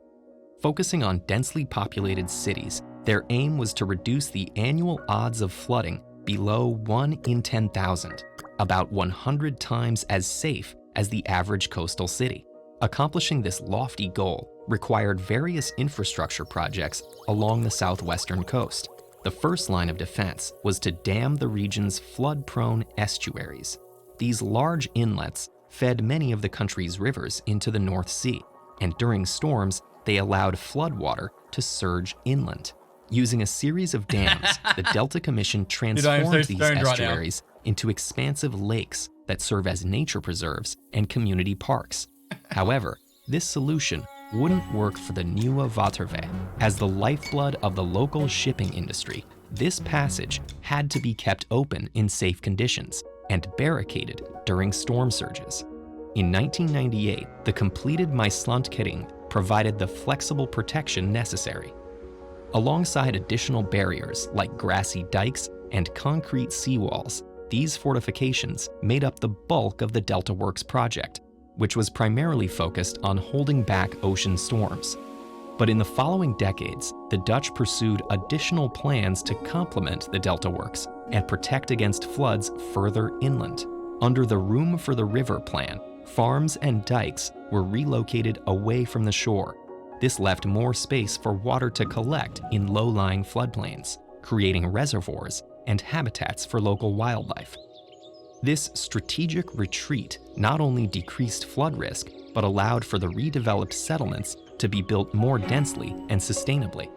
Focusing on densely populated cities, their aim was to reduce the annual odds of flooding below 1 in 10,000, about 100 times as safe as the average coastal city. Accomplishing this lofty goal required various infrastructure projects along the southwestern coast. The first line of defense was to dam the region's flood-prone estuaries. These large inlets fed many of the country's rivers into the North Sea, and during storms, they allowed floodwater to surge inland. Using a series of dams, the Delta Commission transformed these estuaries into expansive lakes that serve as nature preserves and community parks. However, this solution wouldn't work for the Nieuwe Waterweg. As the lifeblood of the local shipping industry, this passage had to be kept open in safe conditions and barricaded during storm surges. In 1998, the completed Maaslandkering provided the flexible protection necessary. Alongside additional barriers like grassy dikes and concrete seawalls, these fortifications made up the bulk of the Delta Works project, which was primarily focused on holding back ocean storms. But in the following decades, the Dutch pursued additional plans to complement the Delta Works and protect against floods further inland. Under the Room for the River plan, farms and dikes were relocated away from the shore. This left more space for water to collect in low-lying floodplains, creating reservoirs and habitats for local wildlife. This strategic retreat not only decreased flood risk, but allowed for the redeveloped settlements to be built more densely and sustainably.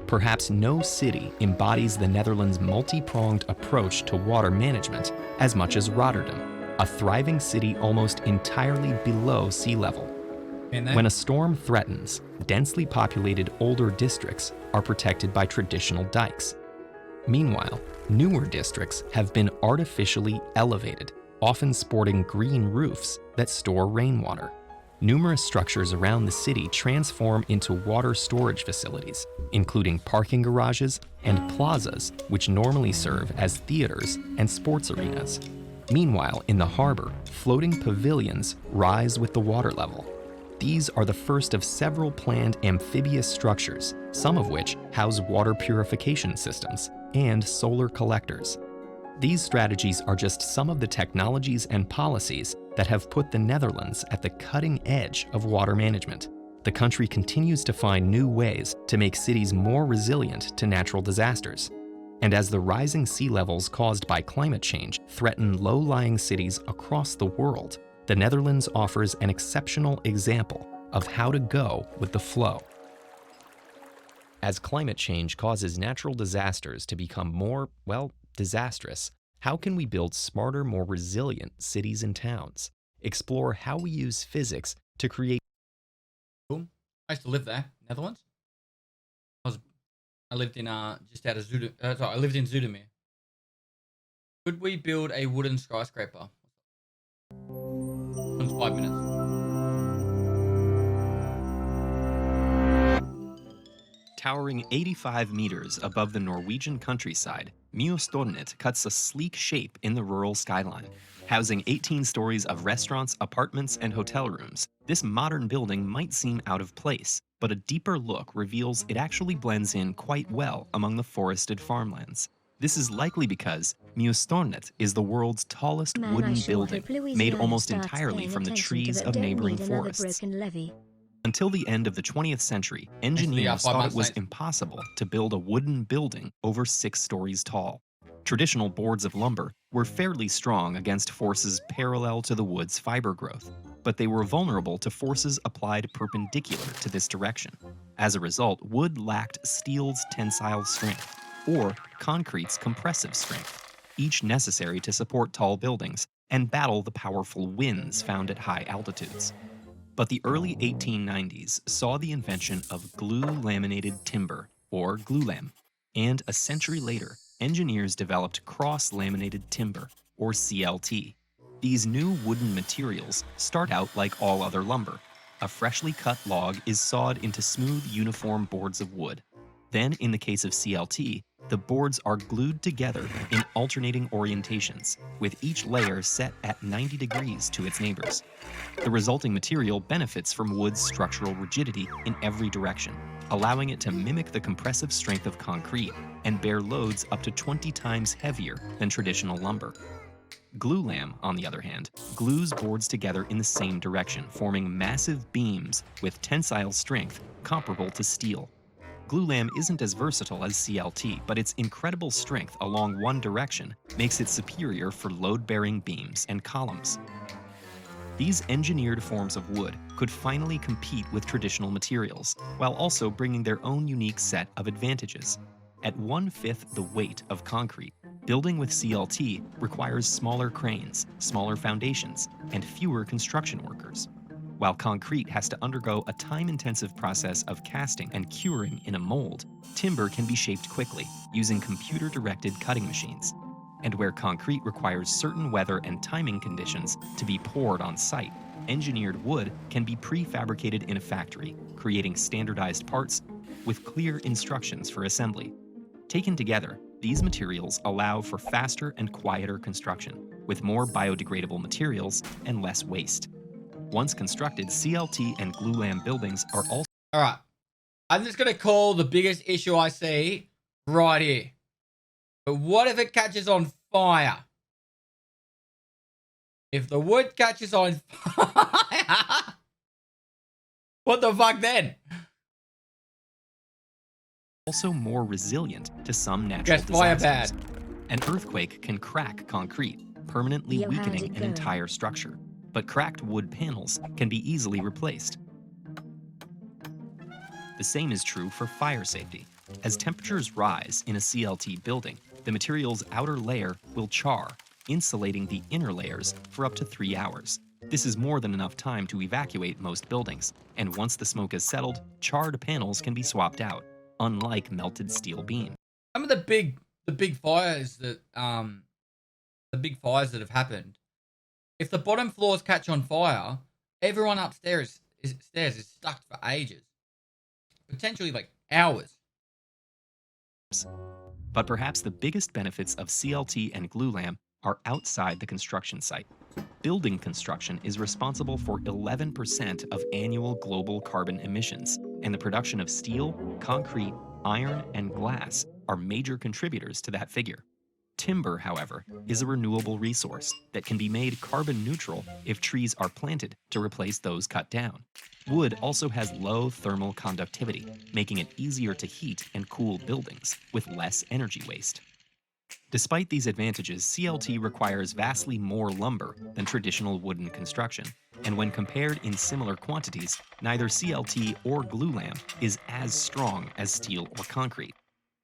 Perhaps no city embodies the Netherlands' multi-pronged approach to water management as much as Rotterdam, a thriving city almost entirely below sea level. When a storm threatens, densely populated older districts are protected by traditional dikes. Meanwhile, newer districts have been artificially elevated, often sporting green roofs that store rainwater. Numerous structures around the city transform into water storage facilities, including parking garages and plazas, which normally serve as theaters and sports arenas. Meanwhile, in the harbor, floating pavilions rise with the water level. These are the first of several planned amphibious structures, some of which house water purification systems and solar collectors. These strategies are just some of the technologies and policies that have put the Netherlands at the cutting edge of water management. The country continues to find new ways to make cities more resilient to natural disasters. And as the rising sea levels caused by climate change threaten low-lying cities across the world, the Netherlands offers an exceptional example of how to go with the flow. As climate change causes natural disasters to become more, disastrous, how can we build smarter, more resilient cities and towns? Explore how we use physics to create. Cool. I used to live there, Netherlands. I lived in just out of I lived in Zoetermeer. Could we build a wooden skyscraper? 5 minutes. Towering 85 meters above the Norwegian countryside, Mjøstårnet cuts a sleek shape in the rural skyline. Housing 18 stories of restaurants, apartments, and hotel rooms, this modern building might seem out of place, but a deeper look reveals it actually blends in quite well among the forested farmlands. This is likely because Mjøstårnet is the world's tallest wooden building, made almost entirely from the trees of neighboring forests. Until the end of the 20th century, engineers thought it was impossible to build a wooden building over 6 stories tall. Traditional boards of lumber were fairly strong against forces parallel to the wood's fiber growth, but they were vulnerable to forces applied perpendicular to this direction. As a result, wood lacked steel's tensile strength, or concrete's compressive strength, each necessary to support tall buildings, and battle the powerful winds found at high altitudes. But the early 1890s saw the invention of glue-laminated timber, or glulam, and a century later, engineers developed cross-laminated timber, or CLT. These new wooden materials start out like all other lumber. A freshly cut log is sawed into smooth, uniform boards of wood. Then, in the case of CLT, the boards are glued together in alternating orientations, with each layer set at 90 degrees to its neighbors. The resulting material benefits from wood's structural rigidity in every direction, allowing it to mimic the compressive strength of concrete and bear loads up to 20 times heavier than traditional lumber. Glulam, on the other hand, glues boards together in the same direction, forming massive beams with tensile strength comparable to steel. Glulam isn't as versatile as CLT, but its incredible strength along one direction makes it superior for load-bearing beams and columns. These engineered forms of wood could finally compete with traditional materials, while also bringing their own unique set of advantages. At 1/5 the weight of concrete, building with CLT requires smaller cranes, smaller foundations, and fewer construction workers. While concrete has to undergo a time-intensive process of casting and curing in a mold, timber can be shaped quickly using computer-directed cutting machines. And where concrete requires certain weather and timing conditions to be poured on site, engineered wood can be prefabricated in a factory, creating standardized parts with clear instructions for assembly. Taken together, these materials allow for faster and quieter construction, with more biodegradable materials and less waste. Once constructed, CLT and glulam buildings are also... All right. I'm just going to call the biggest issue I see right here. But what if it catches on fire? If the wood catches on fire, what the fuck then? also more resilient to some natural Fire disasters. bad. An earthquake can crack concrete, permanently Yo, how's weakening it an going? entire structure. But cracked wood panels can be easily replaced. The same is true for fire safety. As temperatures rise in a CLT building, the material's outer layer will char, insulating the inner layers for up to 3 hours. This is more than enough time to evacuate most buildings, and once the smoke is settled, charred panels can be swapped out, unlike melted steel beams. Some of the big fires that have happened. If the bottom floors catch on fire, everyone upstairs is stuck for ages. Potentially like hours. But perhaps the biggest benefits of CLT and glulam are outside the construction site. Building construction is responsible for 11% of annual global carbon emissions, and the production of steel, concrete, iron, and glass are major contributors to that figure. Timber, however, is a renewable resource that can be made carbon neutral if trees are planted to replace those cut down. Wood also has low thermal conductivity, making it easier to heat and cool buildings with less energy waste. Despite these advantages, CLT requires vastly more lumber than traditional wooden construction, and when compared in similar quantities, neither CLT or glulam is as strong as steel or concrete.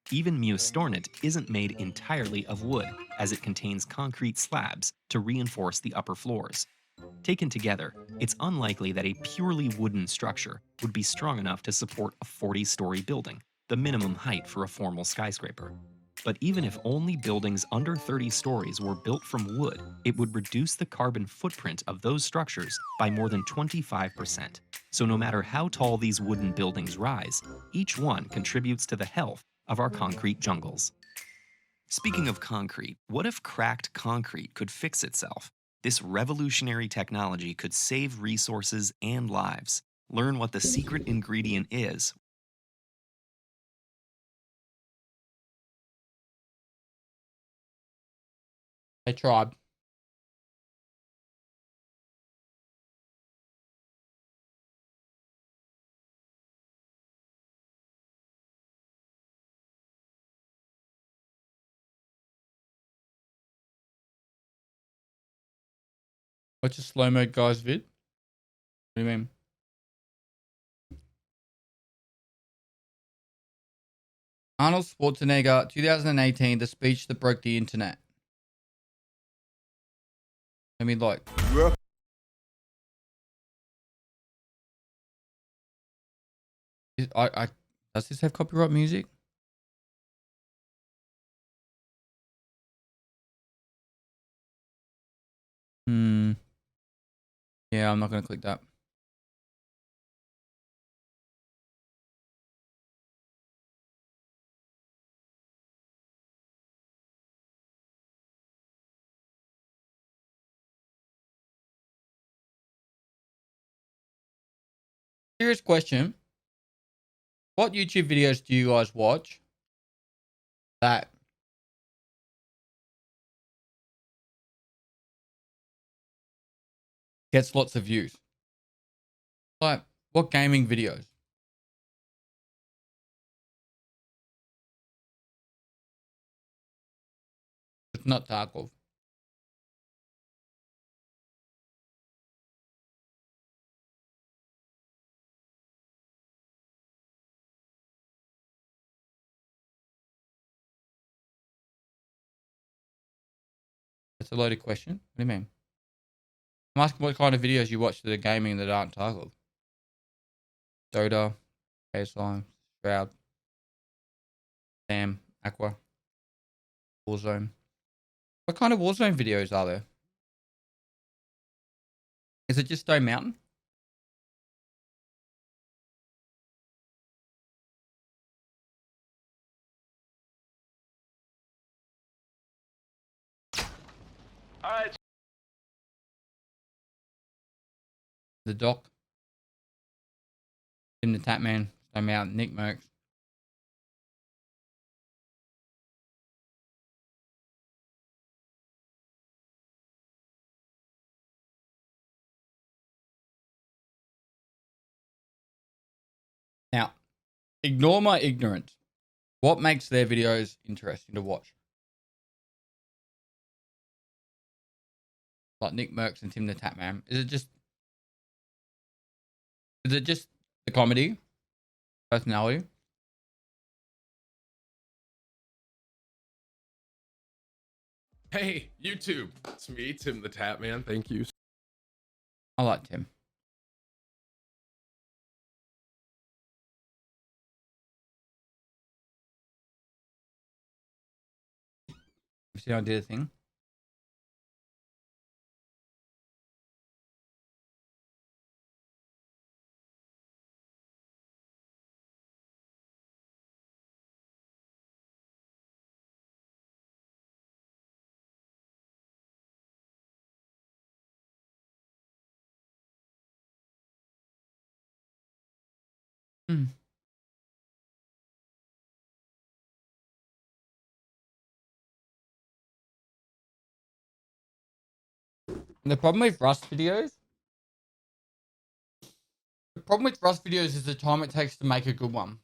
Even Stornet isn't made entirely of wood, as it contains concrete slabs to reinforce the upper floors. Taken together, it's unlikely that a purely wooden structure would be strong enough to support a 40-story building, the minimum height for a formal skyscraper. But even if only buildings under 30 stories were built from wood, it would reduce the carbon footprint of those structures by more than 25%. So no matter how tall these wooden buildings rise, each one contributes to the health of our concrete jungles. Speaking of concrete, what if cracked concrete could fix itself? This revolutionary technology could save resources and lives. Learn what the secret ingredient is. Hey, tribe. What's a slow mo guys vid? What do you mean? Arnold Schwarzenegger, 2018, the speech that broke the internet. I mean, like, does this have copyright music? Yeah, I'm not gonna click that. Serious question. What YouTube videos do you guys watch that gets lots of views? Like, what gaming videos? It's not Tarkov. That's a loaded question. What do you mean? I'm asking what kind of videos you watch that are gaming that aren't Tarkov. Dota, KSI, Shroud, Sam, Aqua, Warzone. What kind of Warzone videos are there? Is it just Stone Mountain? Alright. The Doc, Tim the Tatman, Stone Mountain, Nick Merckx. Now, ignore my ignorance. What makes their videos interesting to watch? Like Nick Merckx and Tim the Tatman. Is it just the comedy, personality? Hey, YouTube. It's me, Tim the Tatman. Thank you. I like Tim. You see how I did a thing? Hmm. The problem with Rust videos. The problem with Rust videos is the time it takes to make a good one.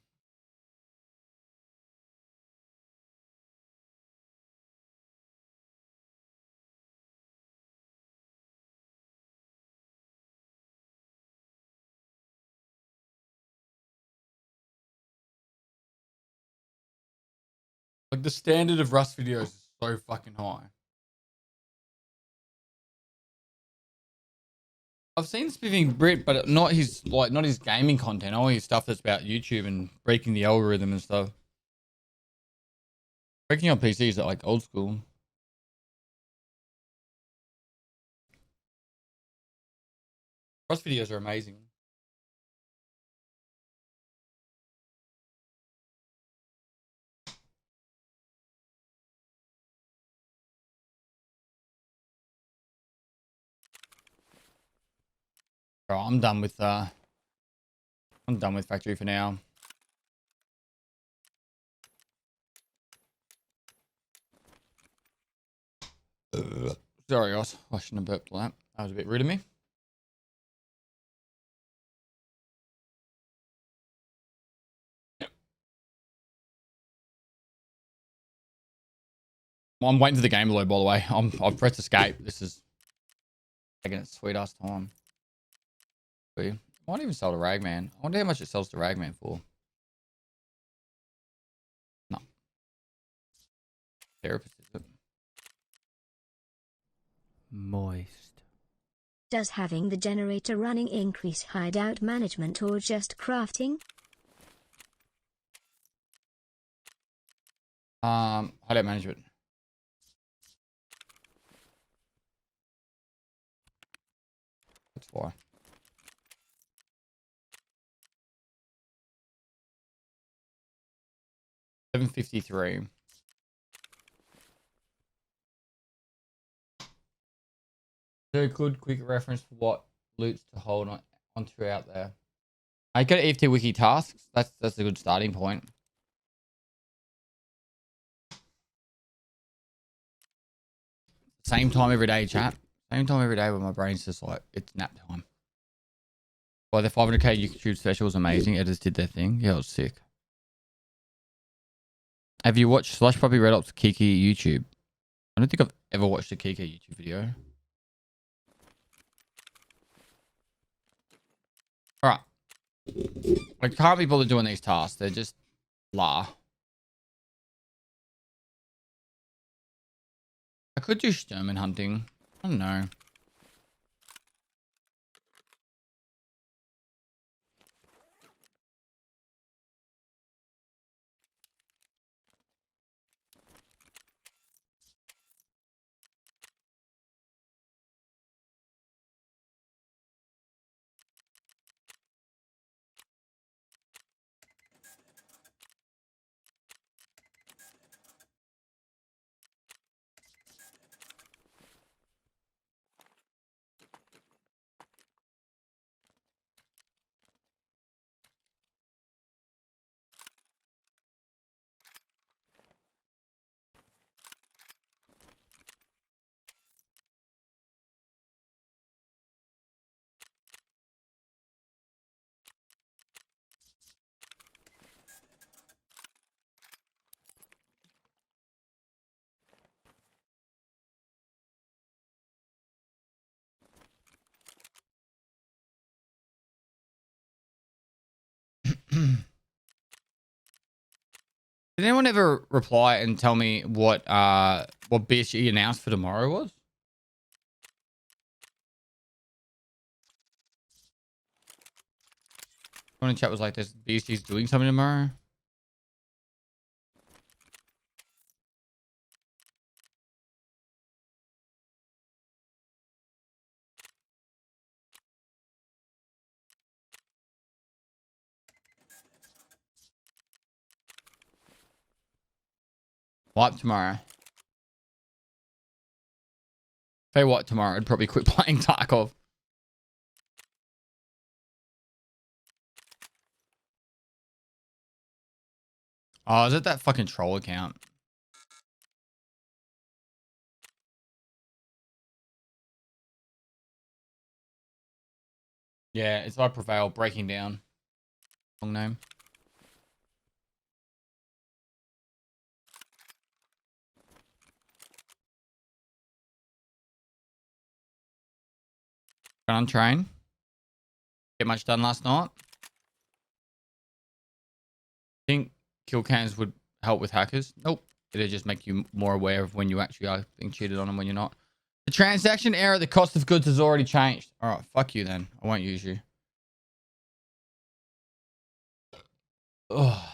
Like the standard of Rust videos is so fucking high. I've seen Spiffing Brit, but not his gaming content. Only his stuff that's about YouTube and breaking the algorithm and stuff. Breaking on PCs are like old school. Rust videos are amazing. Bro, I'm done with factory for now. Sorry guys, I shouldn't have burped like that. That was a bit rude of me. I'm waiting for the game to load, by the way. I've pressed escape. This is taking its sweet ass time. Might even sell to Ragman. I wonder how much it sells to Ragman for. No. Therapist, is it? Moist. Does having the generator running increase hideout management or just crafting? Hideout management. That's why. $753. Very good quick reference for what loots to hold on throughout there. I got EFT wiki tasks. That's a good starting point. Same time every day, chat. Same time every day when my brain's just like, it's nap time. Well, the 500k YouTube special was amazing. Editors did their thing. Yeah, it was sick. Have you watched Slush Puppy Red Ops Kiki YouTube? I don't think I've ever watched a Kiki YouTube video. Alright. I can't be bothered doing these tasks. They're just blah. I could do Sturman hunting. I don't know. Did anyone ever reply and tell me what BSG announced for tomorrow was? Someone in chat was like, "This BSG's doing something tomorrow." What tomorrow? Tell you what, tomorrow I'd probably quit playing Tarkov. Oh, is it that fucking troll account? Yeah, it's I Prevail Breaking Down. Long name. Got on train. Get much done last night. Think kill cams would help with hackers? Nope. It'll just make you more aware of when you actually are being cheated on and when you're not. The transaction error, the cost of goods has already changed. All right, fuck you then. I won't use you. Ugh.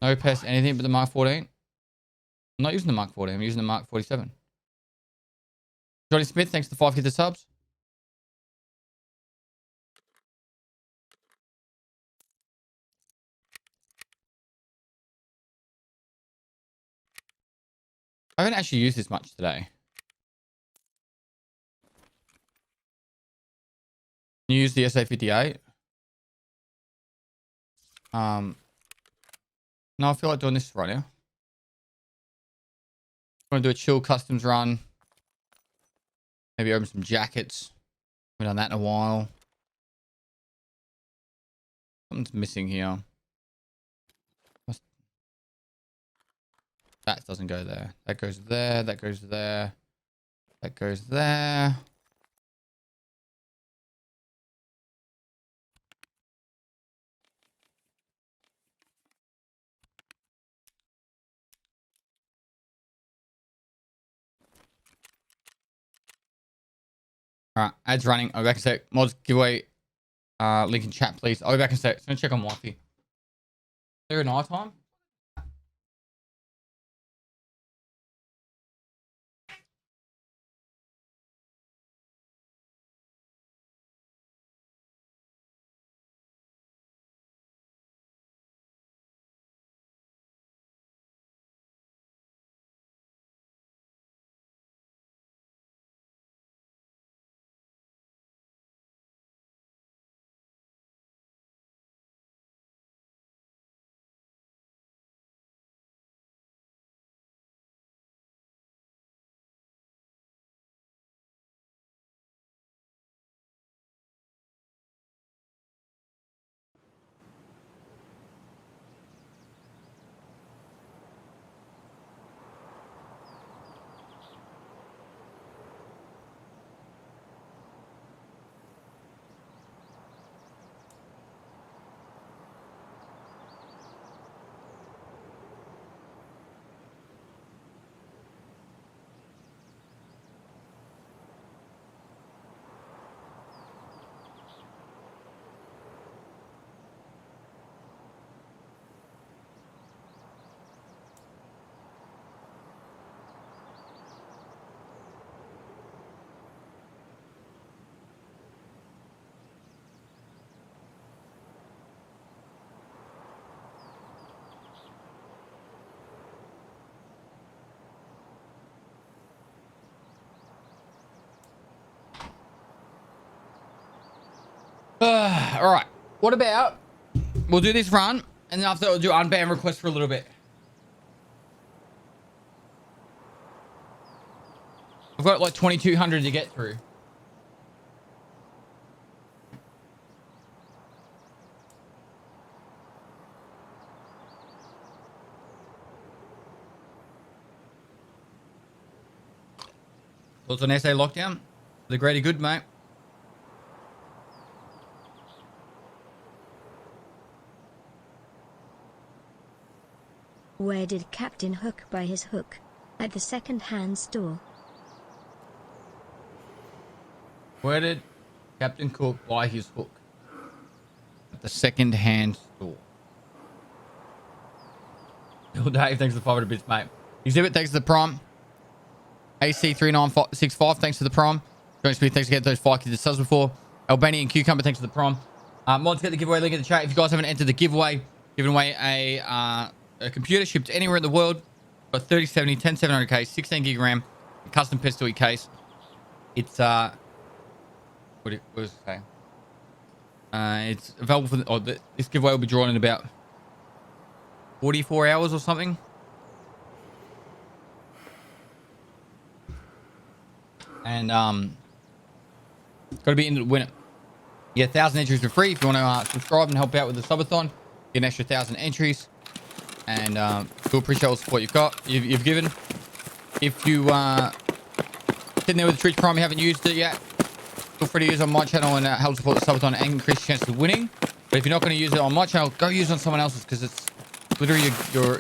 No pest anything but the Mark 14. I'm not using the Mark 14. I'm using the Mark 47. Johnny Smith, thanks to 5 the subs. I haven't actually used this much today. Can you use the SA58? No, I feel like doing this right now. I'm going to do a chill customs run. Maybe open some jackets. Haven't done that in a while. Something's missing here. That doesn't go there. That goes there. That goes there. That goes there. All right, ads running. I'll be back in a sec. Mods giveaway. Link in chat, please. I'll be back in a sec. Just gonna check on wifey. Is there a night time? All right. What about we'll do this run, and then after we'll do unban requests for a little bit. I've got like 2,200 to get through. Thoughts on SA lockdown? The greater good, mate. Where did Captain Hook buy his hook? At the second-hand store. Where did Captain Cook buy his hook? At the second-hand store. Bill Dave, thanks for the 500 bits, mate. Exhibit, thanks for the prom. AC3965, thanks for the prom. Johnny Smith, thanks for getting those 5 kids subs before. Albanian Cucumber, thanks for the prom. Mods, get the giveaway link in the chat. If you guys haven't entered the giveaway, giving away a computer shipped anywhere in the world. Got 3070, 10700K, 16 gig RAM, custom pistol case. It's what does it say? It's available for this giveaway will be drawn in about 44 hours or something. And got to be in to win it. Yeah, 1,000 entries for free. If you want to subscribe and help out with the subathon, get an extra 1,000 entries. And we'll appreciate all the support you've given. If you sitting there with the Twitch Prime, you haven't used it yet, feel free to use it on my channel and help support the subathon and increase your chances of winning. But if you're not going to use it on my channel, go use it on someone else's, because it's literally you're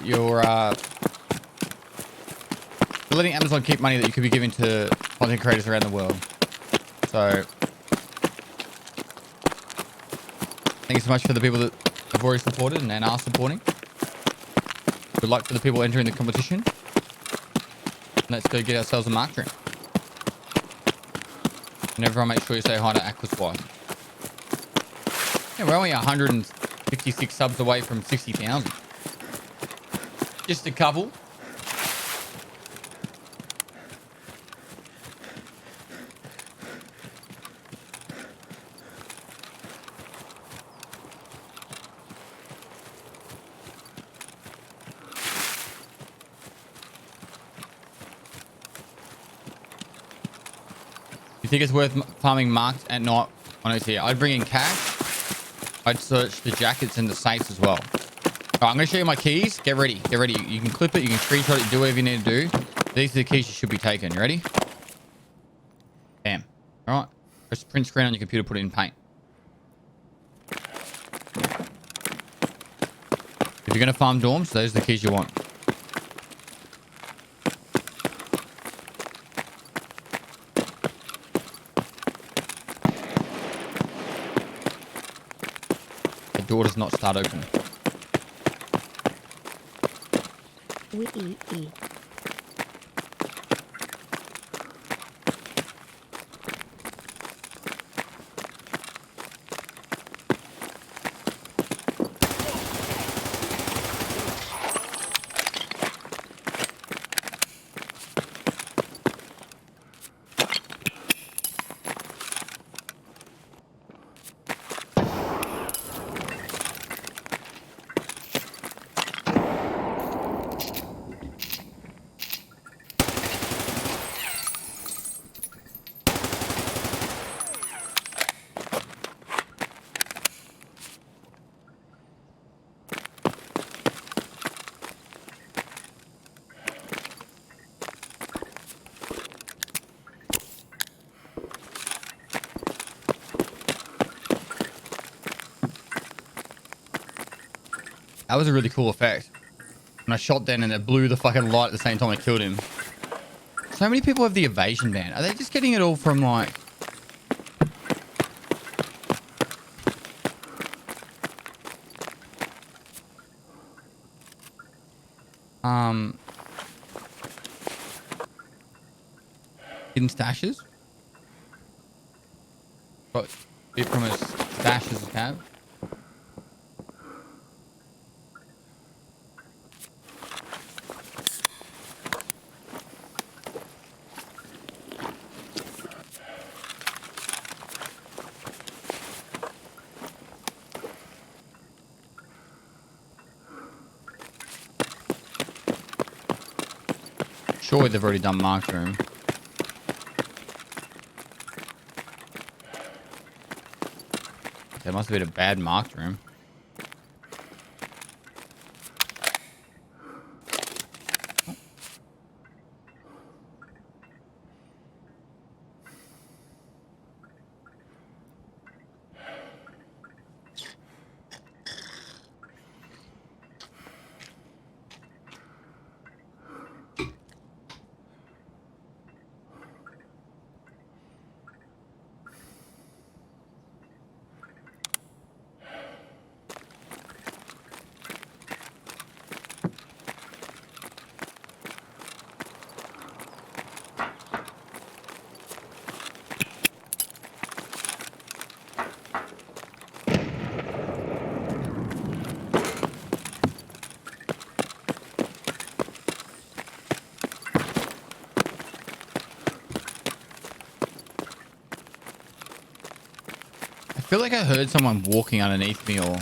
letting Amazon keep money that you could be giving to content creators around the world. So thank you so much for the people that have already supported and are supporting. Good luck for the people entering the competition. Let's go get ourselves a mark drink. And everyone make sure you say hi to Aqua's wife. Yeah, we're only 156 subs away from 60,000. Just a couple. You think it's worth farming marked at night on OT? I'd bring in cash. I'd search the jackets and the safes as well. All right, I'm going to show you my keys. Get ready. Get ready. You can clip it. You can screenshot it. Do whatever you need to do. These are the keys you should be taking. You ready? Bam. All right. Press print screen on your computer. Put it in Paint. If you're going to farm dorms, those are the keys you want. door does not start open. Wee. That was a really cool effect. When I shot Dan and it blew the fucking light at the same time I killed him. So many people have the evasion ban. Are they just getting it all from like... hidden stashes? Got it from his stashes cab. Surely they've already done marked room. There must have been a bad marked room. I feel like I heard someone walking underneath me or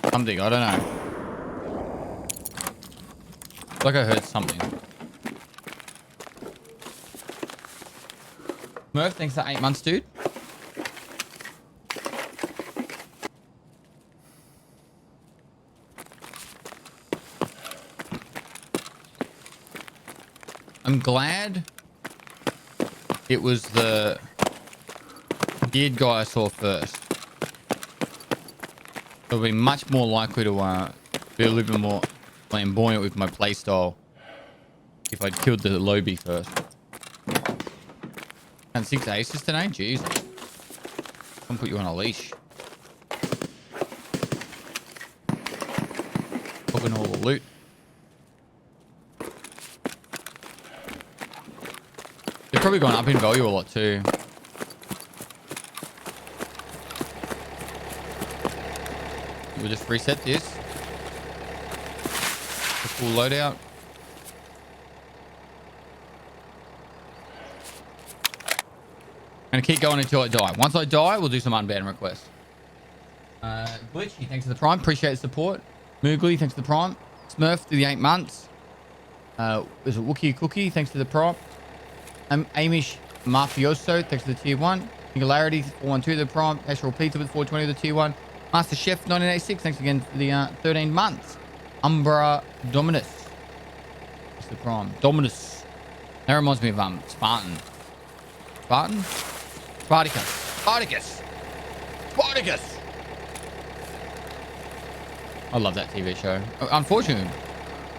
something. I don't know. Like I heard something. Murph, thanks for 8 months, dude. I'm glad it was the geared guy I saw first. I'll be much more likely to be a little bit more flamboyant with my playstyle if I'd killed the Lobby first. And 6 aces today? Jeez. I'm gonna put you on a leash. Popping all the loot. They've probably gone up in value a lot too. We'll just reset this. The full loadout. I'm gonna keep going until I die. Once I die, we'll do some unbanned requests. Glitchy, thanks for the prime. Appreciate the support. Moogly, thanks for the prime. Smurf, through the 8 months. There's a Wookiee Cookie, thanks for the prime. Amish Mafioso, thanks for the tier 1. Singularity, 412 the prime. Astral Pizza with 420 the tier 1. Master Chef 1986, thanks again for the 13 months. Umbra Dominus. That's the prime. Dominus. That reminds me of Spartan. Spartan? Spartacus. Spartacus. Spartacus. I love that TV show. Unfortunately,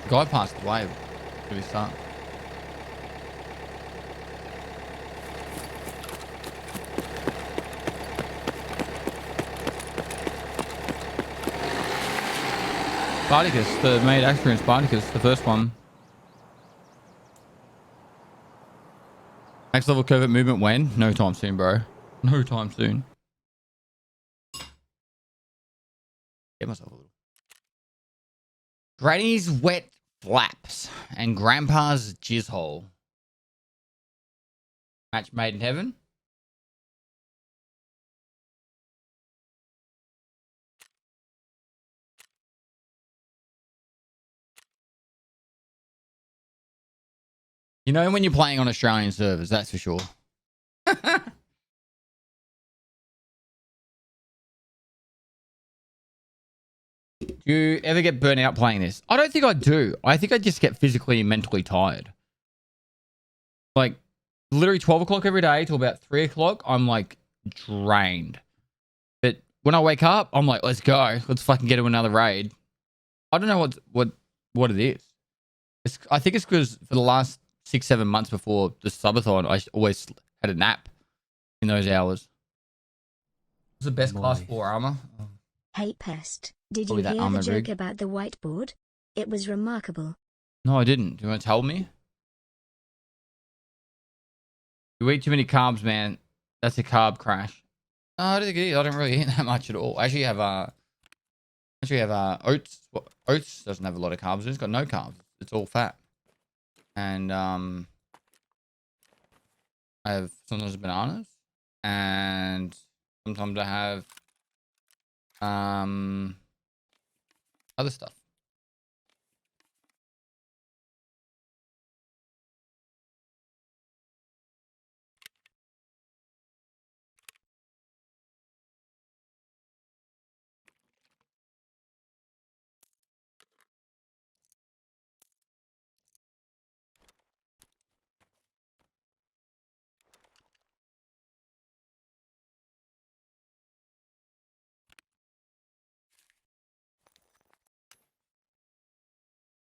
the guy passed away at the start. Spartacus, the main actor in Spartacus, the first one. Next level covert movement when? No time soon, bro. No time soon. Get myself a little. Granny's wet flaps and Grandpa's jizz hole. Match made in heaven. You know when you're playing on Australian servers, that's for sure. Do you ever get burnt out playing this? I don't think I do. I think I just get physically and mentally tired. Like, literally 12 o'clock every day till about 3 o'clock, I'm like drained. But when I wake up, I'm like, let's go. Let's fucking get to another raid. I don't know what it is. I think it's because for the last 6-7 months before the subathon, I always had a nap in those hours. What's the best class 4 armor? Hey Pest, did Probably you that hear the armor joke rig. about the whiteboard? It was remarkable. No, I didn't. Do you want to tell me? You eat too many carbs, man. That's a carb crash. No, I don't think it is. I don't really eat that much at all. I actually have oats. Well, oats doesn't have a lot of carbs. It's got no carbs. It's all fat. And I have sometimes bananas, and sometimes I have other stuff.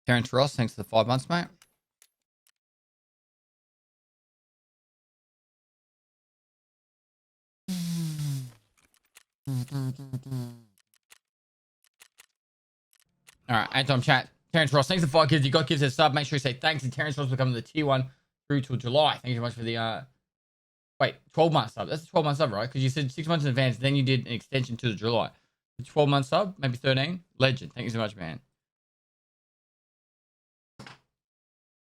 Terrence Ross, thanks for the 5 months, mate. All right, Anton chat. Terrence Ross, thanks for 5 kids. You got kids a sub. Make sure you say thanks. And Terrence Ross becoming the tier 1 through till July. Thank you so much for the 12-month sub. That's a 12-month sub, right? Because you said 6 months in advance, then you did an extension to the July. The 12-month sub, maybe 13. Legend. Thank you so much, man.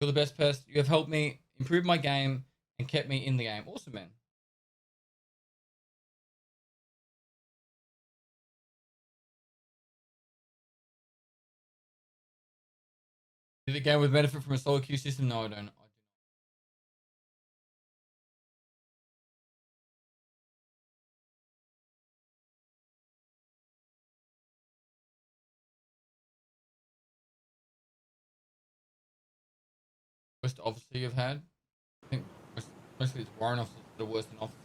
You're the best person. You have helped me improve my game and kept me in the game. Awesome, man. Do the game with benefit from a solo queue system? No, I don't. Worst officer you've had? I think mostly it's warrant officers that are worse than officers.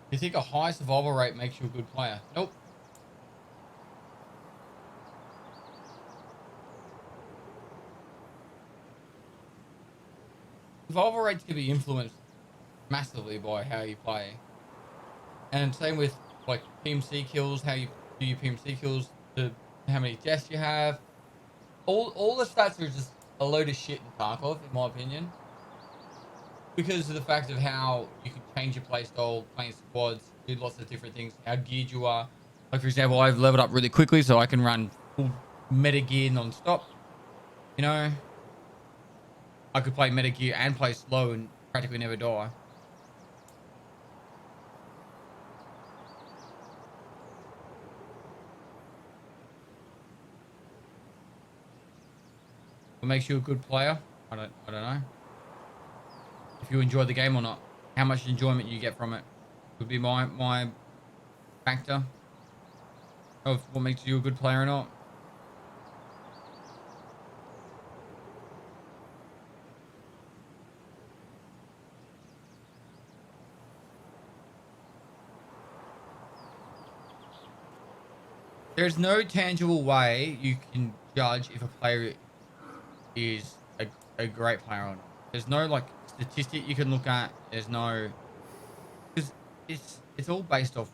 You think a high survival rate makes you a good player? Nope. Survival rates can be influenced massively by how you play. And same with like PMC kills, how you do your PMC kills, to how many deaths you have. All the stats are just a load of shit in Tarkov, in my opinion. Because of the fact of how you can change your playstyle, playing squads, do lots of different things, how geared you are. Like for example, I've leveled up really quickly so I can run full meta gear non-stop. You know? I could play meta gear and play slow and practically never die. What makes you a good player? I don't know. If you enjoy the game or not. How much enjoyment you get from it would be my factor of what makes you a good player or not. There's no tangible way you can judge if a player is a great player or not. There's no like statistic you can look at. There's no, because it's all based off.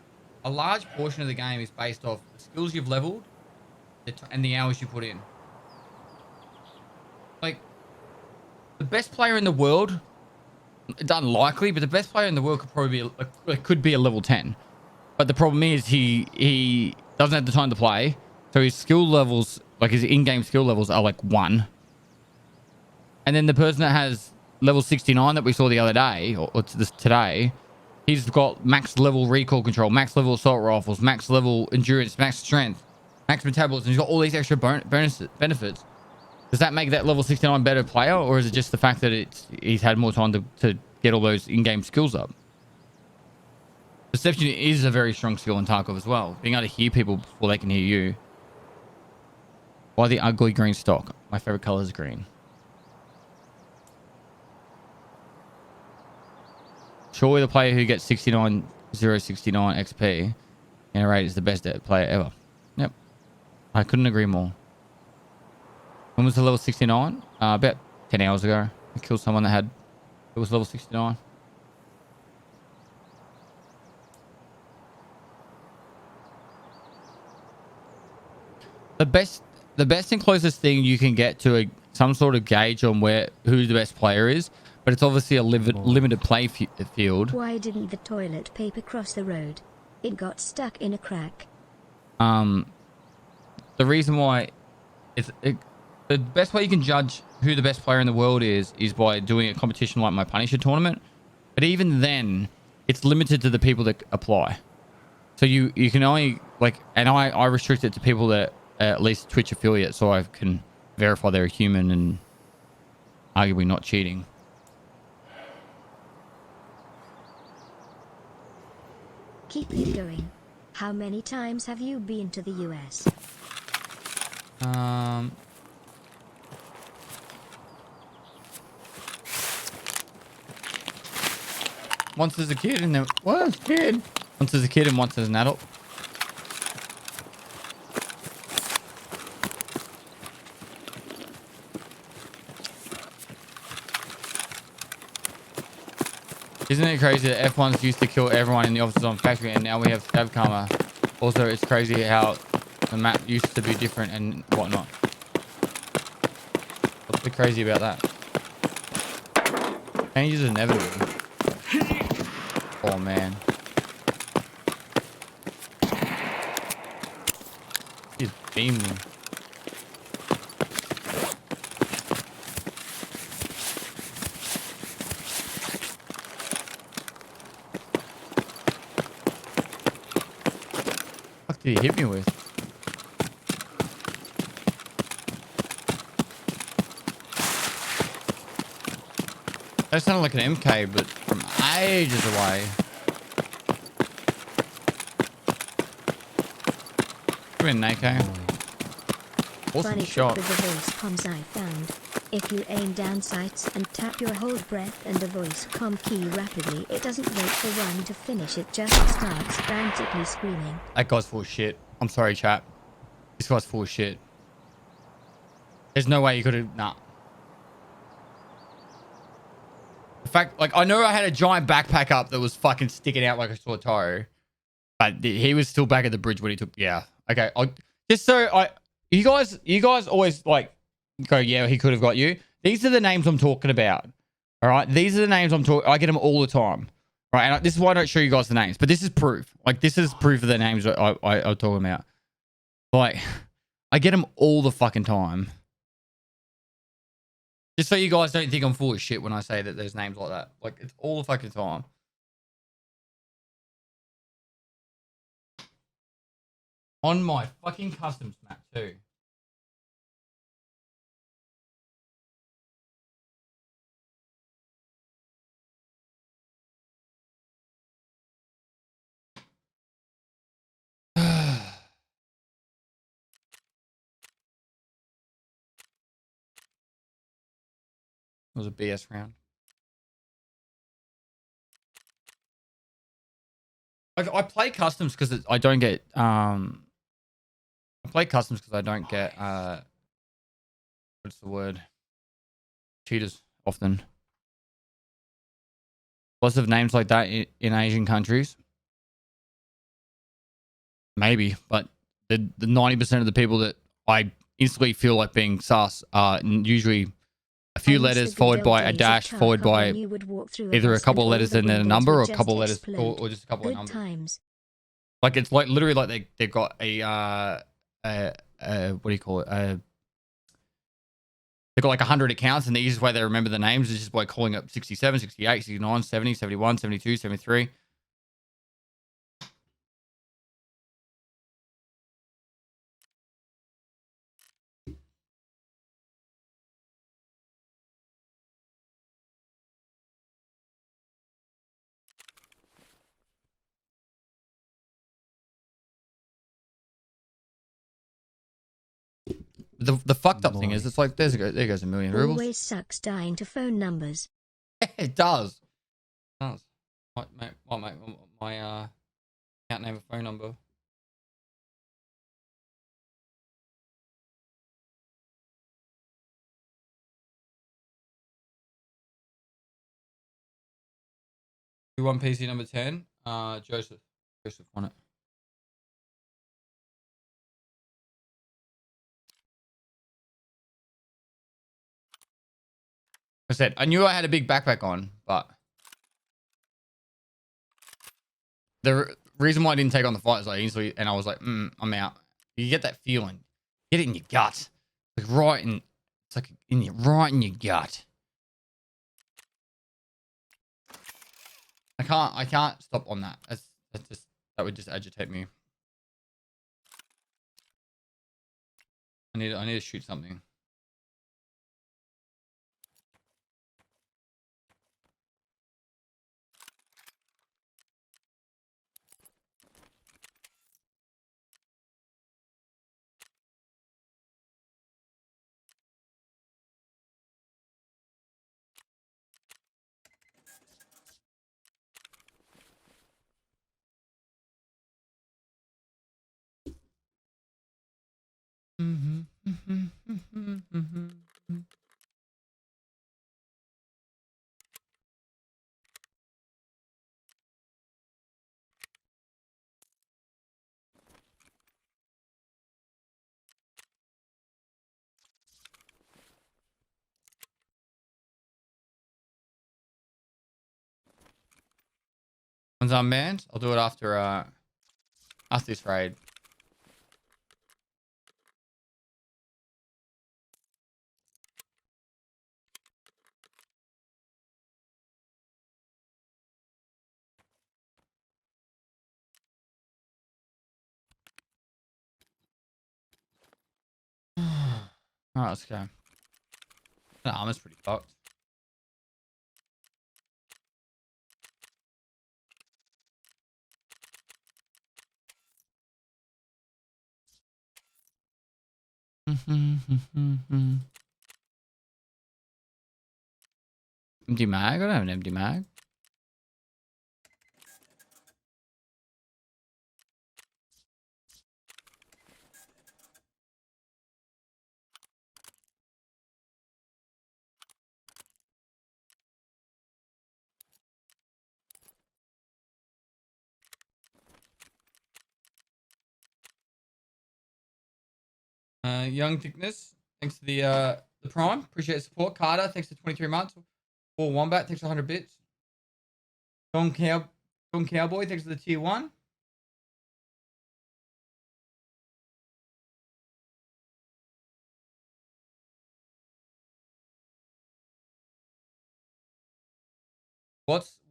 A large portion of the game is based off the skills you've leveled, and the hours you put in. Like the best player in the world, it's unlikely, but the best player in the world could probably be a level 10. But the problem is he doesn't have the time to play, so his skill levels, like his in-game skill levels, are like 1. And then the person that has level 69 that we saw the other day, or today, he's got max level recoil control, max level assault rifles, max level endurance, max strength, max metabolism. He's got all these extra benefits. Does that make that level 69 better player, or is it just the fact that he's had more time to get all those in-game skills up? Perception is a very strong skill in Tarkov as well. Being able to hear people before they can hear you. Why the ugly green stock? My favorite color is green. Surely the player who gets 69 XP in a raid is the best player ever. Yep. I couldn't agree more. When was the level 69? About 10 hours ago. I killed someone that was level 69. The best and closest thing you can get to some sort of gauge on who the best player is, but it's obviously a limited play field. Why didn't the toilet paper cross the road? It got stuck in a crack. The reason why the best way you can judge who the best player in the world is by doing a competition like my Punisher tournament. But even then, it's limited to the people that apply. So you can only and I restrict it to people that are at least Twitch affiliate, so I can verify they're a human and arguably not cheating. Keep it going. How many times have you been to the US? Once as a kid and then once as a kid and once as an adult. Isn't it crazy that F1s used to kill everyone in the offices on factory and now we have stab karma? Also, it's crazy how the map used to be different and whatnot. What's so crazy about that? Changes are inevitable. Oh man. He's beaming. What did he hit me with? That sounded like an MK, but from ages away. Come in, Nako. Awesome Funny shot. trick with the voice comms I found. If you aim down sights and tap your hold breath and the voice comm key rapidly, it doesn't wait for one to finish, it just starts frantically screaming. That guy's full of shit. I'm sorry, chat. This guy's full of shit. There's no way you could have... Nah. In fact, I know I had a giant backpack up that was fucking sticking out like a sore toe. But he was still back at the bridge when he took... Yeah. Okay. You guys always go, yeah, he could have got you. These are the names I'm talking about. All right. These are the names I get them all the time. Right. And this is why I don't show you guys the names, but this is proof. This is proof of the names that I'm talking about. I get them all the fucking time. Just so you guys don't think I'm full of shit when I say that there's names like that. It's all the fucking time. On my fucking customs map too. It was a BS round. I play customs because I don't get I play customs because I don't get what's the word? Cheaters often. lots of names like that in Asian countries. Maybe, but the 90% of the people that I instantly feel like being sus are usually a few I miss letters the good followed old by a days of dash car followed club by when you would walk through either a bus couple of and all letters the and then a windows number would or a just couple of letters explode. or just a couple of Good numbers. times. Like it's like literally like they've got a what do you call it? They've got like 100 accounts, and the easiest way they remember the names is just by calling up 67, 68, 69, 70, 71, 72, 73. The fucked up thing is, it's like there goes a million rubles. Always sucks dying to phone numbers. It does. It does. My account name and phone number. Who won PC number 10? Joseph. Joseph won it. I said I knew I had a big backpack on, but the reason why I didn't take on the fight is I was like, I'm out. You get that feeling, get it in your gut, like it's like right in your gut. I can't stop on that. That would just agitate me. I need to shoot something. Once I'm manned, I'll do it after this raid. Alright, let's go. The armor's pretty fucked. Empty mag? I don't have an empty mag. Young Thickness, thanks to the Prime. Appreciate the support. Carter, thanks to 23 months. Paul Wombat, thanks to 100 bits. Don Cowboy, thanks to the tier 1.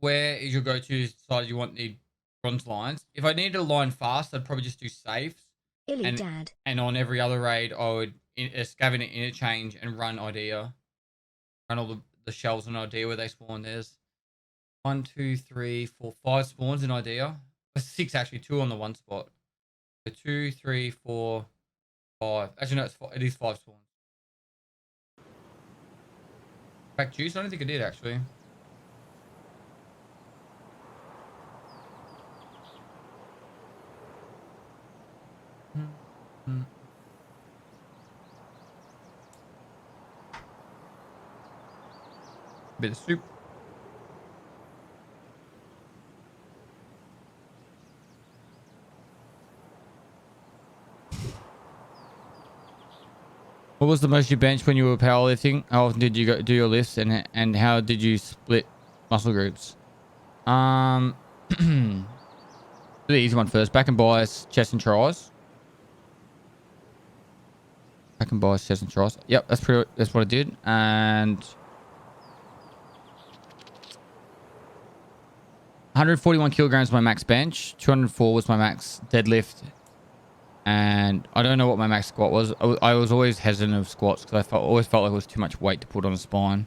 Where is your go-to side you want the bronze lines? If I needed a line fast, I'd probably just do safes. Illy Dad. And on every other raid, I would scaven an interchange and run idea. Run all the shells in idea where they spawn. There's 1, 2, 3, 4, 5 spawns in idea. 6 actually, 2 on the one spot. So 2, 3, 4, 5. Actually, no, it is 5 spawns. Back juice? I don't think I did actually. Bit of soup. What was the most you benched when you were powerlifting? How often did you go do your lifts, and how did you split muscle groups? Do the easy one first. Back and biceps, chest and tries. Back and biceps, chest and tries. Yep, that's what I did. And 141 kilograms my max bench. 204 was my max deadlift. And I don't know what my max squat was. I was always hesitant of squats because always felt like it was too much weight to put on a spine.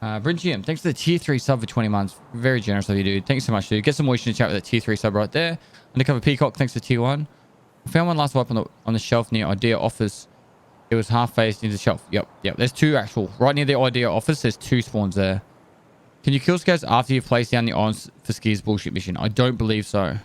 Bryn Jim, thanks for the tier 3 sub for 20 months. Very generous of you, dude. Thanks so much, dude. Get some moisture in the chat with that tier 3 sub right there. Undercover Peacock, thanks for tier 1. I found one last wipe on the shelf near Idea Office. It was half faced into the shelf. Yep. There's 2 actual. Right near the Idea Office, there's 2 spawns there. Can you kill scouts after you've placed down the islands for Ski's bullshit mission? I don't believe so.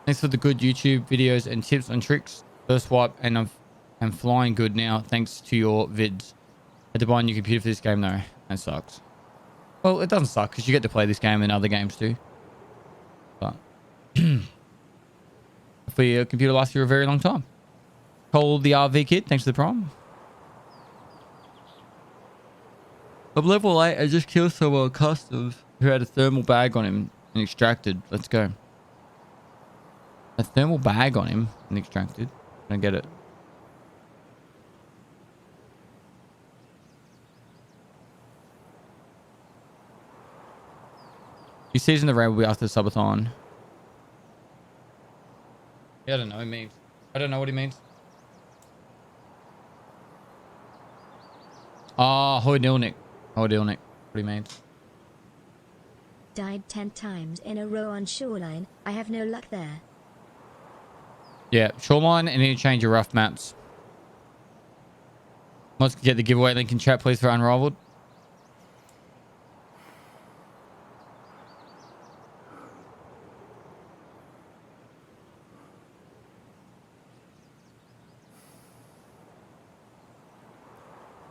Thanks for the good YouTube videos and tips and tricks. First wipe, and I'm flying good now thanks to your vids. Had to buy a new computer for this game though. That sucks. Well, it doesn't suck because you get to play this game and other games too. But hopefully your computer lasts you a very long time. Cole the RV kid, thanks for the prime. I'm level 8. I just killed someone customs who had a thermal bag on him and extracted. Let's go. A thermal bag on him and extracted. I don't get it. You season the raid will be after the subathon. Yeah, I don't know what he means. I don't know what he means. Oh, Hoydilnik. Hoydilnik. What he means. Died 10 times in a row on Shoreline. I have no luck there. Yeah, Shoreline and Interchange your rough maps. Let's get the giveaway link in chat, please, for Unrivaled.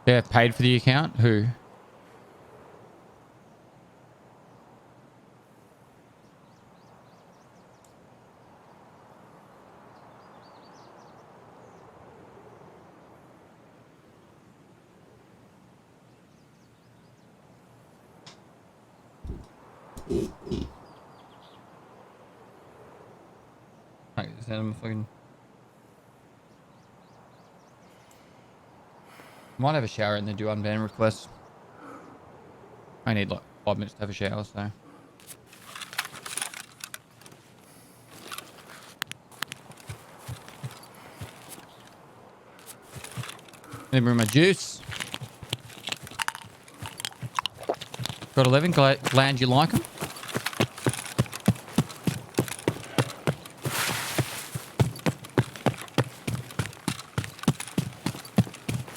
Yeah, paid for the account? Who? Right, is that a fucking... Might have a shower and then do unban requests. I need like 5 minutes to have a shower, so... Let me bring my juice. Got 11. Glad you like them.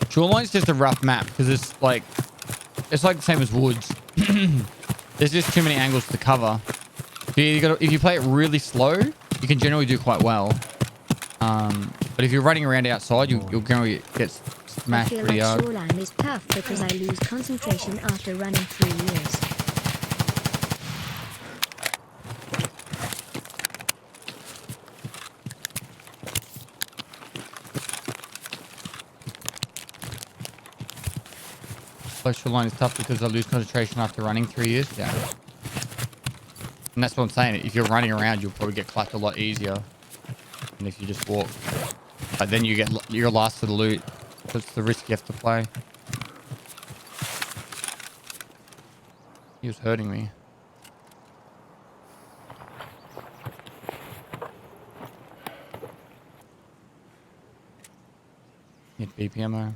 Shoreline's just a rough map because it's like the same as Woods. There's just too many angles to cover. If you play it really slow, you can generally do quite well. But if you're running around outside, you'll generally get smashed pretty hard. Shoreline is tough because I lose concentration after running 3 years. Shoreline is tough because I lose concentration after running 3 years. Yeah. And that's what I'm saying. If you're running around, you'll probably get clapped a lot easier than if you just walk. But then you're last to the loot. That's the risk you have to play. He was hurting me. Need BPMO.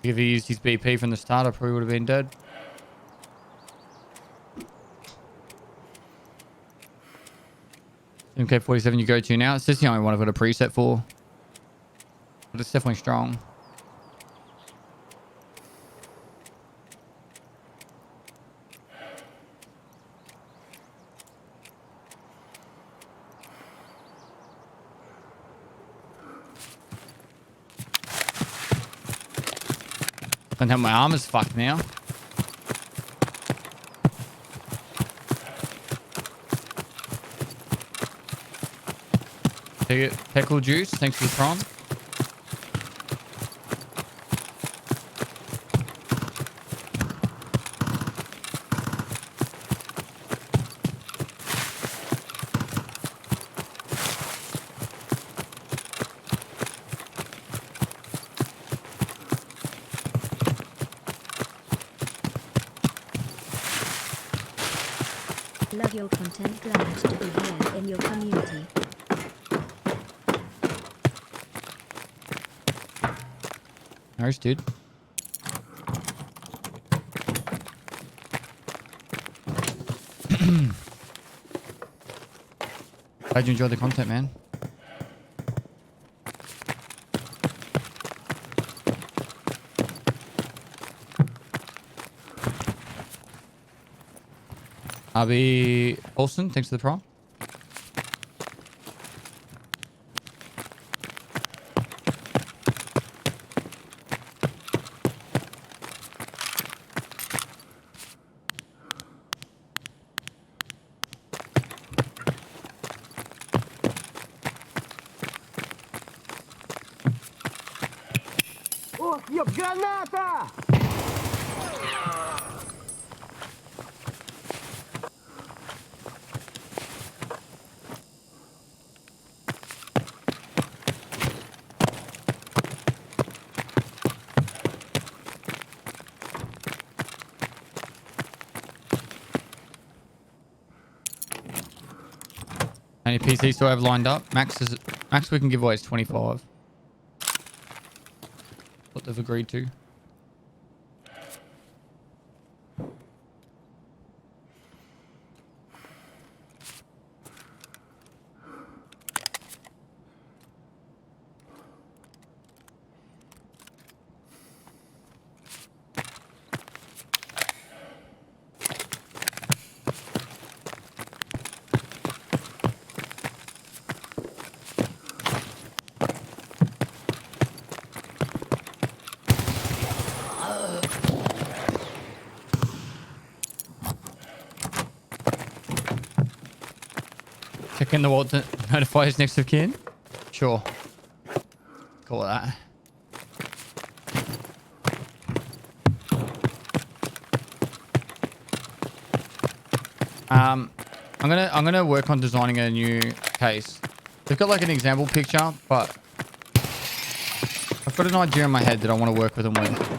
If he used his BP from the start, I probably would have been dead. MK47 you go to now. It's just the only one I've got a preset for. But it's definitely strong. Don't have my arm is fucked now. Pickle juice, thanks for the prawn. Love your content, glad to be here in your community. Nice, dude. Glad you enjoyed the content, man. Abby Olsen, thanks for the prompt. Any PCs do I have lined up? Max we can give away is 25. What they've agreed to. Check in the wall to notify his next of kin? Sure. Call it that. I'm gonna work on designing a new case. They've got like an example picture, but I've got an idea in my head that I want to work with them with.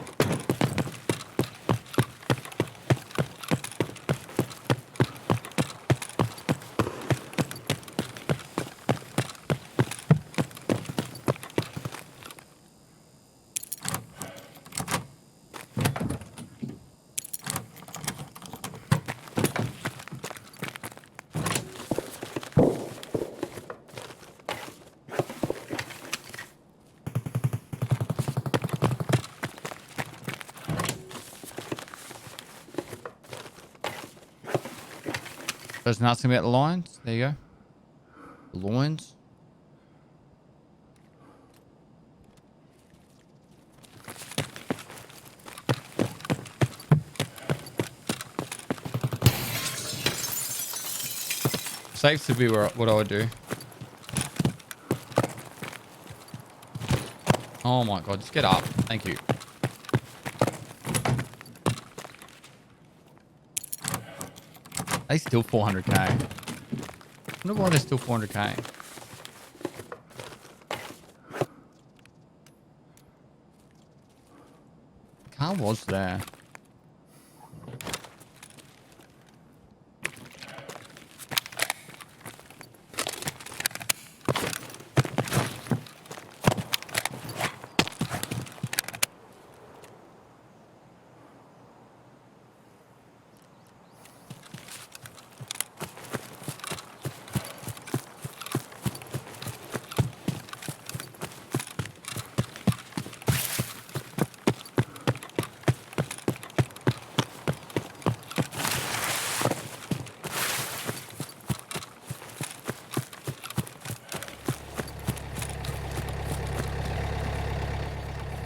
There's nothing about the lines. There you go. The loins. Safe to be what I would do. Oh my god, just get up. Thank you. They still 400k. I wonder why they're still 400k. The car was there.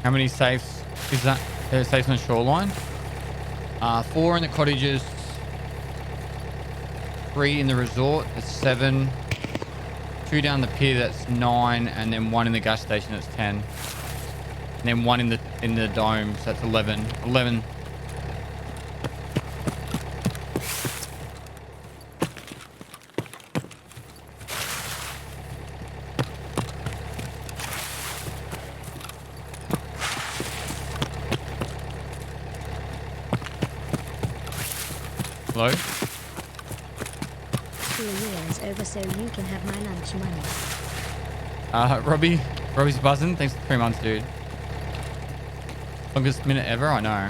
How many safes is that? Safes on the shoreline? 4 in the cottages. 3 in the resort. That's 7. 2 down the pier. That's 9, and then 1 in the gas station. That's 10. And then 1 in the dome. So that's 11. 11. Hello? 3 years over so you can have my lunch money. Robbie's buzzing. Thanks for 3 months, dude. Longest minute ever? I know.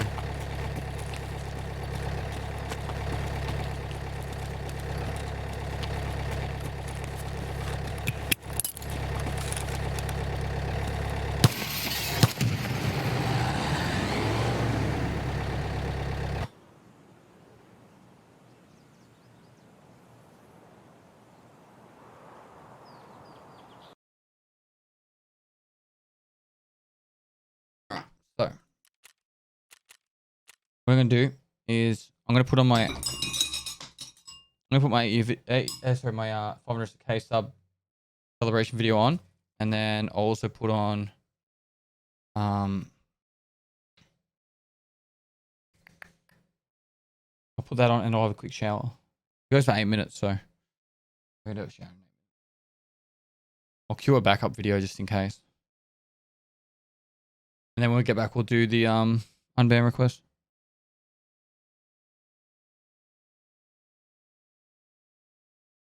So, what I'm gonna do is I'm gonna put my 500k sub celebration video on, and then I'll also put on I'll put that on and I'll have a quick shower. It goes for 8 minutes, so I'm gonna do a shower. I'll cue a backup video just in case. And then when we get back, we'll do the unban request.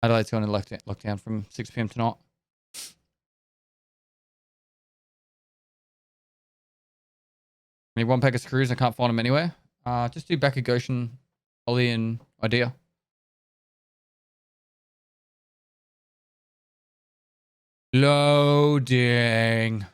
Adelaide's going to lockdown from 6 p.m. tonight. I need 1 pack of screws. I can't find them anywhere. Just do back of Goshen, Ollie, and Idea. Loading.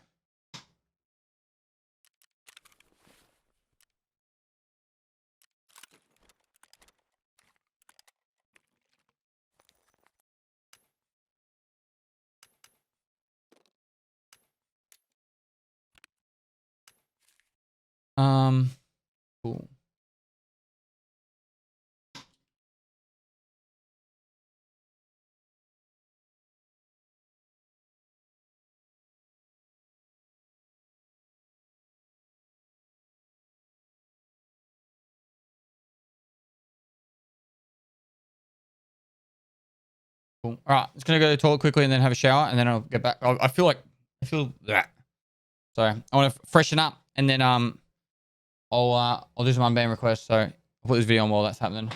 Cool. Cool. All right, just gonna go to the toilet quickly and then have a shower, and then I'll get back. I feel that. So I want to freshen up, and then I'll do some unban requests. So I'll put this video on while that's happening.